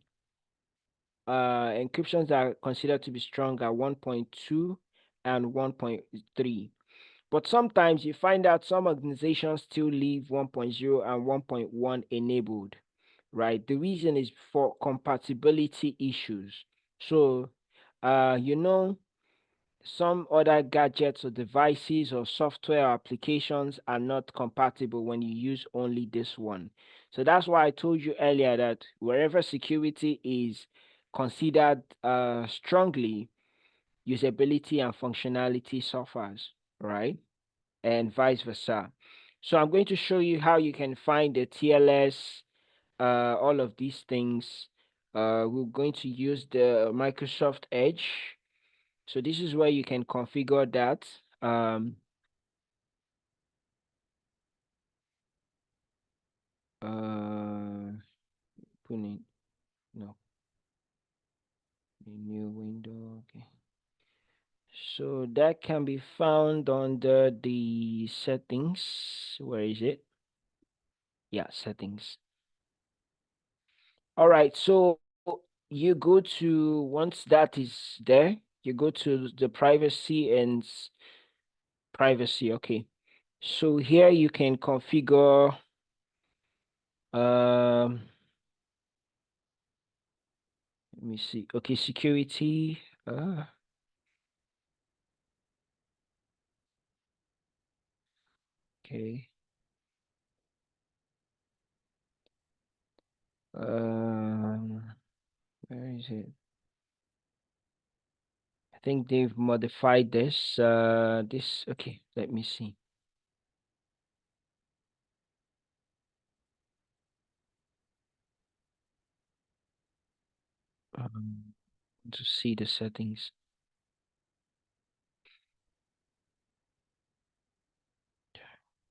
encryptions are considered to be strong at 1.2 and 1.3. But sometimes you find out some organizations still leave 1.0 and 1.1 enabled, right? The reason is for compatibility issues. So, some other gadgets or devices or software applications are not compatible when you use only this one. So that's why I told you earlier that wherever security is considered strongly, usability and functionality suffers, right? And vice versa. So I'm going to show you how you can find the TLS, all of these things. We're going to use the Microsoft Edge. So this is where you can configure that. Putting no, a new window. Okay. So that can be found under the settings. Where is it? Yeah, settings. All right. So you go to, once that is there, you go to the privacy and privacy. Okay. So here you can configure let me see. Okay, security. Okay. Where is it? I think they've modified this. Okay, let me see. To see the settings.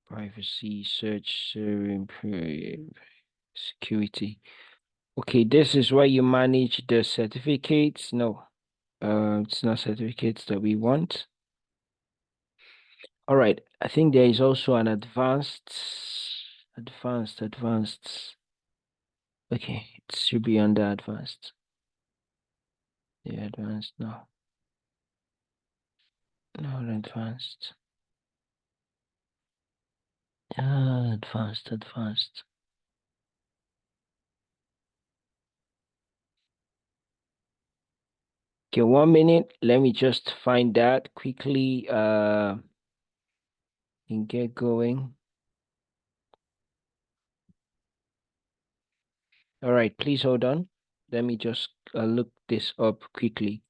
Privacy, search, security. Okay, this is where you manage the certificates. No, it's not certificates that we want. All right, I think there is also an advanced. Okay, it should be under advanced. Yeah, advanced, no. Not advanced. Advanced. Okay, 1 minute. Let me just find that quickly and get going. All right, please hold on. Let me just look this up quickly.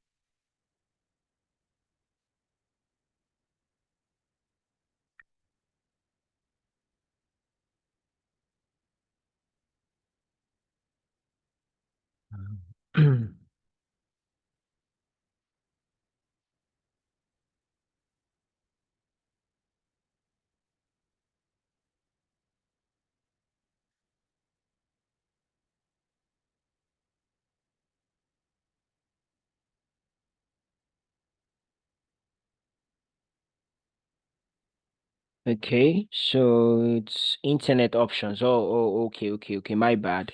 Okay, so it's internet options. Oh, okay. My bad.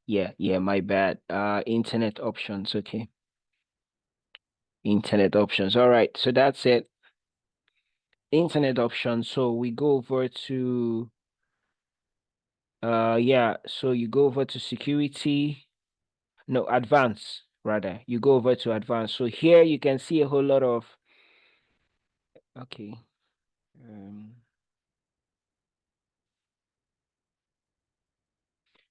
Yeah, my bad. Internet options. Okay. Internet options. All right, so that's it. Internet options. So we go over to yeah, so you go over to security. No, advanced rather. You go over to advanced. So here you can see a whole lot of okay.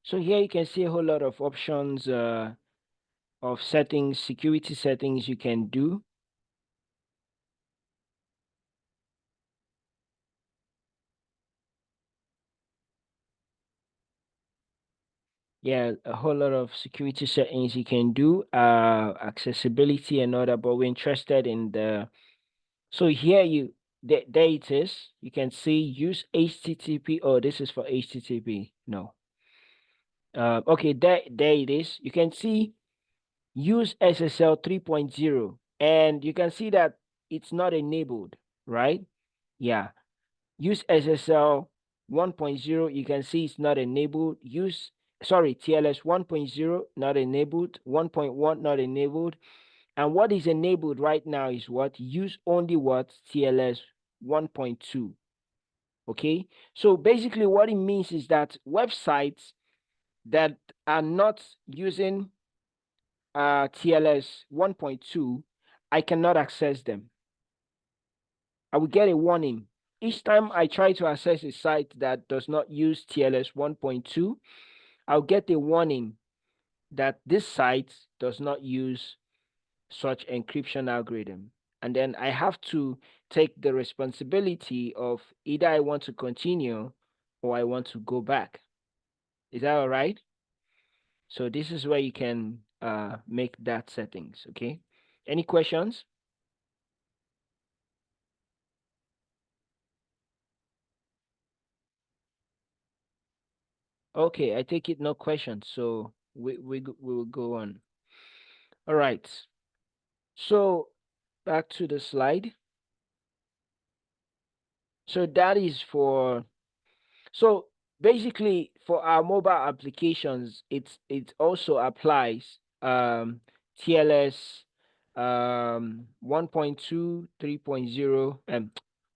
So here you can see a whole lot of options of settings, security settings you can do. Yeah, a whole lot of security settings you can do, accessibility and all that, but we're interested in the, so here there it is. You can see use HTTP. Oh, this is for HTTP. No. Okay, there it is. You can see use SSL 3.0 and you can see that it's not enabled, right? Yeah. Use SSL 1.0, you can see it's not enabled. Use sorry, TLS 1.0 not enabled, 1.1 not enabled. And what is enabled right now is what? Use only what? TLS 1.2. Okay, so basically what it means is that websites that are not using TLS 1.2, I cannot access them. I will get a warning. Each time I try to access a site that does not use TLS 1.2, I'll get a warning that this site does not use such encryption algorithm. And then I have to take the responsibility of either I want to continue or I want to go back. Is that all right? So this is where you can make that settings, okay? Any questions? Okay, I take it no questions, so we will go on. All right. So back to the slide. So that is for, so basically for our mobile applications, it also applies TLS 1.2, 3.0, and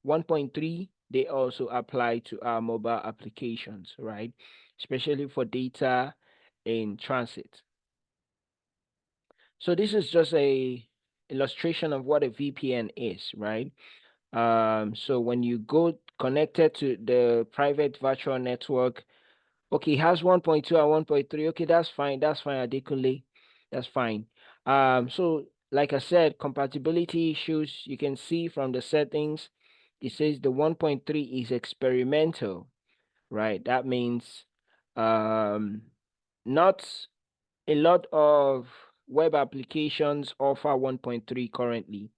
1.3. They also apply to our mobile applications, right? Especially for data in transit. So this is just a illustration of what a VPN is, right? So when you go connected to the private virtual network, okay, it has 1.2 and 1.3. Okay, that's fine. That's fine, Adekunle. That's fine. So like I said, compatibility issues, you can see from the settings, it says the 1.3 is experimental, right? That means not a lot of web applications offer 1.3 currently,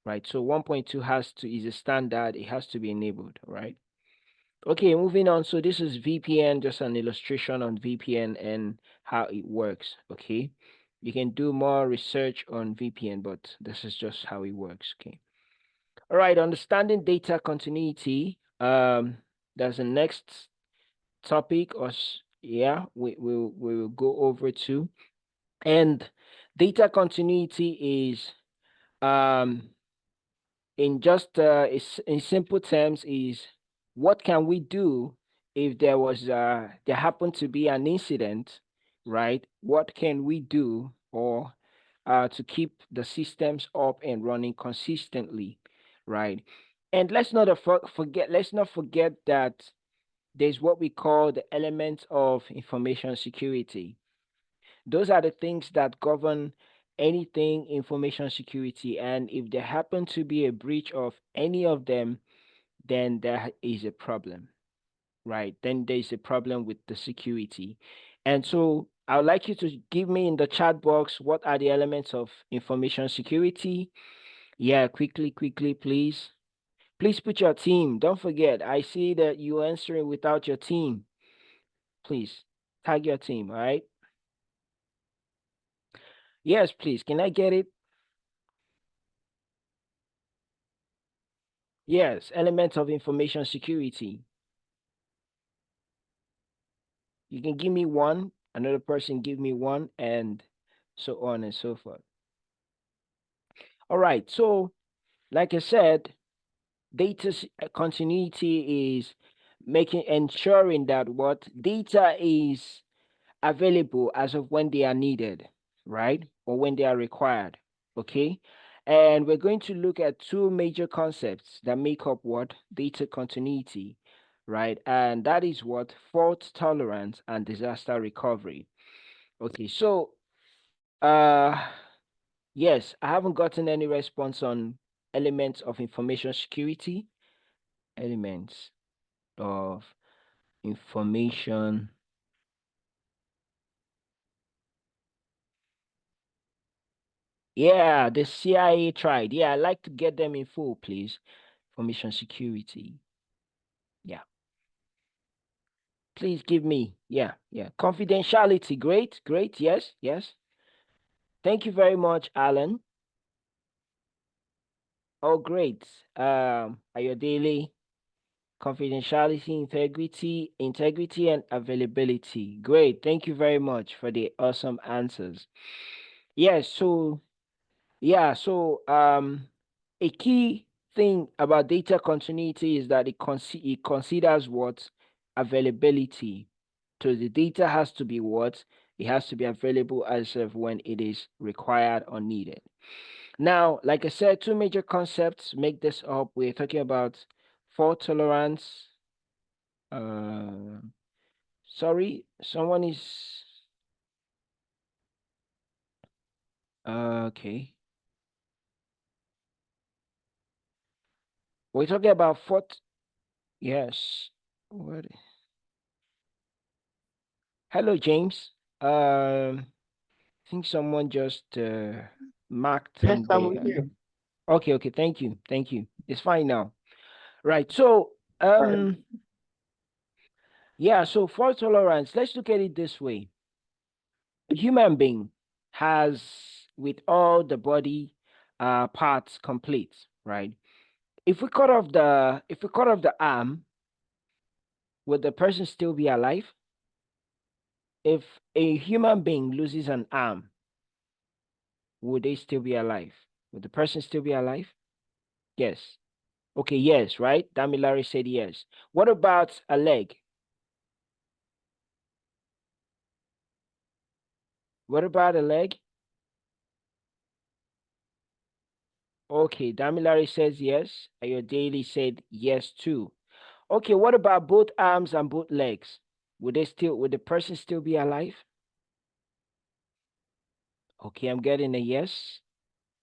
right? So 1.2 is a standard, it has to be enabled, right? Okay, moving on. So this is VPN, just an illustration on VPN and how it works, okay? You can do more research on VPN, but this is just how it works, okay? All right, understanding data continuity. There's a next topic, or yeah, we will go over to. And data continuity is in just in simple terms is what can we do if there happened to be an incident, right? What can we do or to keep the systems up and running consistently, right? And let's not forget that there's what we call the elements of information security. Those are the things that govern anything information security. And if there happen to be a breach of any of them, then there is a problem, right? Then there's a problem with the security. And so I would like you to give me in the chat box what are the elements of information security. Yeah, quickly, please. Please put your team. Don't forget, I see that you're answering without your team. Please tag your team, all right? Yes, please. Can I get it? Yes, elements of information security. You can give me one, another person give me one, and so on and so forth. All right, so like I said, data continuity is ensuring that what data is available as of when they are needed, right? Or when they are required, okay? And we're going to look at two major concepts that make up what? Data continuity, right? And that is what? Fault tolerance and disaster recovery. Okay, so uh yes, I haven't gotten any response on elements of information security. Elements of information. Yeah, the CIA tried. Yeah, I'd like to get them in full, please. Information security. Yeah. Please give me. Yeah. Confidentiality. Great. Yes. Thank you very much, Alan. Oh, great. Ayodele. confidentiality, integrity, and availability. Great. Thank you very much for the awesome answers. Yes, so yeah, so a key thing about data continuity is that it considers what availability. So the data has to be what? It has to be available as of when it is required or needed. Now, like I said, two major concepts make this up. We're talking about fault tolerance. Sorry, someone is okay. We're talking about fault. Yes. What? Hello, James. I think someone just marked Yes, on I'm with the. you. Okay, okay. Thank you. It's fine now. Right. So, Right. yeah. So fault tolerance. Let's look at it this way. A human being has, with all the body parts complete, right? If we cut off the arm, would the person still be alive? If a human being loses an arm, would they still be alive? Would the person still be alive? Yes. Okay, yes, right? Damilare said yes. What about a leg? What about a leg? Okay, Damilare says yes. Ayodele said yes too. Okay, what about both arms and both legs? Would the person still be alive? Okay, I'm getting a yes.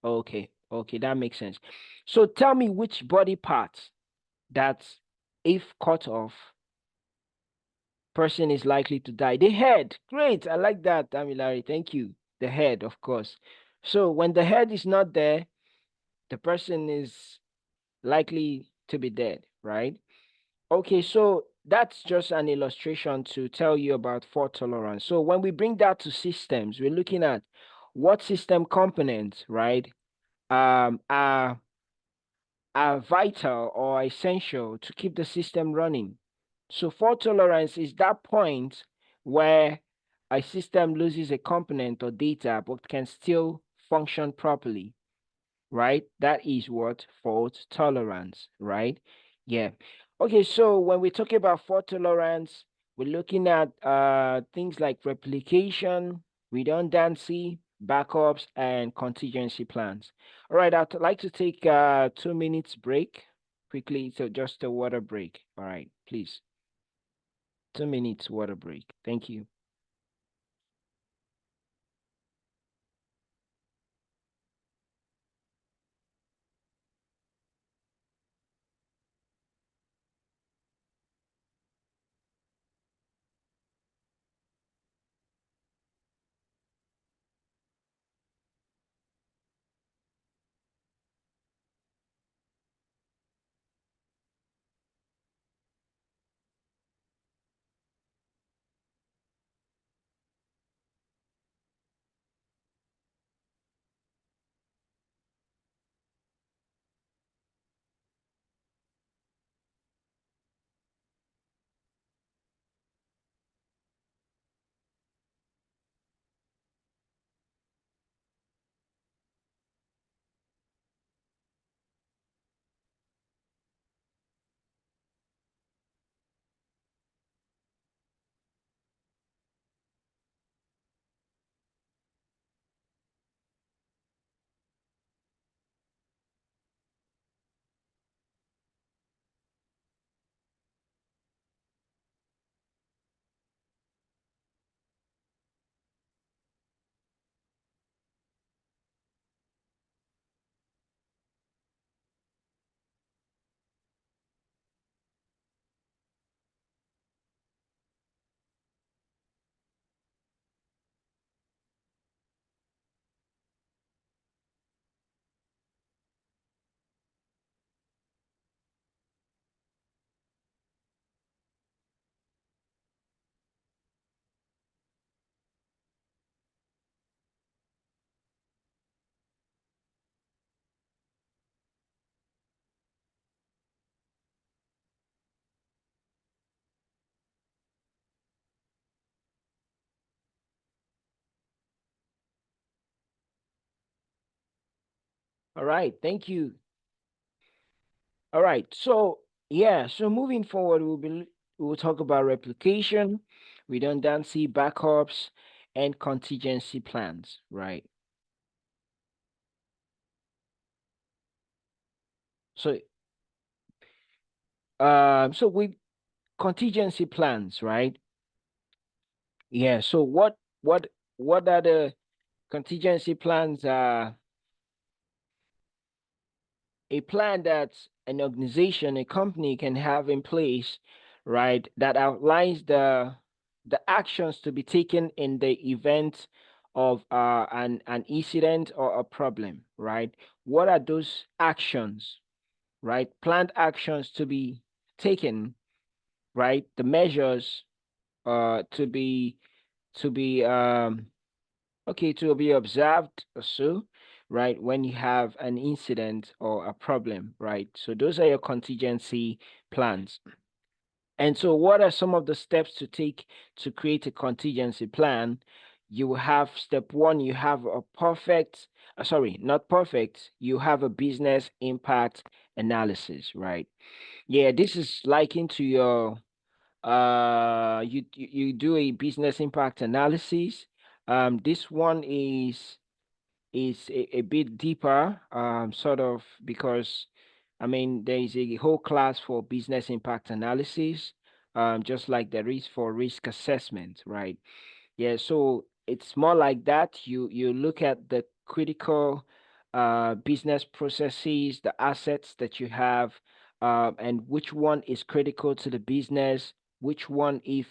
Okay, okay, that makes sense. So tell me which body part that if cut off, person is likely to die. The head. Great. I like that, Damilare. Thank you. The head, of course. So when the head is not there, the person is likely to be dead, right? Okay, so that's just an illustration to tell you about fault tolerance. So when we bring that to systems, we're looking at what system components, right, are vital or essential to keep the system running. So fault tolerance is that point where a system loses a component or data but can still function properly, right? That is what fault tolerance, right? Yeah. Okay, so when we talk about fault tolerance, we're looking at things like replication, redundancy, backups, and contingency plans. All right, I'd like to take 2 minutes break quickly. So just a water break. All right, please. 2 minutes water break. Thank you. All right, thank you. All right, so yeah, so moving forward, we'll talk about replication, redundancy, backups, and contingency plans, right? So so with contingency plans, right? Yeah, so what are the contingency plans? A plan that an organization, a company can have in place, right, that outlines the actions to be taken in the event of an incident or a problem, right? What are those actions, right? Planned actions to be taken, right? The measures to be okay, to be observed or so, right? When you have an incident or a problem, right? So those are your contingency plans. And so, what are some of the steps to take to create a contingency plan? You will have step one, you have a perfect, sorry, not perfect, you have a business impact analysis, right? Yeah, this is likened to your you do a business impact analysis. This one is a bit deeper, sort of, because I mean there is a whole class for business impact analysis, just like there is for risk assessment, right? Yeah, so it's more like that. You look at the critical business processes, the assets that you have, and which one is critical to the business, which one if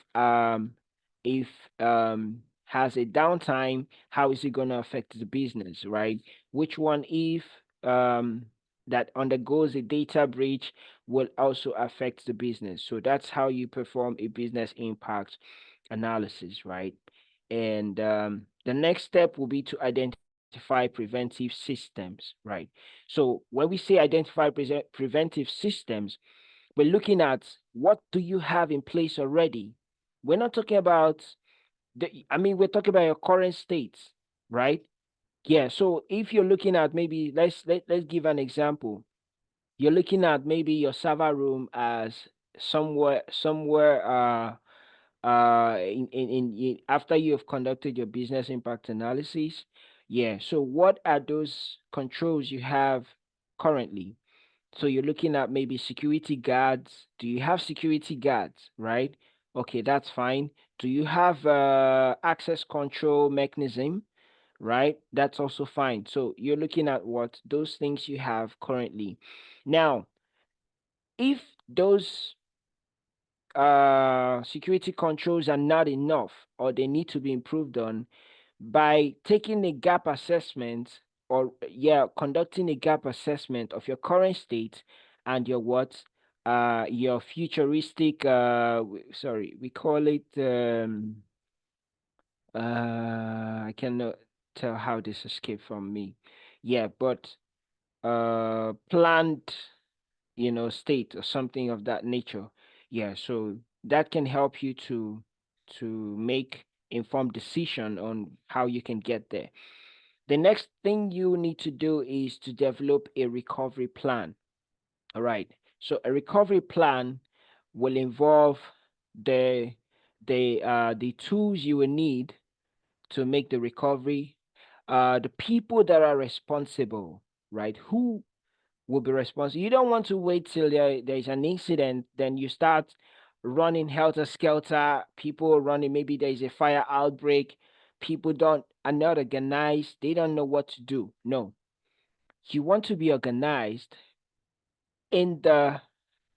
has a downtime, how is it going to affect the business, right? Which one if um that undergoes a data breach will also affect the business. So that's how you perform a business impact analysis, right? And the next step will be to identify preventive systems, right? So when we say identify preventive systems, we're looking at what do you have in place already. We're not talking about I mean, we're talking about your current states, right? Yeah. So if you're looking at maybe let's give an example. You're looking at maybe your server room as somewhere after you have conducted your business impact analysis. Yeah, so what are those controls you have currently? So you're looking at maybe security guards. Do you have security guards, right? Okay, that's fine. Do you have access control mechanism, right? That's also fine. So you're looking at what those things you have currently. Now, if those security controls are not enough or they need to be improved on, by taking a gap assessment, or yeah, conducting a gap assessment of your current state and your what your futuristic sorry, we call it I cannot tell how this escaped from me. Yeah, but planned, state or something of that nature. Yeah, so that can help you to make informed decision on how you can get there. The next thing you need to do is to develop a recovery plan. All right. So a recovery plan will involve the the tools you will need to make the recovery, the people that are responsible, right? Who will be responsible? You don't want to wait till there's an incident, then you start running helter skelter, people running, maybe there's a fire outbreak, people don't are not organized, they don't know what to do. No, you want to be organized in the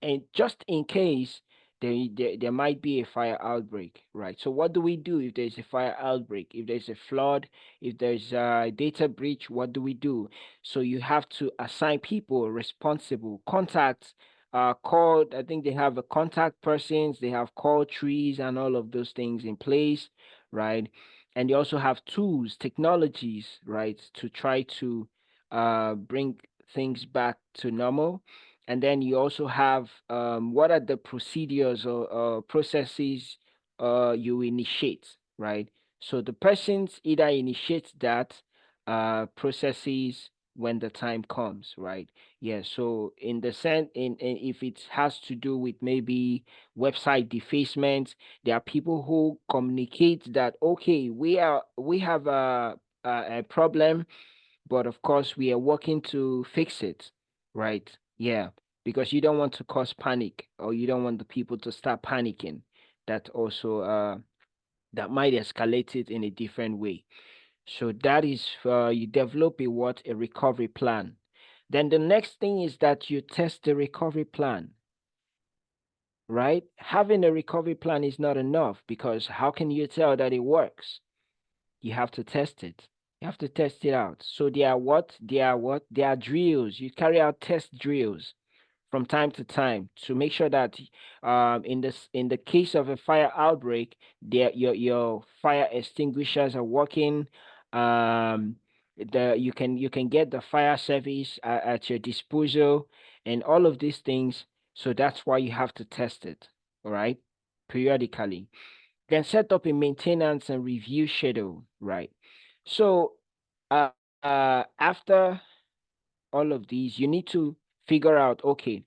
and just in case there might be a fire outbreak, right? So what do we do if there's a fire outbreak, if there's a flood, if there's a data breach? What do we do? So you have to assign people responsible, contacts, called, I think they have a contact persons, they have call trees and all of those things in place, right? And they also have tools, technologies, right, to try to bring things back to normal. And then you also have what are the procedures or processes you initiate, right? So the persons either initiate that processes, when the time comes, right? Yeah. So in the sense, in if it has to do with maybe website defacement, there are people who communicate that okay, we have a problem, but of course we are working to fix it, right? Yeah, because you don't want to cause panic, or you don't want the people to start panicking. That also that might escalate it in a different way. So that is you develop a recovery plan. Then the next thing is that you test the recovery plan, right? Having a recovery plan is not enough, because how can you tell that it works? You have to test it. You have to test it out. So there are what? There are drills. You carry out test drills from time to time to make sure that in the case of a fire outbreak, your fire extinguishers are working. Um, you can get the fire service at your disposal, and all of these things. So that's why you have to test it, all right, periodically. Then set up a maintenance and review schedule, right? So after all of these, you need to figure out, okay,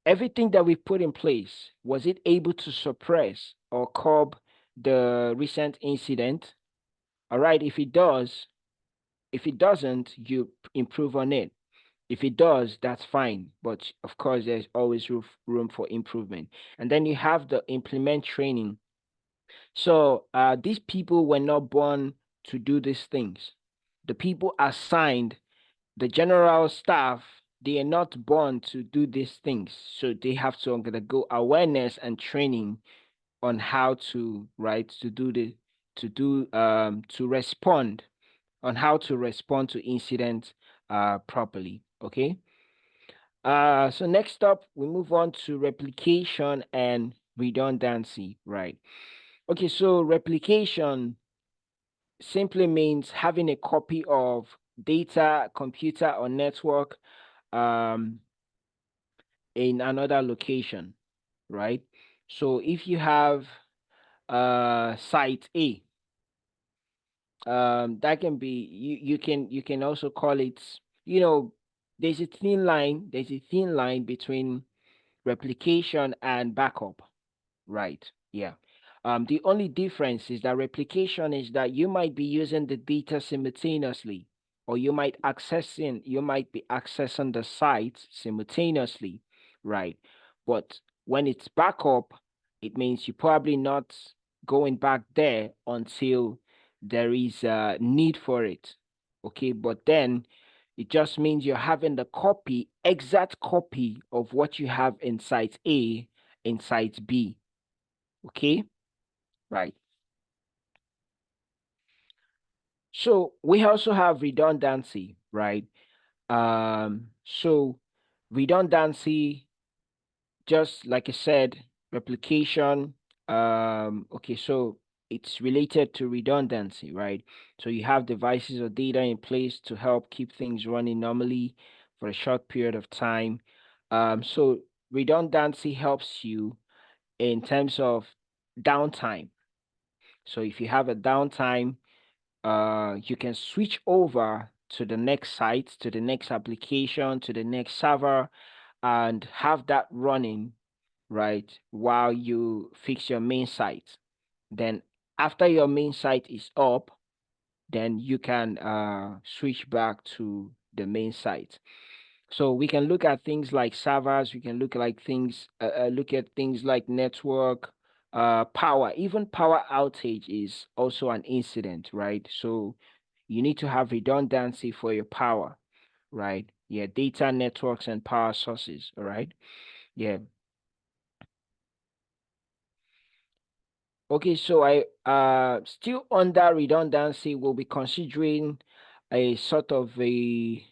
everything that we put in place, was it able to suppress or curb the recent incident? All right, if it does, if it doesn't, you improve on it. If it does, that's fine. But of course, there's always room for improvement. And then you have the implement training. So these people were not born to do these things. The people assigned, the general staff, they are not born to do these things. So they have to undergo awareness and training on how to, right, to do the to respond, on how to respond to incidents properly. Okay. So next up, we move on to replication and redundancy, right? Okay, so replication simply means having a copy of data, computer, or network um, in another location, right? So if you have site A, that can be you can also call it, you know, there's a thin line between replication and backup. Right. Yeah. The only difference is that replication is that you might be using the data simultaneously, or you might be accessing the site simultaneously, right? But when it's backup, it means you're probably not going back there until there is a need for it. Okay, but then it just means you're having the exact copy of what you have in site A in site B. Okay, right. So we also have redundancy, right? So redundancy, just like I said, replication. Okay, so it's related to redundancy, right? So you have devices or data in place to help keep things running normally for a short period of time. So redundancy helps you in terms of downtime. So if you have a downtime, you can switch over to the next site, to the next application, to the next server, and have that running, right, while you fix your main site. Then after your main site is up, then you can switch back to the main site. So we can look at things like servers. We can look at things like network, power. Even power outage is also an incident, right? So you need to have redundancy for your power, right? Yeah, data networks and power sources. All right. Yeah. Okay. So I still under redundancy, we'll be considering a sort of a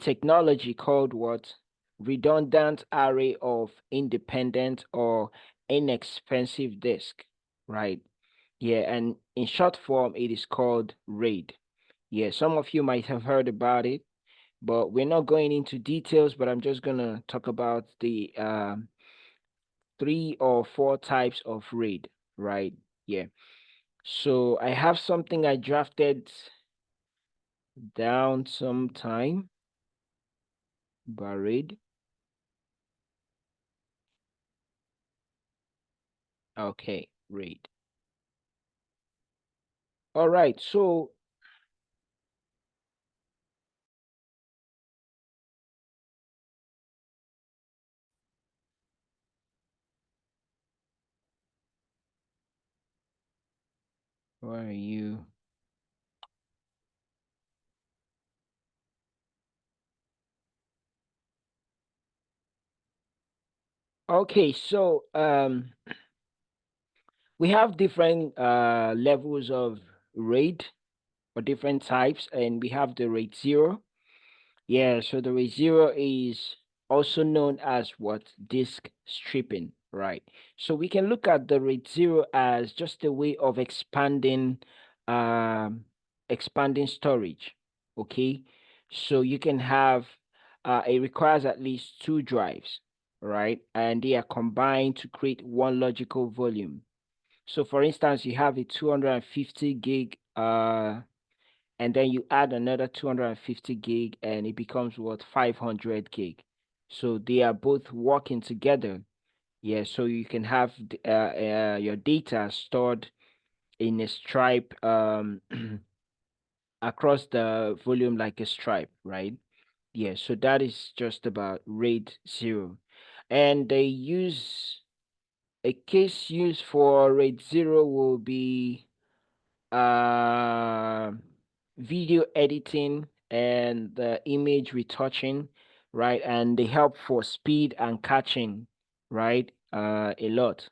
technology called what? Redundant array of independent or inexpensive disk, right? Yeah, and in short form, it is called RAID. Yeah, some of you might have heard about it, but we're not going into details, but I'm just gonna talk about the 3 or 4 types of RAID, right? Yeah. So I have something I drafted down some time. Buried. Okay, read. All right, so where are you? Okay, so we have different levels of RAID or different types, and we have the RAID 0. Yeah, so the RAID 0 is also known as what? Disk stripping, right? So we can look at the RAID 0 as just a way of um, expanding storage, okay? So you can have, it requires at least two drives, right? And they are combined to create one logical volume. So for instance, you have a 250 gig and then you add another 250 gig and it becomes what? 500 gig. So they are both working together. Yeah, so you can have your data stored in a stripe across the volume like a stripe, right? Yeah, so that is just about RAID 0. And they use a case used for RAID 0 will be uh, video editing and the image retouching, right? And they help for speed and caching, right? A lot.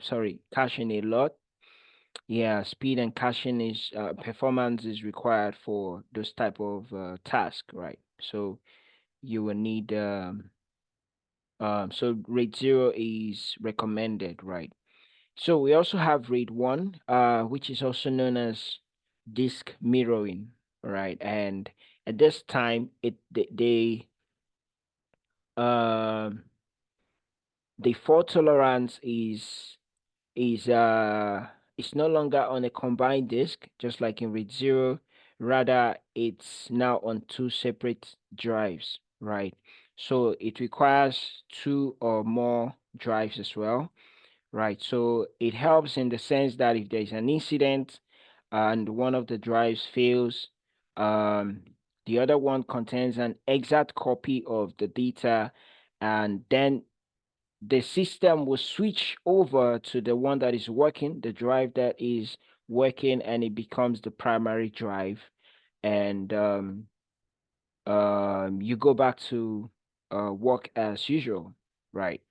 Sorry, caching a lot. Yeah, speed and caching is performance is required for those type of task, right? So you will need so RAID 0 is recommended, right? So we also have RAID 1, which is also known as disk mirroring, right? And at this time, um the fault tolerance is it's no longer on a combined disk, just like in RAID 0. Rather, it's now on two separate drives, right? So it requires two or more drives as well. Right. So it helps in the sense that if there's an incident and one of the drives fails, um, the other one contains an exact copy of the data, and then the system will switch over to the one that is working, the drive that is working, and it becomes the primary drive. And you go back to work as usual, right?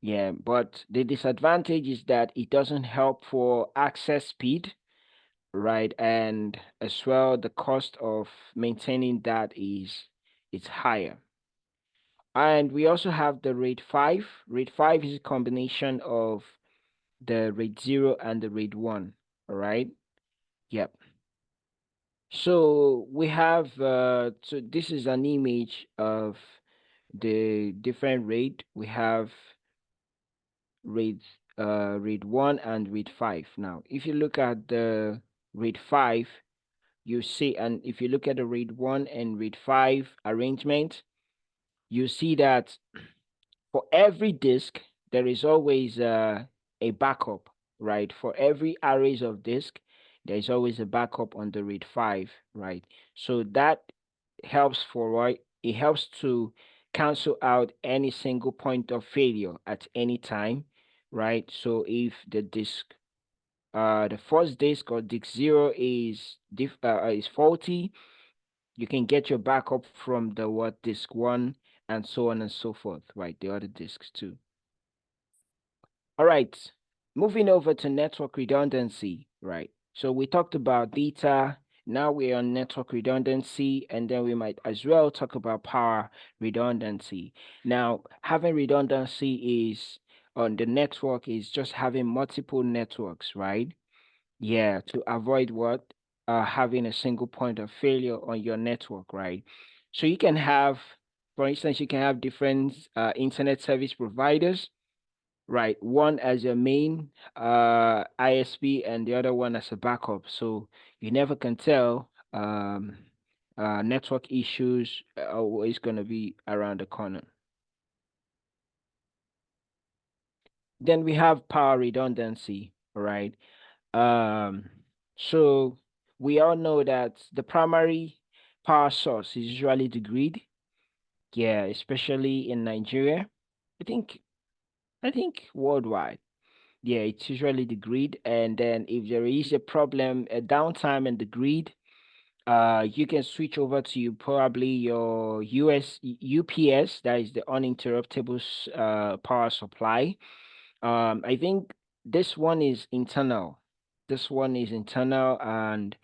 Yeah, but the disadvantage is that it doesn't help for access speed, right? And as well, the cost of maintaining that is it's higher. And we also have the RAID 5. RAID 5 is a combination of the RAID 0 and the RAID 1, all right? Yep. So we have so this is an image of the different RAID. We have RAID RAID 1 and RAID 5. Now, if you look at the RAID 5, you see, and if you look at the RAID 1 and RAID 5 arrangement, you see that for every disk, there is always a backup, right? For every arrays of disk, there is always a backup on the RAID 5, right? So that helps for right. It helps to cancel out any single point of failure at any time, right? So if the disk the first disk or disk 0 is faulty, you can get your backup from the what disk 1 and so on and so forth, right? The other disks too. All right, moving over to network redundancy, right? So we talked about data. Now we're on network redundancy, and then we might as well talk about power redundancy. Now, having redundancy is on the network is just having multiple networks, right? Yeah, to avoid what? Having a single point of failure on your network, right? So you can have, for instance, you can have different internet service providers, right? One as your main ISP and the other one as a backup. So you never can tell network issues are always going to be around the corner. Then we have power redundancy, right? Um, so we all know that the primary power source is usually the grid. Yeah, especially in Nigeria. I think I think worldwide. Yeah, it's usually the grid, and then if there is a problem, a downtime in the grid, you can switch over to probably your UPS, that is the uninterruptible power supply. I think this one is internal. This one is internal, and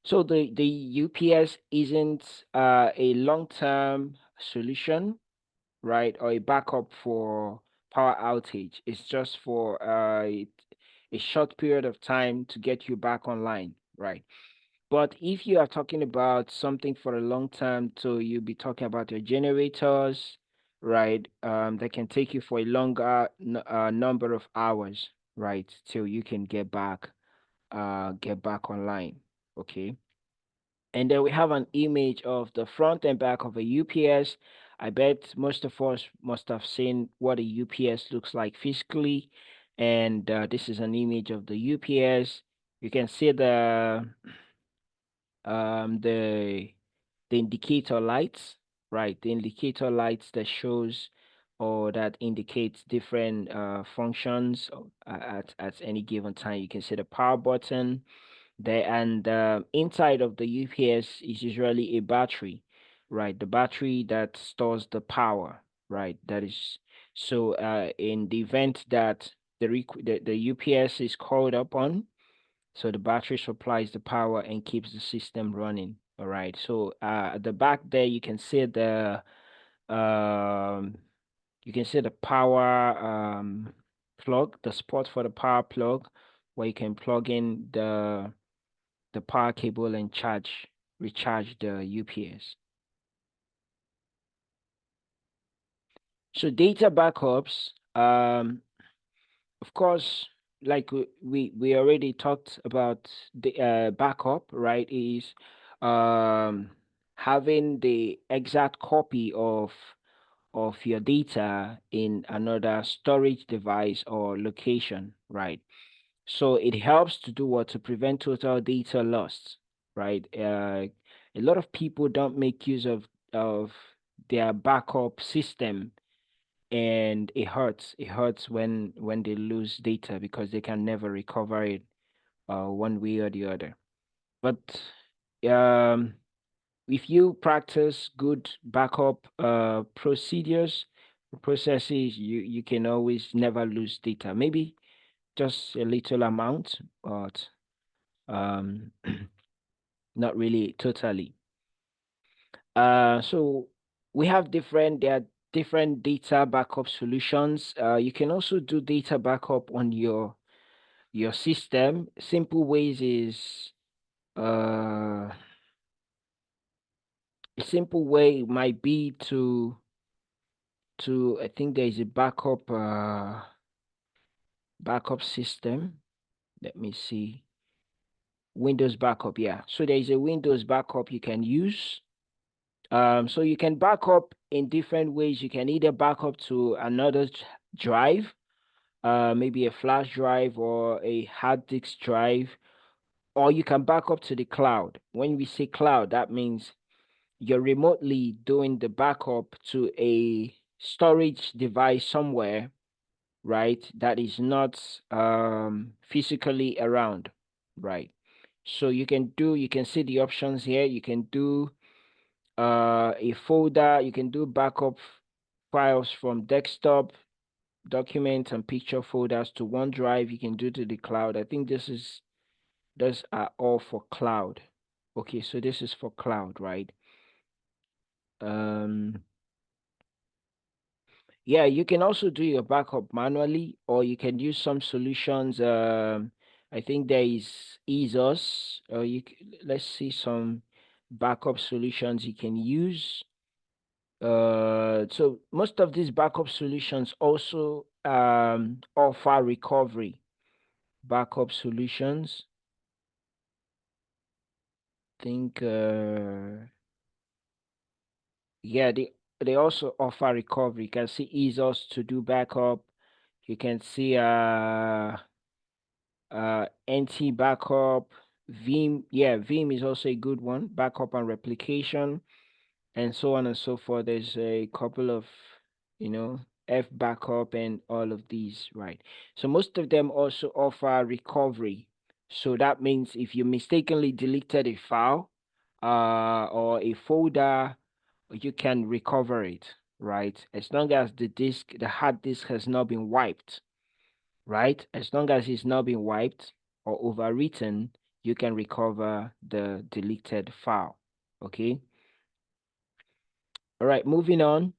so the UPS isn't a long-term solution, right, or a backup for power outage. It's just for a short period of time to get you back online, right? But if you are talking about something for a long term, so you'll be talking about your generators, right? That can take you for a longer number of hours, right, till you can get back online. Okay. And then we have an image of the front and back of a UPS. I bet most of us must have seen what a UPS looks like physically. And this is an image of the UPS. You can see um, the the indicator lights, right? The indicator lights that shows or that indicates different functions at any given time. You can see the power button there, and inside of the UPS is usually a battery, right? The battery that stores the power, right? That is so in the event that the UPS is called upon, so the battery supplies the power and keeps the system running. All right. So at the back there, um, you can see the power plug, the spot for the power plug, where you can plug in the power cable and recharge the UPS. So data backups, of course, like we already talked about the backup, right? Is um having the exact copy of your data in another storage device or location, right? So it helps to do what to prevent total data loss, right? A lot of people don't make use of their backup system, and it hurts. It hurts when they lose data because they can never recover it one way or the other. But um, if you practice good backup processes, you can always never lose data. Maybe just a little amount, but um, not really totally. So we have there are different data backup solutions. You can also do data backup on your system. Simple ways is a simple way might be to I think there is a backup system. Let me see. Windows backup, yeah. So there is a Windows backup you can use. So you can back up in different ways. You can either back up to another drive, maybe a flash drive or a hard disk drive, or you can back up to the cloud. When we say cloud, that means you're remotely doing the backup to a storage device somewhere, right? That is not physically around, right? So you can see the options here. You can do a folder. You can do backup files from desktop, document, and picture folders to OneDrive. You can do to the cloud. I think those are all for cloud. Okay, so this is for cloud, right? Um, yeah, you can also do your backup manually, or you can use some solutions. I think there is ESOS. Let's see some backup solutions you can use. So most of these backup solutions also offer recovery backup solutions. Think Yeah, they also offer recovery. You can see ESOS to do backup. You can see NT backup, Vim. Yeah, Vim is also a good one. Backup and replication, and so on and so forth. There's a couple of, you know, F backup and all of these, right? So most of them also offer recovery. So that means if you mistakenly deleted a file, or a folder, you can recover it, right? As long as the hard disk has not been wiped, right? As long as it's not been wiped or overwritten, you can recover the deleted file. Okay. All right, moving on.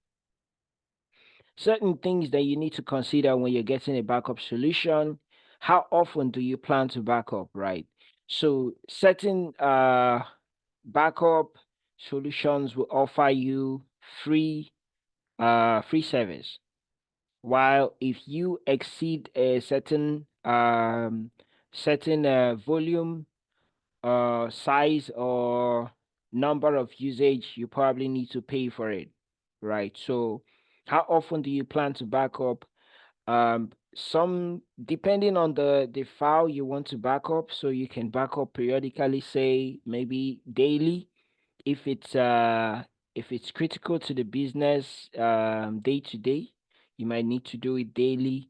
Certain things that you need to consider when you're getting a backup solution. How often do you plan to backup, right? So certain backup solutions will offer you free free service. While if you exceed a certain volume, size, or number of usage, you probably need to pay for it, right? So how often do you plan to back up? Some depending on the file you want to back up, so you can back up periodically, say maybe daily, if it's critical to the business, day to day, you might need to do it daily,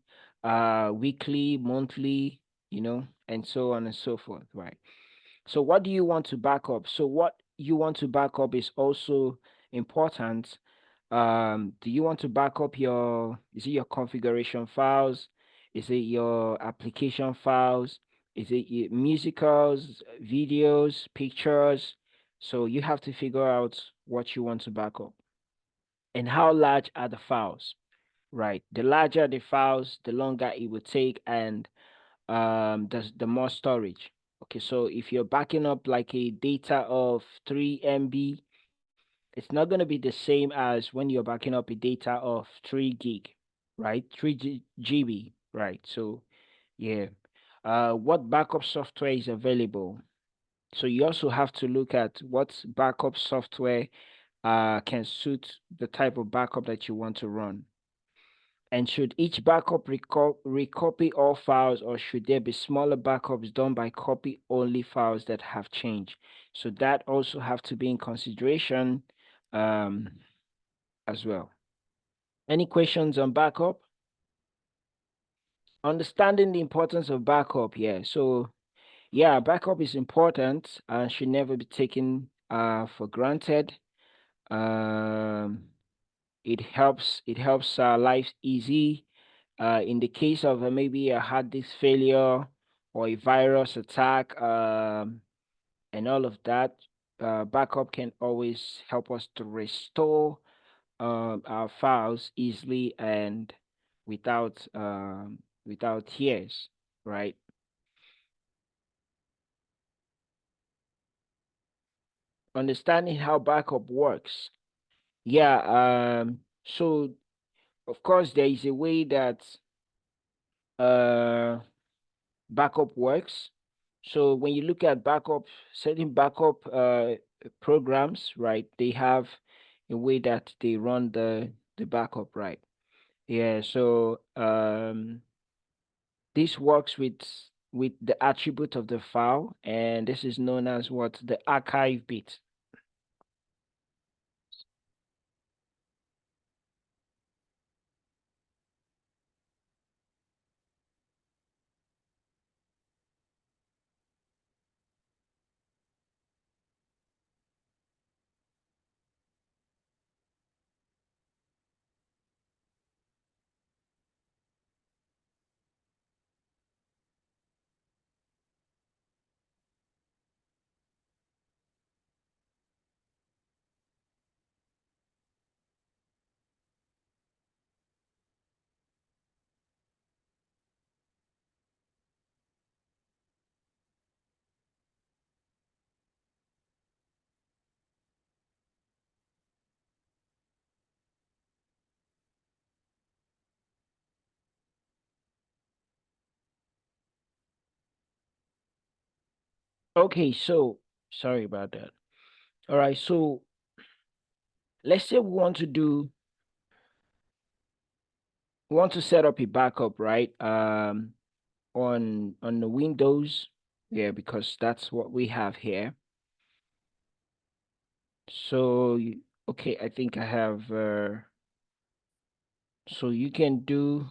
weekly, monthly, and so on and so forth, right? So what do you want to back up? So what you want to back up is also important. Do you want to back up is it your configuration files? Is it your application files? Is it your musicals, videos, pictures? So you have to figure out what you want to back up and how large are the files, right? The larger the files, the longer it would take, and the more storage. Okay, so if you're backing up like a data of 3 MB, it's not going to be the same as when you're backing up a data of 3 gig, right? 3 GB, right? So yeah, what backup software is available? So you also have to look at what backup software can suit the type of backup that you want to run. And should each backup recopy all files, or should there be smaller backups done by copy only files that have changed? So that also have to be in consideration, um, as well. Any questions on backup? Understanding the importance of backup, yeah. So yeah, backup is important and should never be taken for granted. Um, it helps life easy. In the case of maybe a hard disk failure or a virus attack, and all of that, backup can always help us to restore our files easily and without tears, right? Understanding how backup works. Yeah, so of course there is a way that uh backup works. So when you look at certain backup programs, right, they have a way that they run the backup, right? Yeah, so this works with the attribute of the file, and this is known as what? The archive bit. Okay, so sorry about that. All right, so let's say we want to set up a backup, right? On the Windows, yeah, because that's what we have here. So okay, I think I have so you can do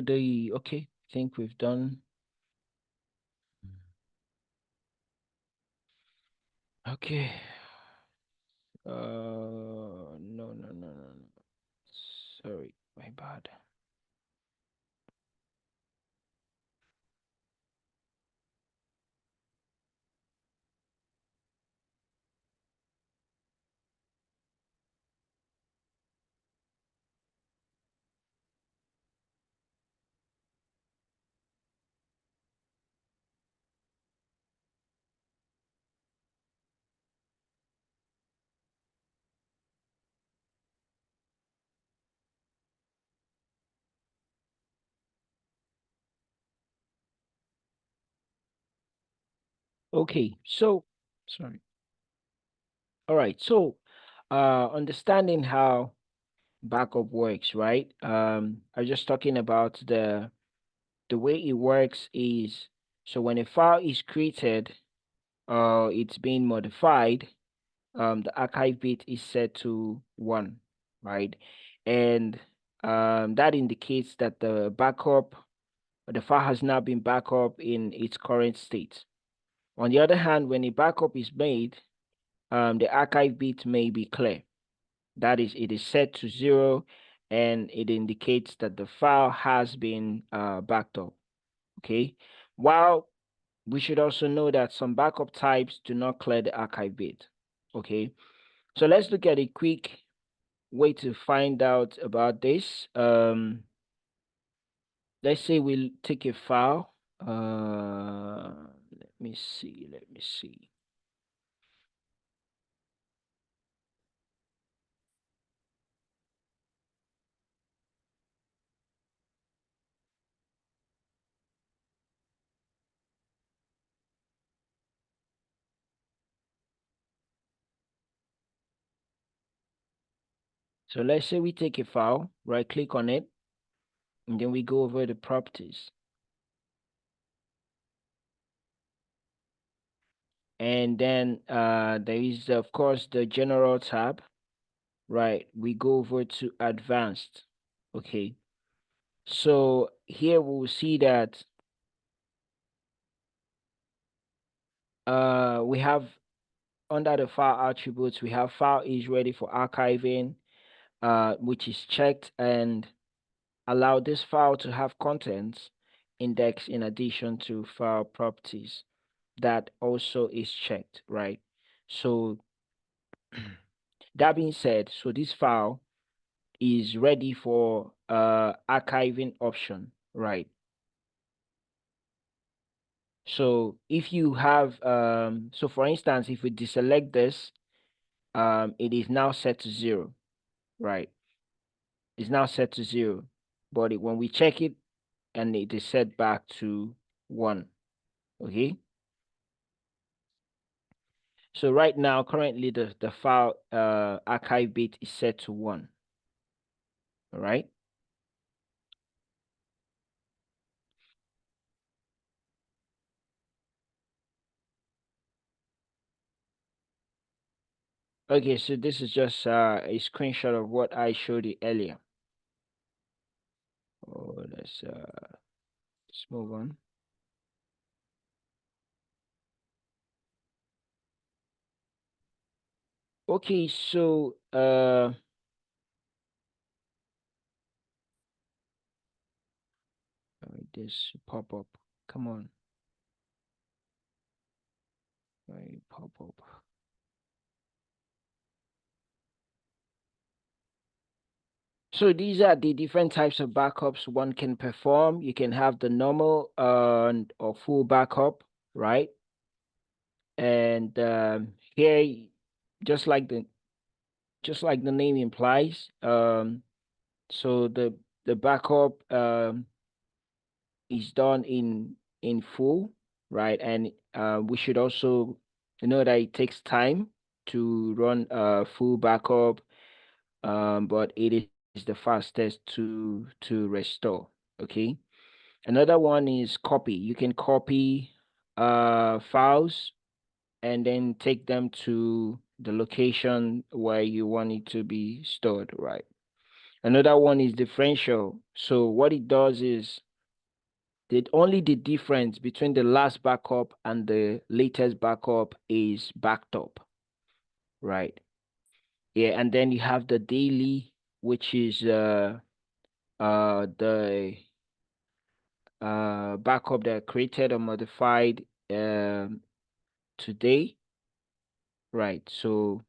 the okay, I think we've done. Okay. No, no, no, no, no. Sorry, my bad. Okay, so sorry. All right, so understanding how backup works, right? I was just talking about the way it works is so when a file is created, it's being modified, the archive bit is set to 1, right? And that indicates that the file has now been backed up in its current state. On the other hand, when a backup is made, the archive bit may be clear. That is, it is set to 0, and it indicates that the file has been backed up. Okay. While we should also know that some backup types do not clear the archive bit. Okay. So let's look at a quick way to find out about this. Let's say we'll take a file. Let me see. Let me see. So let's say we take a file, right click on it, and then we go over the properties. And then there is, of course, the general tab, right? We go over to advanced. Okay. So here we'll see that we have under the file attributes, we have file is ready for archiving, which is checked, and allow this file to have contents index in addition to file properties. That also is checked, right? So that being said, so this file is ready for archiving option, right? So if you have so for instance, if we deselect this, it is now set to 0, right? It's now set to 0, but when we check it, and it is set back to 1. Okay. So right now, currently the file archive bit is set to 1. All right. Okay, so this is just a screenshot of what I showed you earlier. Oh, let's move on. Okay, so this pop up. Come on. Pop up. So these are the different types of backups one can perform. You can have the normal or full backup, right? And here, just like the name implies, So the backup is done in full, right? And we should also know that it takes time to run a full backup, but it is the fastest to restore. Okay. Another one is copy. You can copy files and then take them to the location where you want it to be stored, right? Another one is differential. So what it does is only the difference between the last backup and the latest backup is backed up, right? Yeah, and then you have the daily, which is the backup that created or modified today, right? So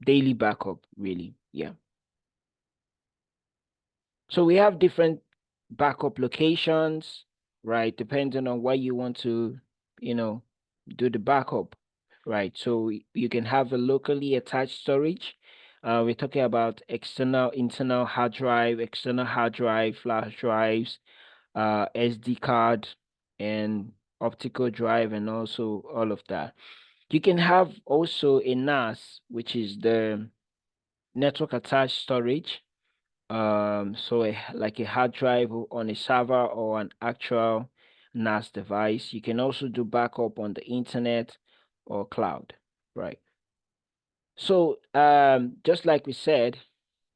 daily backup, really, yeah. So we have different backup locations, right? Depending on where you want to, you know, do the backup, right? So you can have a locally attached storage. We're talking about external, internal hard drive, flash drives, SD card, and optical drive, and also all of that. You can have also a NAS, which is the network attached storage, so like a hard drive on a server or an actual NAS device. You can also do backup on the internet or cloud, right? So just like we said,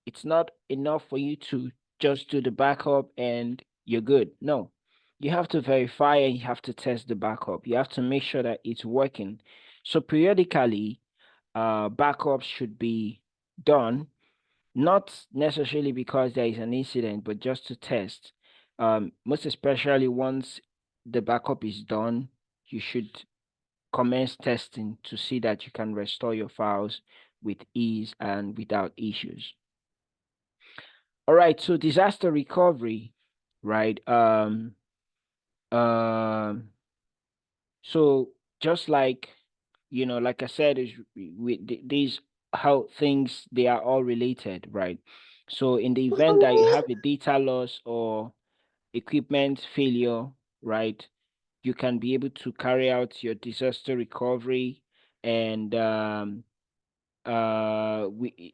it's not enough for you to just do the backup and you're good. No, you have to verify and you have to test the backup. You have to make sure that it's working. So periodically, backups should be done, not necessarily because there is an incident, but just to test. Most especially once the backup is done, you should commence testing to see that you can restore your files with ease and without issues. All right, so disaster recovery, right? Um, so just like, like I said, is these how things they are all related, right? So in the event that you have a data loss or equipment failure, right, you can be able to carry out your disaster recovery and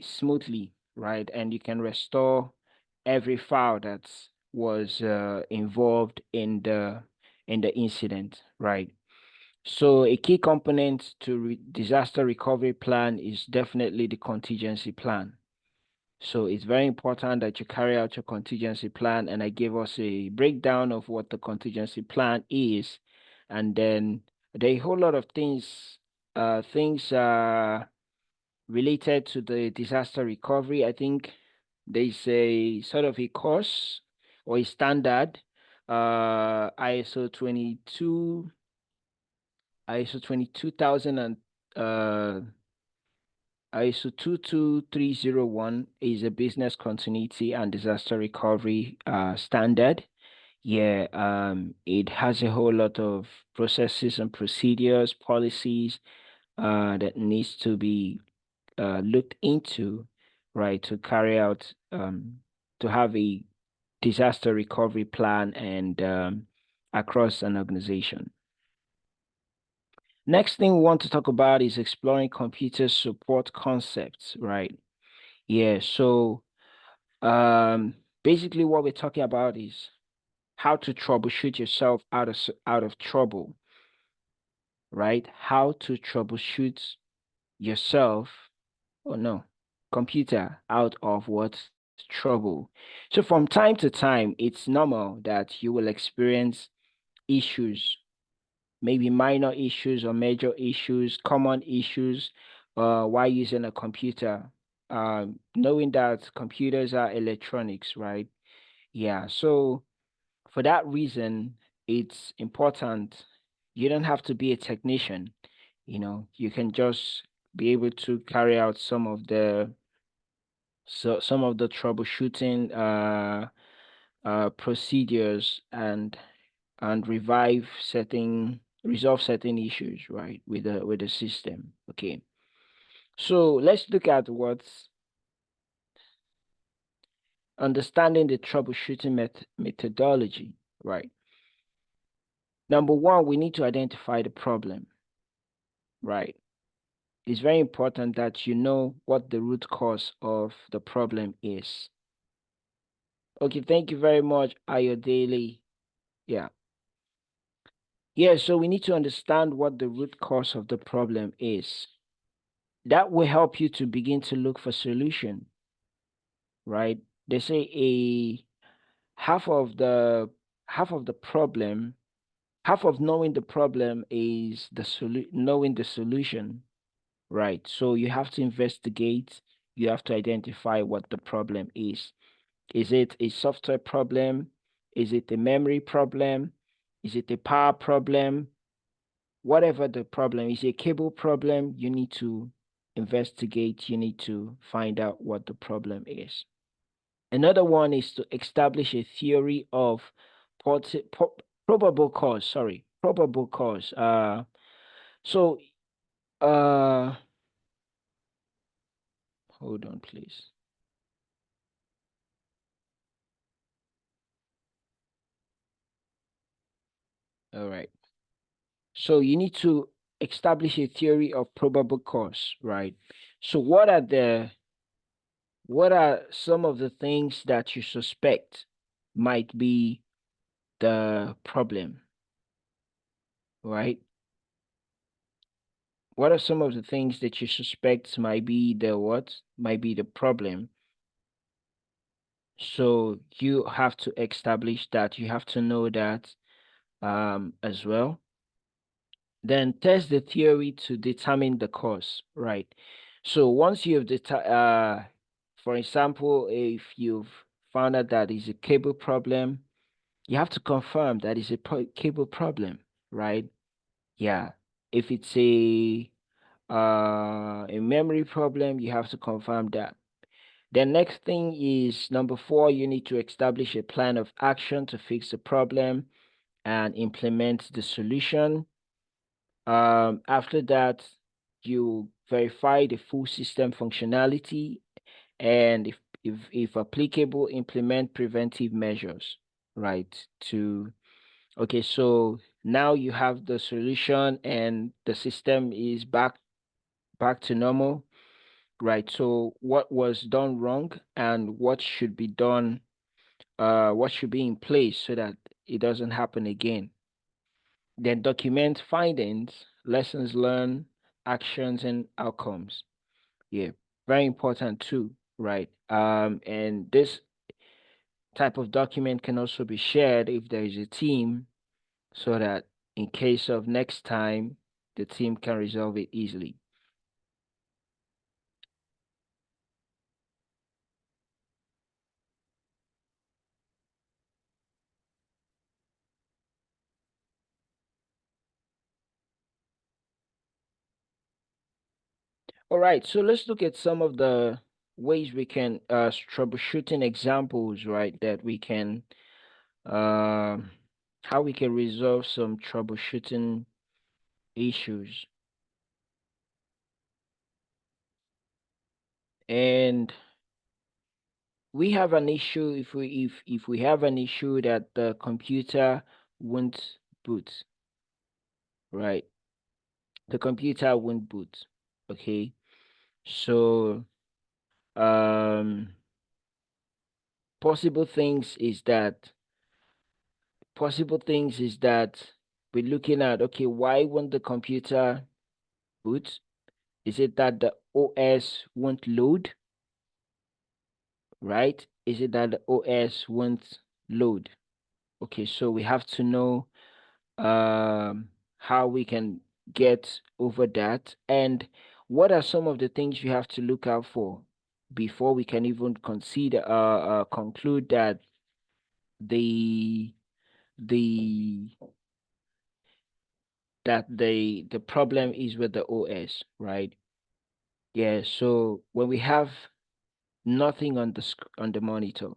smoothly, right? And you can restore every file that was involved in the incident, right? So a key component to disaster recovery plan is definitely the contingency plan. So it's very important that you carry out your contingency plan, and I gave us a breakdown of what the contingency plan is, and then there are a whole lot of things related to the disaster recovery. I think there's a sort of a course or a standard, ISO 22, ISO 22000 and uh, ISO 22301 is a business continuity and disaster recovery standard. Yeah, it has a whole lot of processes and procedures, policies that needs to be looked into, right, to carry out to have a disaster recovery plan and across an organization. Next thing we want to talk about is exploring computer support concepts, right? Yeah, so basically what we're talking about is how to troubleshoot yourself out of trouble, right? How to troubleshoot yourself, oh no, computer out of what trouble. So from time to time, it's normal that you will experience issues, maybe minor issues or major issues, common issues, while using a computer. Knowing that computers are electronics, right? Yeah, so for that reason, it's important. You don't have to be a technician, you can just be able to carry out some of the troubleshooting procedures and resolve certain issues, right, with the system. Okay. So let's look at understanding the troubleshooting methodology, right? Number one, we need to identify the problem, right? It's very important that you know what the root cause of the problem is. Okay, thank you very much, Ayodele. Yeah. Yeah, so we need to understand what the root cause of the problem is. That will help you to begin to look for solution, right? They say half of the problem, half of knowing the problem is knowing the solution, right? So you have to investigate, you have to identify what the problem is. Is it a software problem? Is it a memory problem? Is it a power problem? Whatever the problem is, a cable problem, you need to investigate, you need to find out what the problem is. Another one is to establish a theory of probable cause, probable cause. So, hold on, please. All right. So you need to establish a theory of probable cause, right? So what are some of the things that you suspect might be the problem, right? What are some of the things that you suspect might be the problem? So you have to establish that, you have to know that as well. Then test the theory to determine the cause, right? So once you've for example, if you've found out that is a cable problem, you have to confirm that is a cable problem, right? Yeah. If it's a memory problem, you have to confirm that. The next thing is number 4, you need to establish a plan of action to fix the problem and implement the solution. After that, you verify the full system functionality, and if applicable, implement preventive measures, right? Okay, so now you have the solution and the system is back to normal, right? So what was done wrong and what should be done, what should be in place so that it doesn't happen again. Then document findings, lessons learned, actions, and outcomes. Yeah, very important too, right? And this type of document can also be shared if there is a team, so that in case of next time, the team can resolve it easily. All right, so let's look at some of the ways we can troubleshooting examples, right? That we can how we can resolve some troubleshooting issues. And we have an issue if we have an issue that the computer won't boot, right? The computer won't boot. Okay. So possible things is that we're looking at, okay, why won't the computer boot? Is it that the OS won't load? Right? Is it that the OS won't load? Okay, so we have to know how we can get over that, and what are some of the things you have to look out for before we can even consider conclude that the the the problem is with the OS, right? Yeah, so when we have nothing on the monitor,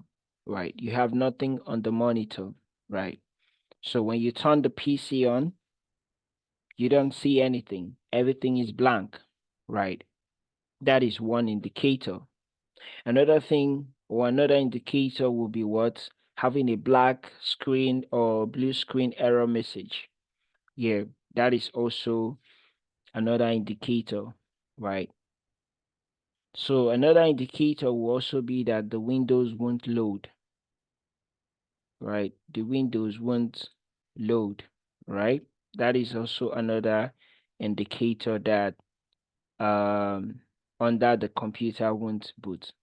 right? You have nothing on the monitor, right? So when you turn the PC on, you don't see anything. Everything is blank, right? That is one indicator. Another thing, or another indicator will be what? Having a black screen or blue screen error message. Yeah, that is also another indicator, right? So another indicator will also be that the windows won't load, right? The windows won't load, right? That is also another indicator that under the computer won't boot.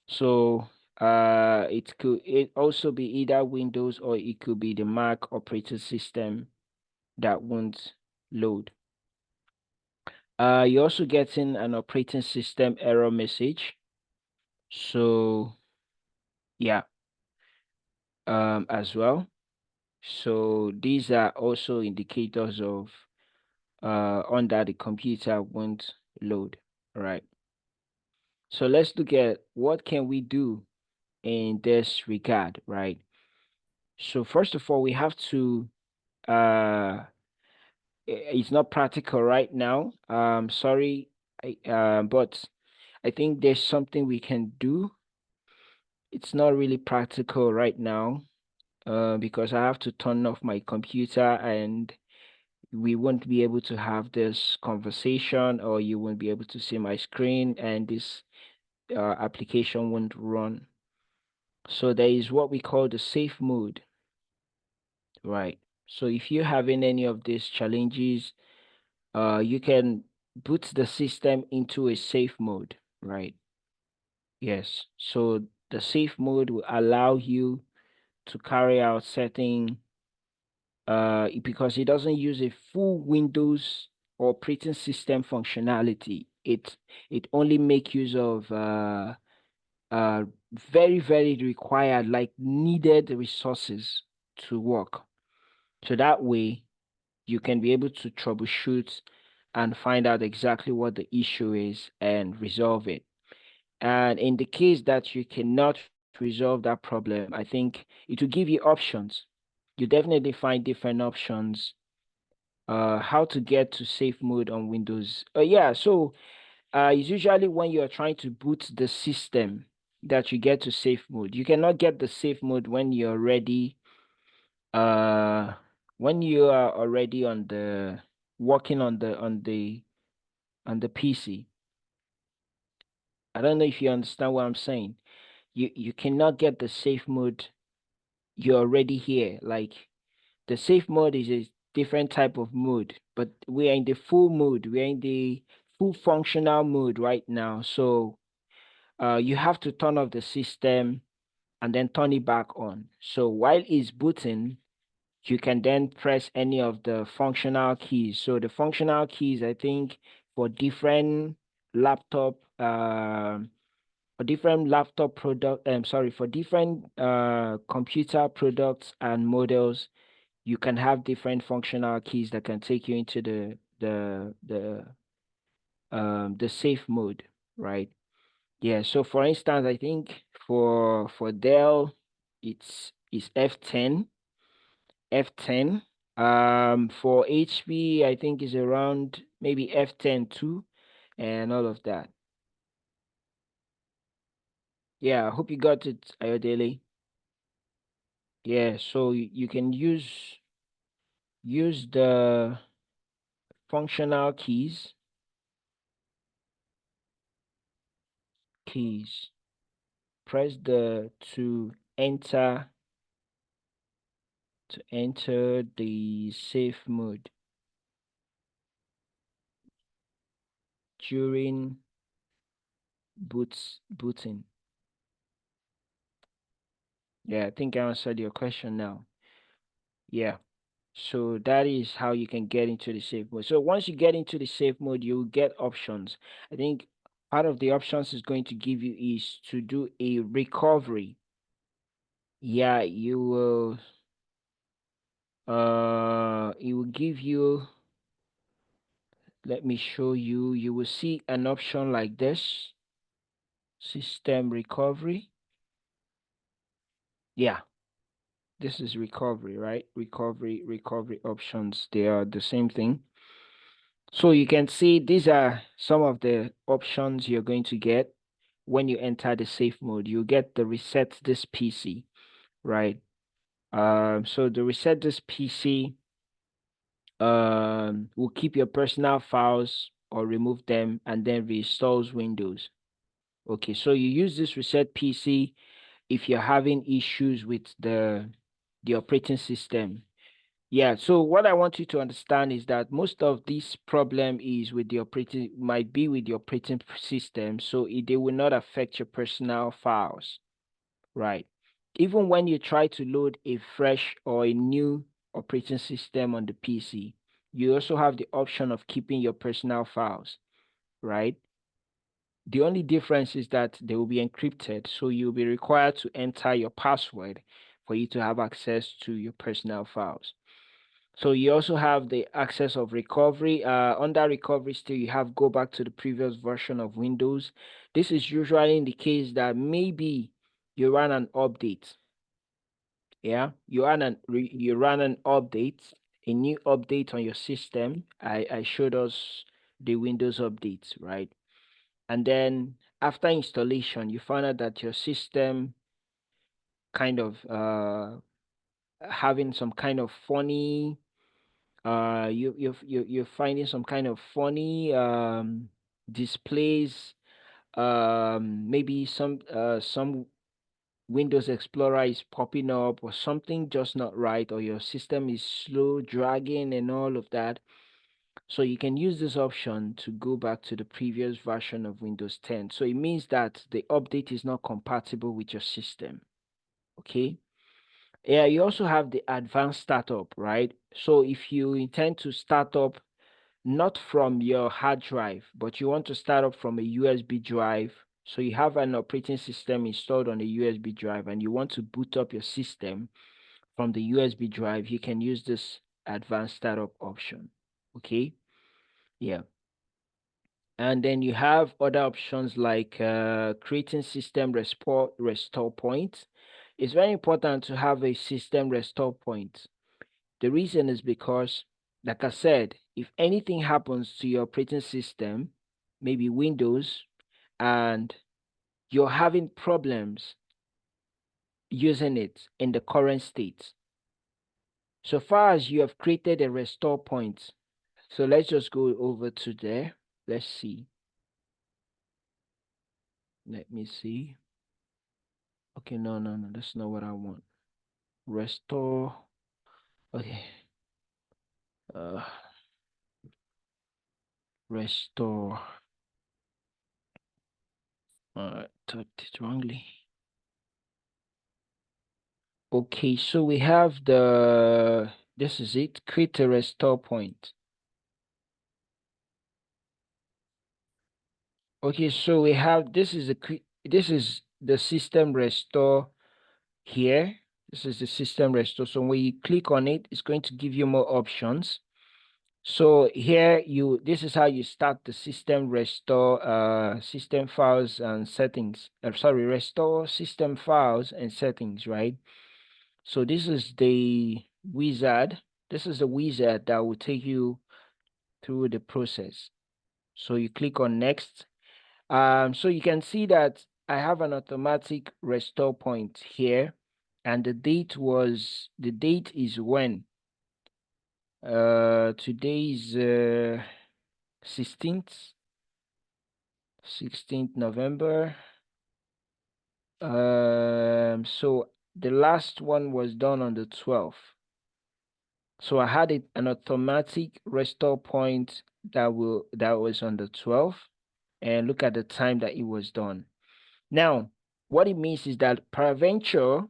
So it also be either Windows or it could be the Mac operating system that won't load. You're also getting an operating system error message. So yeah, as well. So these are also indicators of under the computer won't load. All right. So let's look at what can we do in this regard, right? So first of all, we have to it's not practical right now. Sorry, but I think there's something we can do. It's not really practical right now, because I have to turn off my computer and we won't be able to have this conversation, or you won't be able to see my screen, and this application won't run. So there is what we call the safe mode, right? So if you're having any of these challenges, you can boot the system into a safe mode, right? Yes. So the safe mode will allow you to carry out certain because it doesn't use a full Windows operating system functionality. It only make use of very required, like needed resources to work. So that way you can be able to troubleshoot and find out exactly what the issue is and resolve it. And in the case that you cannot resolve that problem, I think it will give you options. You definitely find different options. How to get to safe mode on Windows. Yeah, so it's usually when you're trying to boot the system that you get to safe mode. You cannot get the safe mode when you're ready. When you are already on the working on the PC. I don't know if you understand what I'm saying. You cannot get the safe mode. You're already here. Like the safe mode is a different type of mode, but we are in the full mode. We are in the full functional mode right now. So you have to turn off the system and then turn it back on. So while it's booting, you can then press any of the functional keys. So the functional keys, I think, for different laptop, for different computer products and models, you can have different functional keys that can take you into the safe mode, right? Yeah. So for instance, I think for Dell, it's F10. F10. For HP, I think is around maybe F10 too, and all of that. Yeah, I hope you got it, Ayodele. Yeah, so you can use the functional keys. Press the to enter the safe mode during booting. Yeah, I think I answered your question now. Yeah. So that is how you can get into the safe mode. So once you get into the safe mode, you'll get options. I think part of the options is going to give you is to do a recovery. Yeah, you will it will give you, let me show you, you will see an option like this, system recovery. Yeah, this is recovery, right? Recovery options, they are the same thing. So you can see these are some of the options you're going to get when you enter the safe mode, you get the reset this PC, right? So the reset this PC will keep your personal files or remove them and then reinstalls Windows. Okay, so you use this reset PC if you're having issues with the operating system. Yeah, so what I want you to understand is that most of this problem is with the operating, might be with the operating system, so they will not affect your personal files, right? Even when you try to load a fresh or a new operating system on the PC, you also have the option of keeping your personal files, right? The only difference is that they will be encrypted, so you'll be required to enter your password for you to have access to your personal files. So you also have the access of recovery. Under recovery still, you have go back to the previous version of Windows. This is usually in the case that maybe you run an update. Yeah, you run an update, a new update on your system. I showed us the Windows updates, right? And then after installation, you find out that your system kind of having some kind of funny you're finding some kind of funny displays, maybe some Windows Explorer is popping up or something just not right, or your system is slow dragging and all of that. So you can use this option to go back to the previous version of Windows 10. So it means that the update is not compatible with your system. Okay. Yeah, you also have the advanced startup, right? So if you intend to start up not from your hard drive, but you want to start up from a USB drive, so you have an operating system installed on a USB drive and you want to boot up your system from the USB drive, you can use this advanced startup option. Okay. Yeah. And then you have other options like creating system restore point. It's very important to have a system restore point. The reason is because, like I said, if anything happens to your operating system, maybe Windows, and you're having problems using it in the current state, so far as you have created a restore point, so let's just go over to there. Let's see. Let me see. Okay, no, that's not what I want. Restore. Okay. Restore. Typed it wrongly. Okay, so we have this is it, create a restore point. Okay, so we have, this is the system restore here. This is the system restore. So when you click on it, it's going to give you more options. So here this is how you start the system restore system files and settings. Restore system files and settings, right? So this is the wizard. This is the wizard that will take you through the process. So you click on next. So you can see that I have an automatic restore point here, and the date is when? Today is 16th November. So the last one was done on the 12th. So I had an automatic restore point that was on the 12th, and look at the time that it was done. Now, what it means is that peradventure,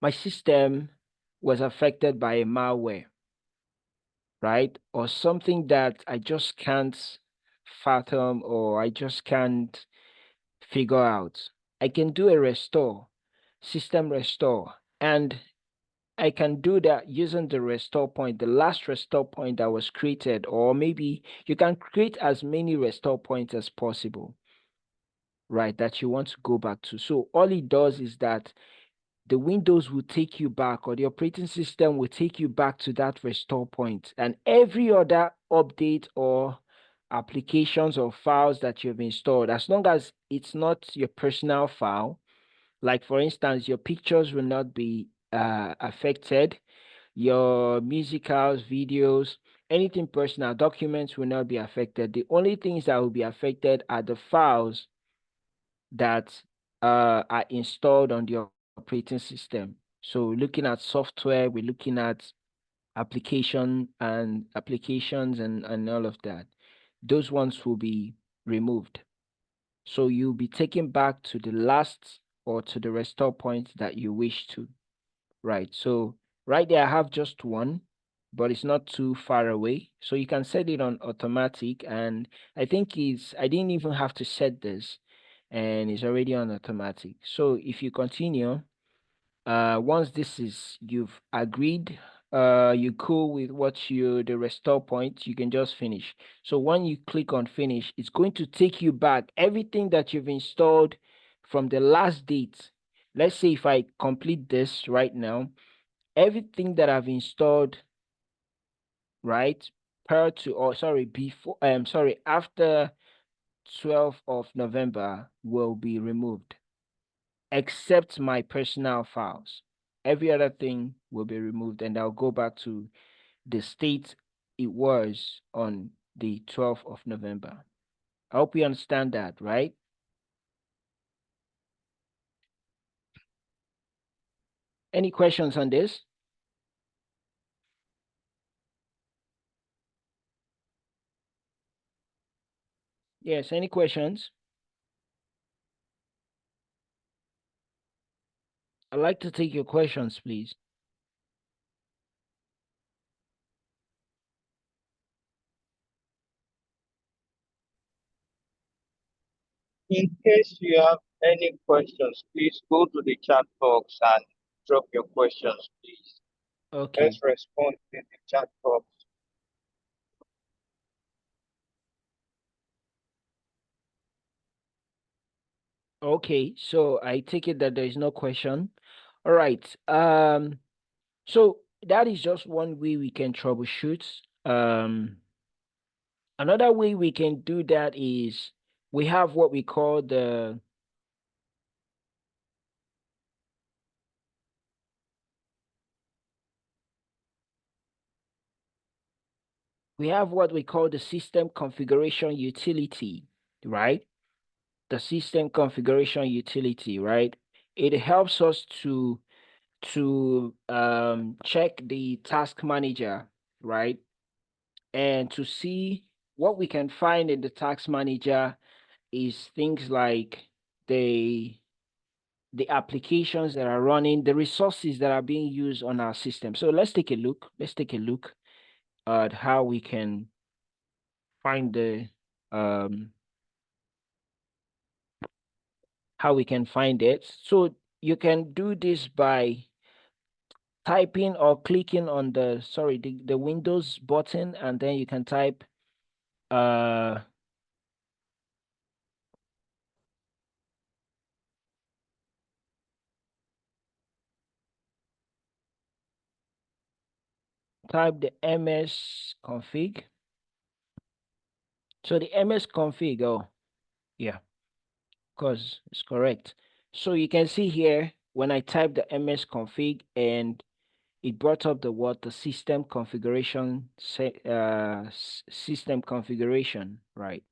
my system was affected by a malware, right? Or something that I just can't fathom or I just can't figure out. I can do a restore, system restore, and I can do that using the restore point, the last restore point that was created, or maybe you can create as many restore points as possible, right, that you want to go back to. So all it does is that the Windows will take you back, or the operating system will take you back to that restore point, and every other update or applications or files that you've installed, as long as it's not your personal file. Like for instance, your pictures will not be affected, your musicals, videos, anything personal, documents will not be affected. The only things that will be affected are the files that are installed on the operating system. So looking at software, we're looking at applications and all of that. Those ones will be removed. So you'll be taken back to the last or to the restore point that you wish to. Right. So right there, I have just one, but it's not too far away. So you can set it on automatic. And I think I didn't even have to set this, and it's already on automatic. So if you continue, once you've agreed, you cool with the restore point, you can just finish. So when you click on finish, it's going to take you back everything that you've installed from the last date. Let's say if I complete this right now, everything that I've installed, right, after 12th of November will be removed, except my personal files. Every other thing will be removed, and I'll go back to the state it was on the 12th of November. I hope you understand that, right? Any questions on this? Yes, any questions? I'd like to take your questions, please. In case you have any questions, please go to the chat box and drop your questions, please. Okay. Let's respond in the chat box. Okay, so I take it that there is no question. All right. So that is just one way we can troubleshoot. Another way we can do that is we have what we call the system configuration utility, right? The system configuration utility, right? It helps us to check the task manager, right? And to see what we can find in the task manager is things like the the applications that are running, the resources that are being used on our system. So let's take a look. Let's take a look at how we can find it. So you can do this by typing or clicking on the Windows button, and then you can type uh type the ms config. So the ms config, oh yeah, of course it's correct. So you can see here when I type the ms config, and it brought up the system configuration system configuration, right?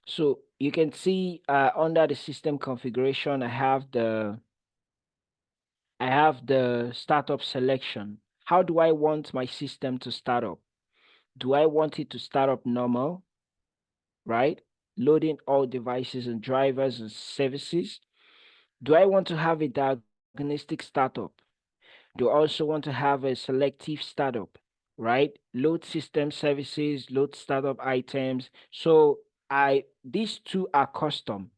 So you can see under the system configuration, I have the startup selection. How do I want my system to start up? Do I want it to start up normal, right? Loading all devices and drivers and services. Do I want to have a diagnostic startup? Do I also want to have a selective startup, right? Load system services, load startup items. So these two are custom.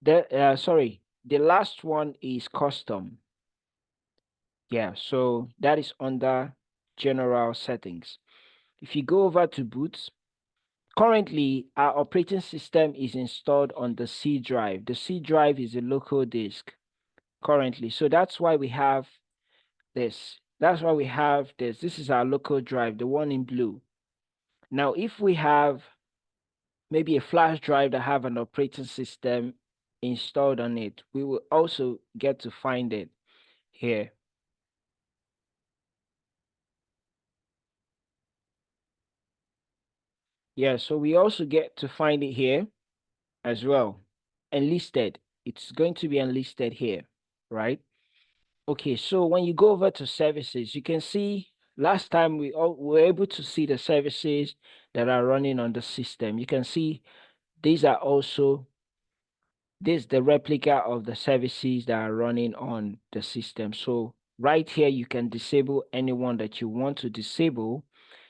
The last one is custom. Yeah, so that is under general settings. If you go over to boot, currently our operating system is installed on the C drive. The C drive is a local disk currently. So that's why we have this. That's why we have this. This is our local drive, the one in blue. Now, if we have maybe a flash drive that have an operating system installed on it. We will also get to find it here. Yeah, so we also get to find it here as well. Enlisted. It's going to be enlisted here, right? Okay, so when you go over to services, you can see last time we were able to see the services that are running on the system. You can see these are also the replica of the services that are running on the system. So right here, you can disable anyone that you want to disable.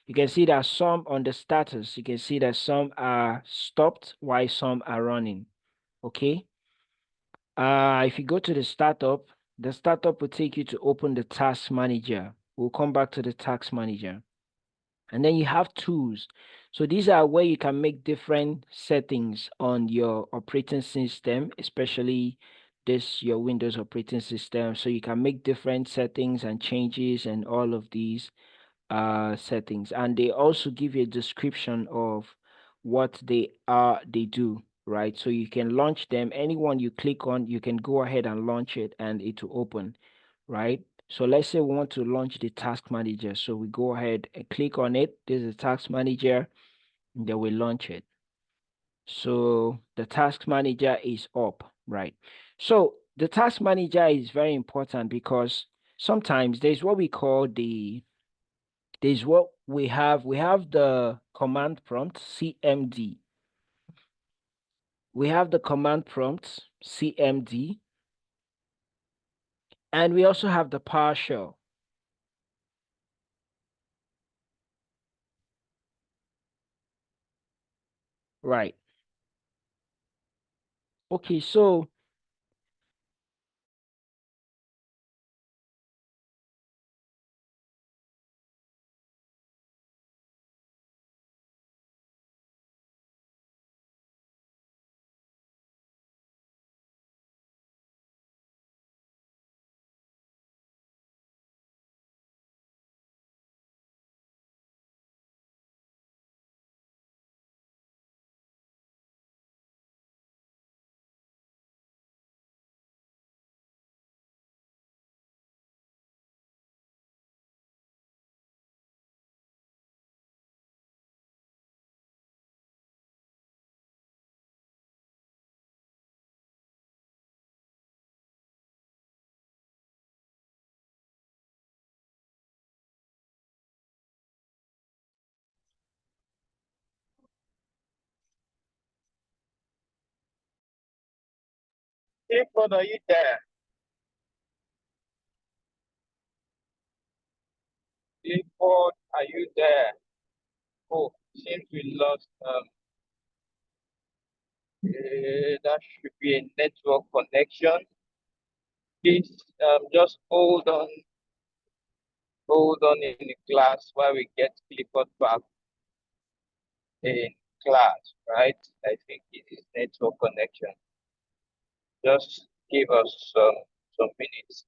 You can see that some on the status, you can see that some are stopped while some are running. Okay. If you go to the startup will take you to open the task manager. We'll come back to the task manager. And then you have tools. So these are where you can make different settings on your operating system, especially your Windows operating system. So you can make different settings and changes and all of these settings. And they also give you a description of what they do, right? So you can launch them. Anyone you click on, you can go ahead and launch it and it will open, right? So let's say we want to launch the task manager. So we go ahead and click on it. This is the task manager, and then we launch it. So the task manager is up, right? So the task manager is very important because sometimes there's what we call there's what we have the command prompt CMD. We have the command prompt CMD, and we also have the PowerShell. Right. Okay, so Clifford, are you there? Clifford, are you there? Oh, seems we lost. That should be a network connection. Please, just hold on in the class while we get Clifford back in class, right? I think it is network connection. Just give us some minutes.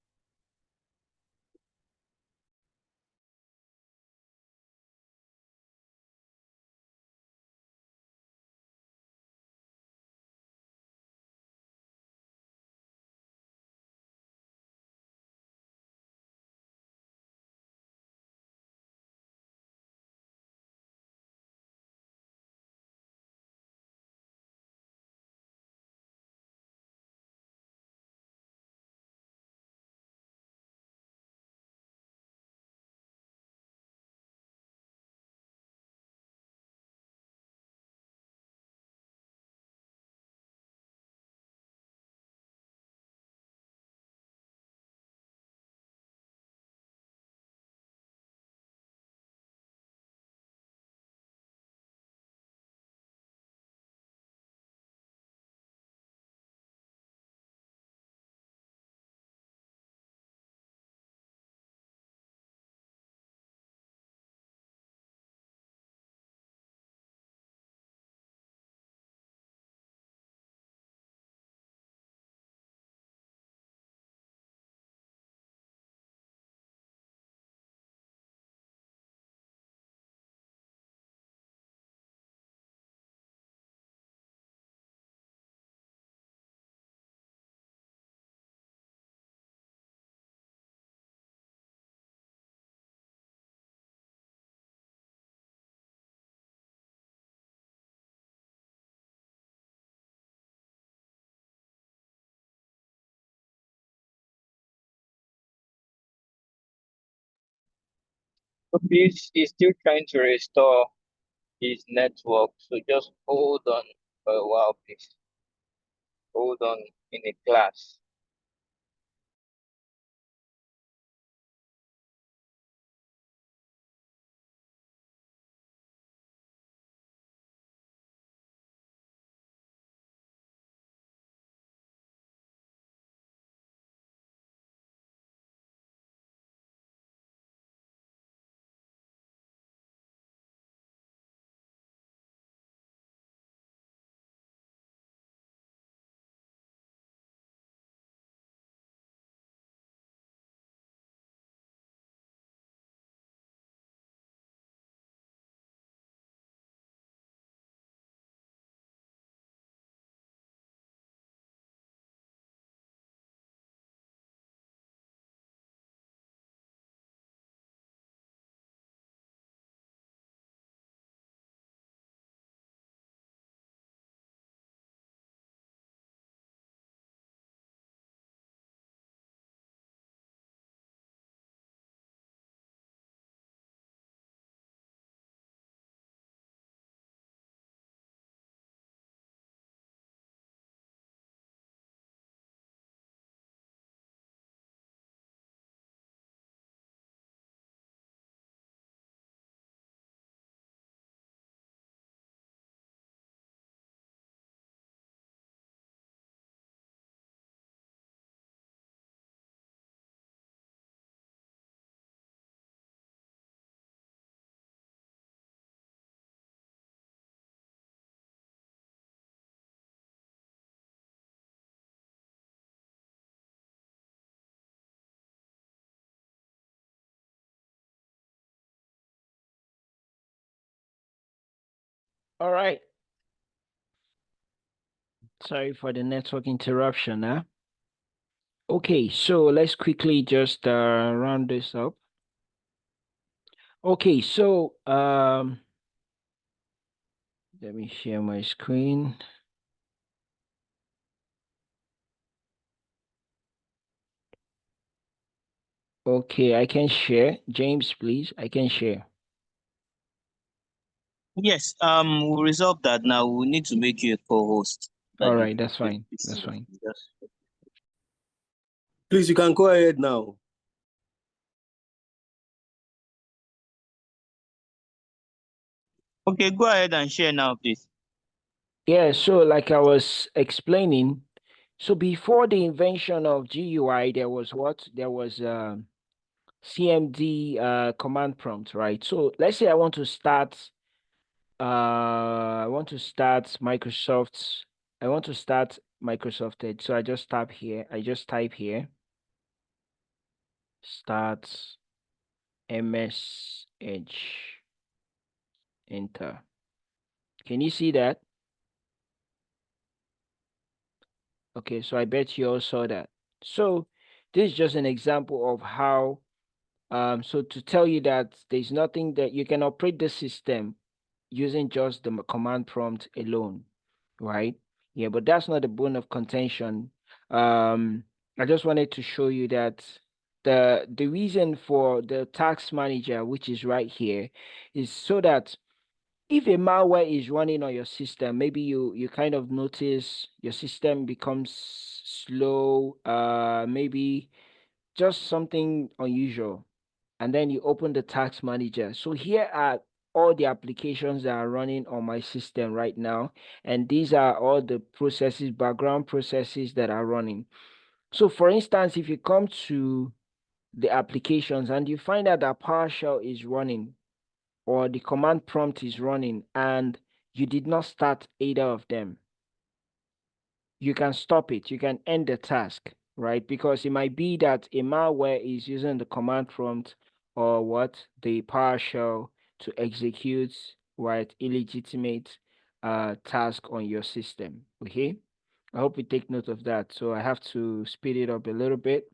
So he's still trying to restore his network. So just hold on for a while, please. Hold on in a class. All right. Sorry for the network interruption, huh? Okay, so let's quickly just round this up. Okay, so let me share my screen. Okay, I can share. James, please, I can share. Yes, we'll resolve that now. We need to make you a co-host. All right, that's fine. That's fine. Please, you can go ahead now. Okay, go ahead and share now, please. Yeah, so like I was explaining, so before the invention of GUI, there was what? There was CMD command prompt, right? So let's say I want to start Microsoft. I want to start Microsoft Edge. So I just type here, start MS Edge, enter. Can you see that? Okay, so I bet you all saw that. So this is just an example of how, so to tell you that there's nothing that you can operate the system using just the command prompt alone, right? Yeah, but that's not the bone of contention. I just wanted to show you that the reason for the task manager, which is right here, is so that if a malware is running on your system, maybe you kind of notice your system becomes slow, maybe just something unusual, and then you open the task manager. So here are all the applications that are running on my system right now, and these are all the processes, background processes that are running. So for instance, if you come to the applications and you find out that PowerShell is running, or the command prompt is running, and you did not start either of them, you can stop it. You can end the task, right? Because it might be that a malware is using the command prompt or what, the PowerShell, to execute, right, illegitimate task on your system. Okay, I hope you take note of that. So I have to speed it up a little bit.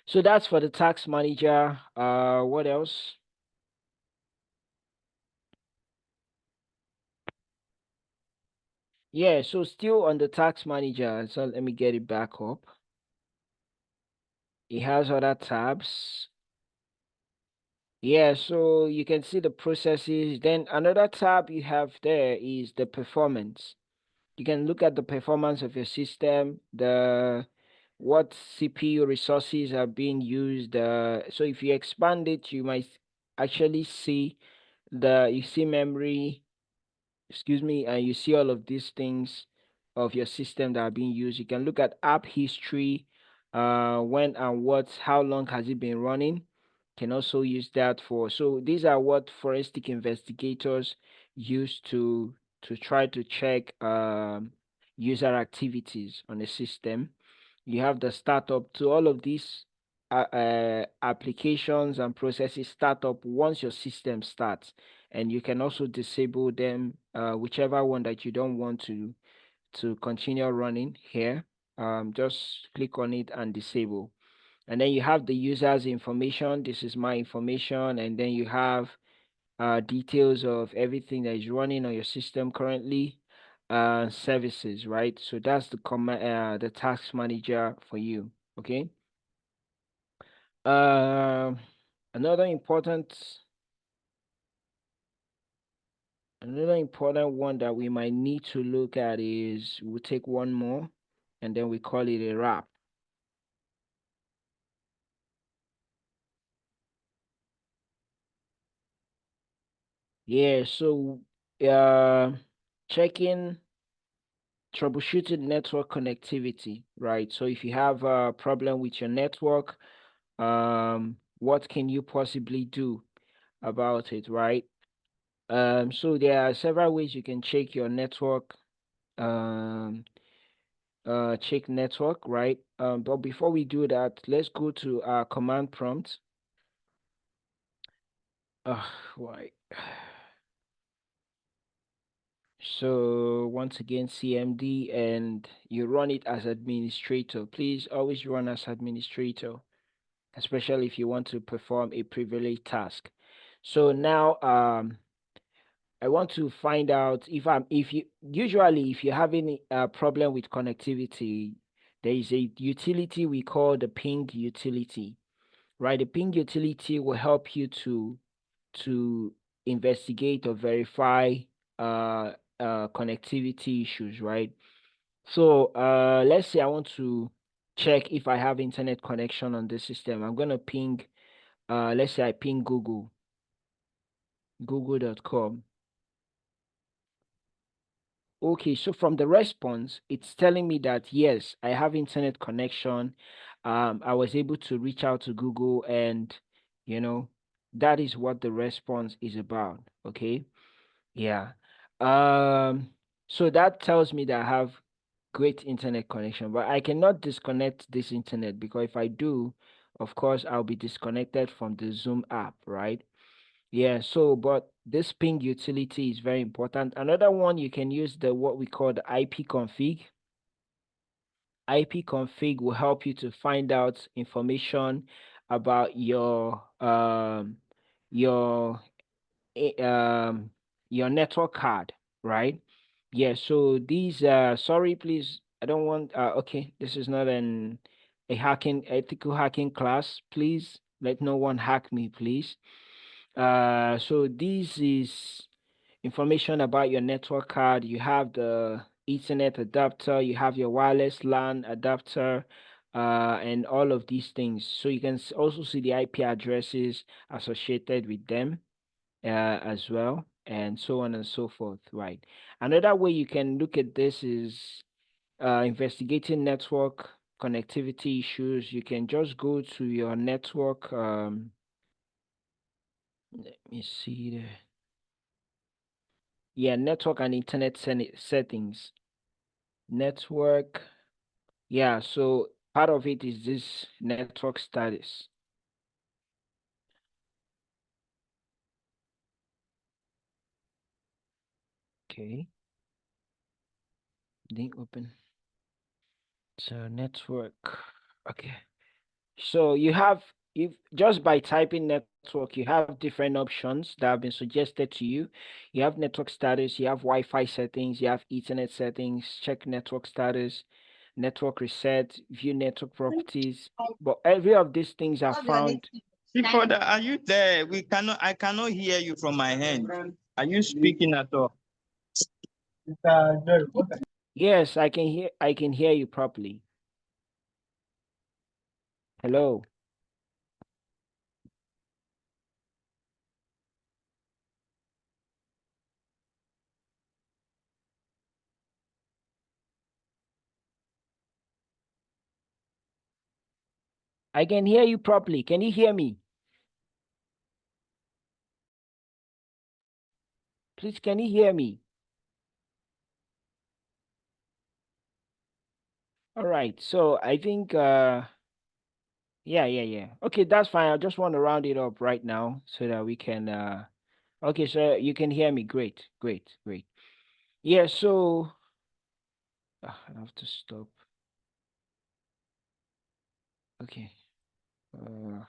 So that's for the task manager. What else? Yeah, so still on the task manager, so let me get it back up. It has other tabs. Yeah, so you can see the processes. Then another tab you have there is the performance. You can look at the performance of your system, the what CPU resources are being used. So if you expand it, you might actually see you see memory, excuse me, and you see all of these things of your system that are being used. You can look at app history, when and what, how long has it been running. Can also use that for, so these are what forensic investigators use to try to check user activities on the system. You have the startup to all of these applications and processes start up once your system starts, and you can also disable them, whichever one that you don't want to continue running here. Just click on it and disable. And then you have the user's information. This is my information. And then you have details of everything that is running on your system currently, services, right? So that's the task manager for you. Okay. Um, another important Another important one that we might need to look at is, we'll take one more and then we call it a wrap. Yeah, so checking troubleshooting network connectivity, right? So if you have a problem with your network, what can you possibly do about it, right? So there are several ways you can check your network, check network, right? But before we do that, let's go to our command prompt. Why? So once again, CMD, and you run it as administrator. Please always run as administrator, especially if you want to perform a privileged task. So now, I want to find out if you're having a problem with connectivity, there is a utility we call the ping utility, right? The ping utility will help you to investigate or verify connectivity issues, right? So let's say I want to check if I have internet connection on the system. I'm gonna ping, let's say I ping google.com. Okay, so from the response, it's telling me that yes, I have internet connection. I was able to reach out to Google, and you know, that is what the response is about. Okay. Yeah. Um, so that tells me that I have great internet connection, but I cannot disconnect this internet, because if I do, of course, I'll be disconnected from the Zoom app, right? Yeah, so but this ping utility is very important. Another one, you can use what we call the IP config. IP config will help you to find out information about your eh, um your network card, right? Yeah, so these sorry, please, I don't want okay, this is not a ethical hacking class. Please let no one hack me, please. So this is information about your network card. You have the Ethernet adapter, you have your wireless LAN adapter, and all of these things. So you can also see the IP addresses associated with them, as well, and so on and so forth, right? Another way you can look at this is investigating network connectivity issues. You can just go to your network. Let me see there. Yeah, network and internet settings. Network. Yeah, so part of it is this network status. Okay. Link open. So network. Okay. So if just by typing network, you have different options that have been suggested to you. You have network status, you have Wi-Fi settings, you have Ethernet settings, check network status, network reset, view network properties. But every of these things are found Father, are you there? I cannot hear you from my hand. Are you speaking at all? Yes, I can hear you properly. Hello. I can hear you properly. Can you hear me? Please, can you hear me? All right. So I think yeah. Okay, that's fine. I just want to round it up right now so that we can okay, so you can hear me. Great. Yeah, so I have to stop. Okay. Uh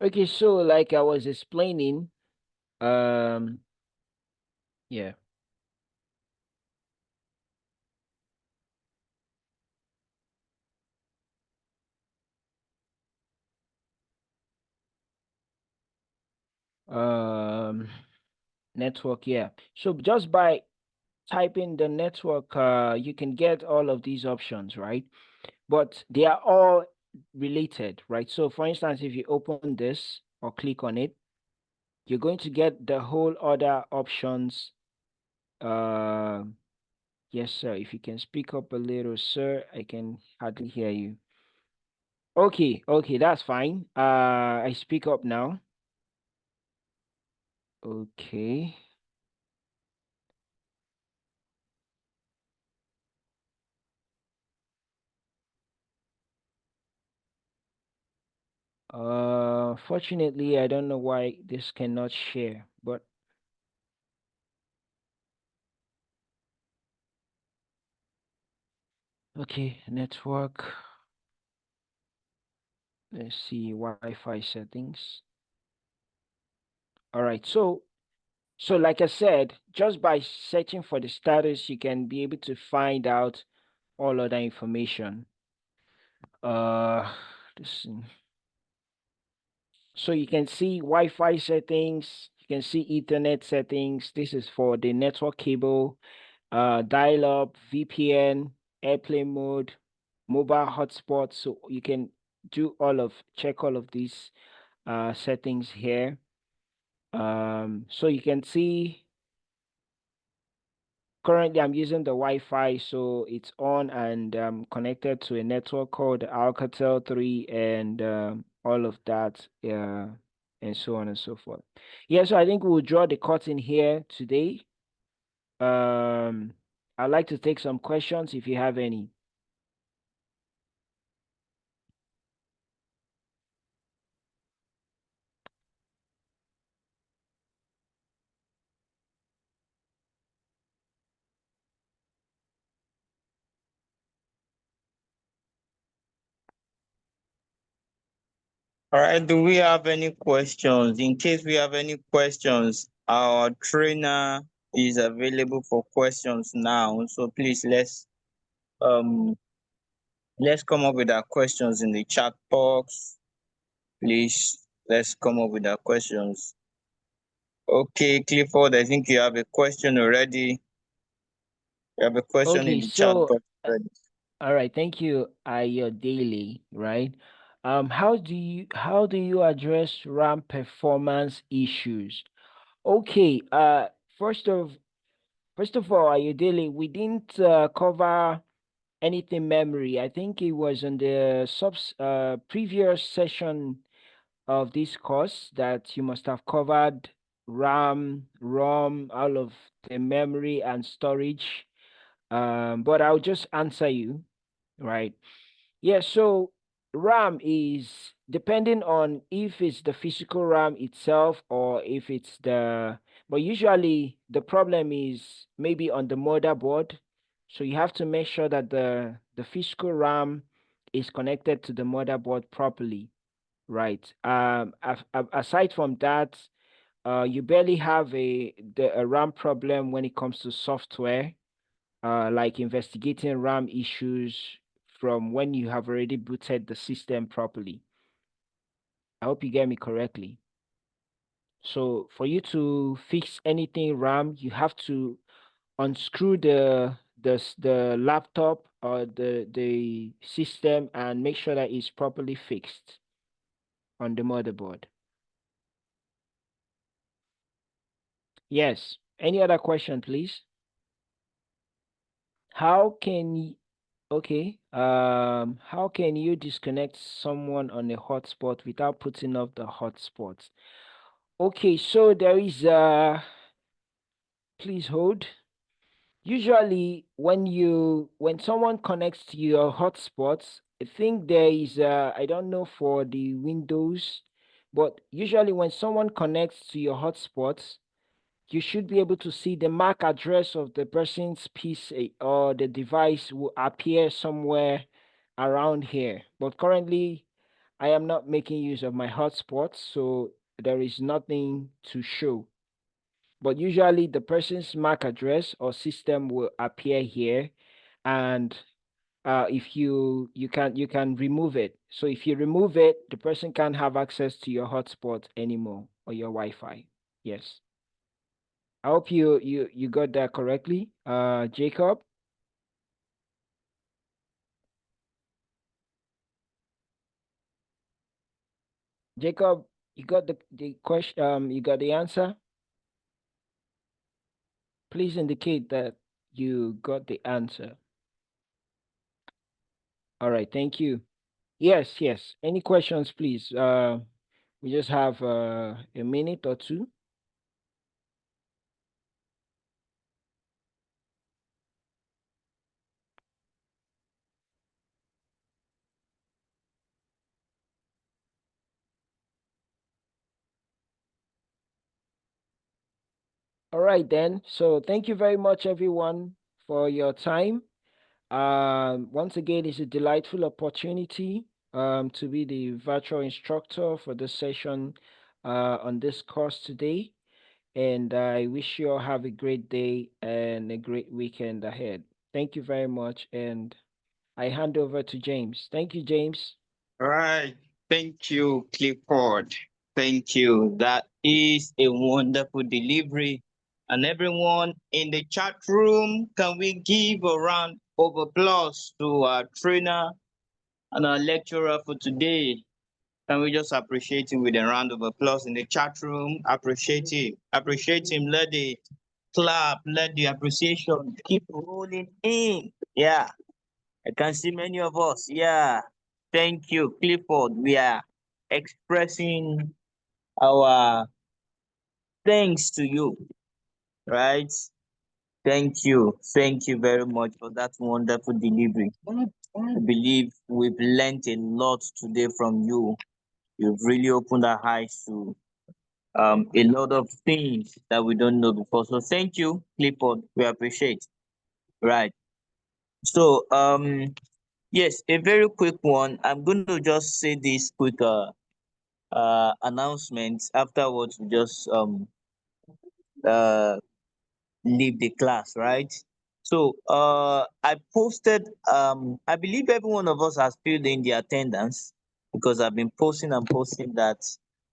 okay, so like I was explaining, um yeah. Um Network, yeah. So just by typing the network, you can get all of these options, right? But they are all related, right? So for instance, if you open this or click on it, you're going to get the whole other options. Uh, yes, sir. If you can speak up a little, sir, I can hardly hear you. Okay, that's fine. I speak up now. Okay. Fortunately, I don't know why this cannot share, but okay, network. Let's see, Wi-Fi settings. All right, so like I said, just by searching for the status, you can be able to find out all other information. This, so you can see Wi-Fi settings, you can see Ethernet settings. This is for the network cable, dial-up, VPN, airplane mode, mobile hotspot. So you can check all of these settings here. So you can see currently I'm using the Wi-Fi, so it's on and connected to a network called Alcatel 3 and all of that, and so on and so forth. Yeah, so I think we'll draw the curtain here today. I'd like to take some questions if you have any. All right, do we have any questions? In case we have any questions, our trainer is available for questions now. So please um let's come up with our questions in the chat box. Please, let's come up with our questions. Okay, Clifford, I think you have a question already. You have a question in Okay, the chat so box already. all right, thank you, your daily, right? How do you address RAM performance issues? Okay, first of all, Ayodele, we didn't cover anything memory. I think it was in the previous session of this course that you must have covered RAM, ROM, all of the memory and storage. But I'll just answer you, right? Yeah, so RAM is depending on if it's the physical RAM itself or if it's but usually the problem is maybe on the motherboard. So you have to make sure that the physical RAM is connected to the motherboard properly, right? Aside from that, you barely have a RAM problem when it comes to software, like investigating RAM issues from when you have already booted the system properly. I hope you get me correctly. So for you to fix anything RAM, you have to unscrew the laptop or the system and make sure that it's properly fixed on the motherboard. Yes. Any other question, please? How can okay, how can you disconnect someone on a hotspot without putting off the hotspot? Okay, so there is please hold. Usually when someone connects to your hotspots, I think there is I don't know for the Windows, but usually when someone connects to your hotspots, you should be able to see the MAC address of the person's PC or the device will appear somewhere around here. But currently, I am not making use of my hotspot, so there is nothing to show. But usually the person's MAC address or system will appear here, and if you can remove it. So if you remove it, the person can't have access to your hotspot anymore or your Wi-Fi. Yes. I hope you got that correctly. Jacob? Jacob, you got the question, you got the answer? Please indicate that you got the answer. All right, thank you. Yes, yes. Any questions, please? We just have a minute or two. All right then. So thank you very much, everyone, for your time. Once again, it's a delightful opportunity to be the virtual instructor for this session on this course today. And I wish you all have a great day and a great weekend ahead. Thank you very much. And I hand over to James. Thank you, James. All right. Thank you, Clifford. Thank you. That is a wonderful delivery. And everyone in the chat room, can we give a round of applause to our trainer and our lecturer for today? Can we just appreciate him with a round of applause in the chat room? Appreciate him. Appreciate him. Let the clap, let the appreciation keep rolling in. Yeah. I can see many of us. Yeah. Thank you, Clifford. We are expressing our thanks to you, right? Thank you. Thank you very much for that wonderful delivery. I believe we've learned a lot today from you. You've really opened our eyes to a lot of things that we don't know before. So thank you, Clifford. We appreciate. Right. So yes, a very quick one. I'm going to just say this quick announcement. Afterwards, we just uh leave the class, right? So I posted I believe every one of us has filled in the attendance because I've been posting and posting that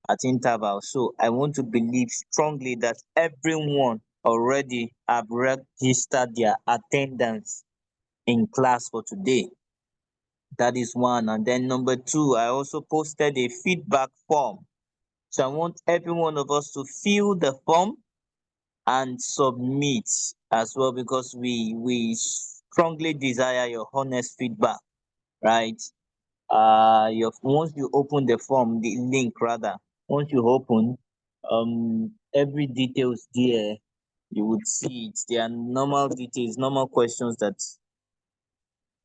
at intervals. So I want to believe strongly that everyone already have registered their attendance in class for today. That is one. And then number two, I also posted a feedback form. So I want every one of us to fill the form and submit as well because we strongly desire your honest feedback, right? Your once you open the form, the link rather, once you open, every details there, you would see it. There are normal details, normal questions that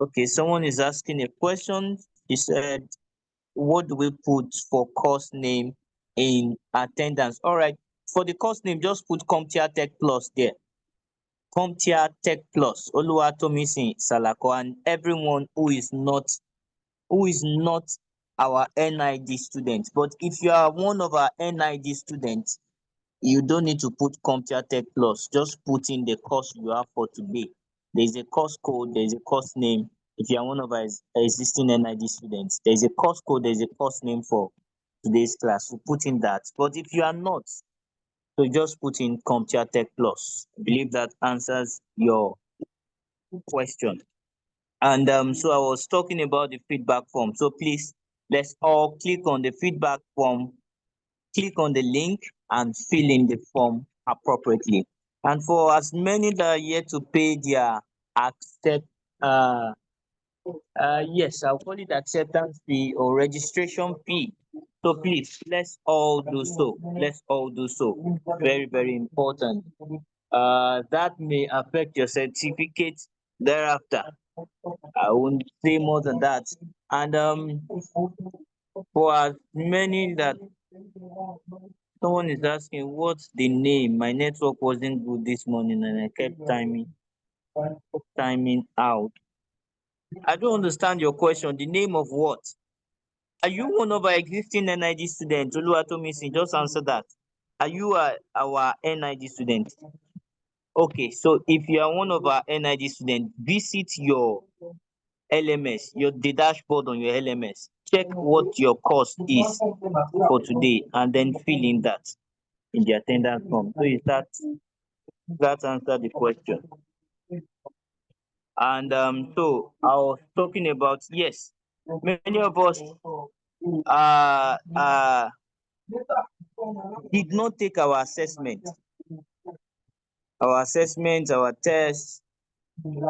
okay, someone is asking a question. He said, what do we put for course name in attendance? All right, for the course name, just put CompTIA Tech Plus there. CompTIA Tech Plus, Oluwatomisin Salako, and everyone who is not our NID student. But if you are one of our NID students, you don't need to put CompTIA Tech Plus. Just put in the course you have for today. There's a course code, there's a course name if you are one of our existing NID students, there's a course code, there's a course name for today's class. So put in that. But if you are not, so just put in CompTIA Tech Plus. I believe that answers your question. And so I was talking about the feedback form. So please, let's all click on the feedback form, click on the link and fill in the form appropriately. And for as many that are yet to pay their accept yes, I'll call it acceptance fee or registration fee. So please, let's all do so. Let's all do so. Very, very important. That may affect your certificate thereafter. I won't say more than that. And for as many that someone is asking, what's the name? My network wasn't good this morning and I kept timing out. I don't understand your question. The name of what? Are you one of our existing NID students? Oluwatomisin, just answer that. Are you our NID student? Okay, so if you are one of our NID students, visit your LMS, the dashboard on your LMS. Check what your course is for today and then fill in that in the attendance form. So is that answer the question? And so I was talking about, yes, many of us did not take our assessment, our tests.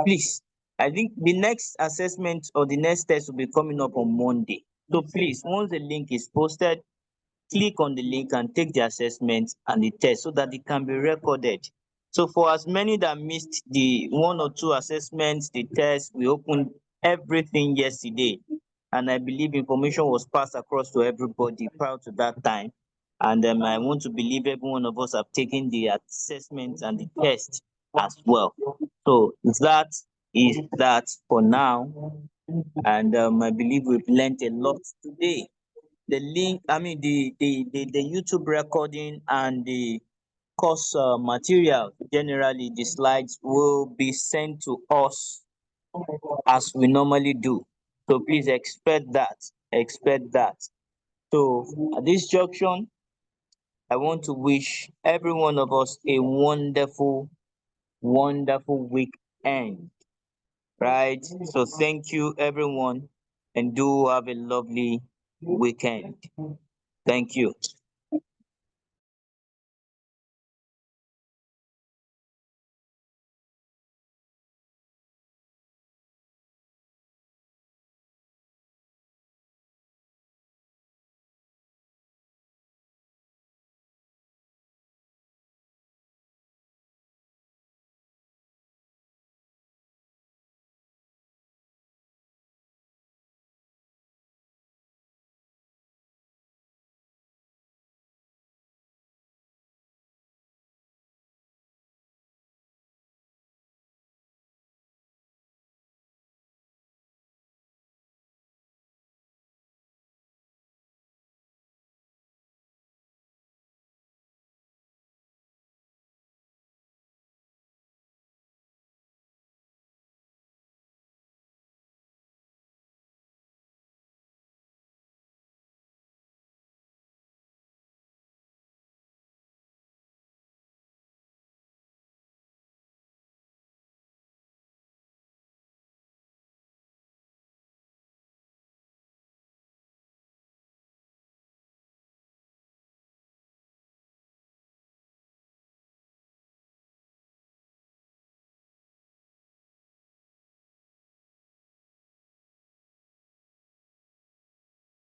Please, I think the next assessment or the next test will be coming up on Monday. So please, once the link is posted, click on the link and take the assessment and the test so that it can be recorded. So for as many that missed the one or two assessments, the test, we opened everything yesterday. And I believe information was passed across to everybody prior to that time. And I want to believe every one of us have taken the assessment and the test as well. So that is that for now. And I believe we've learned a lot today. The link, I mean the YouTube recording and the course material, generally the slides will be sent to us as we normally do. So please expect that. Expect that. So at this junction, I want to wish every one of us a wonderful, wonderful weekend. Right? So thank you everyone and do have a lovely weekend. Thank you.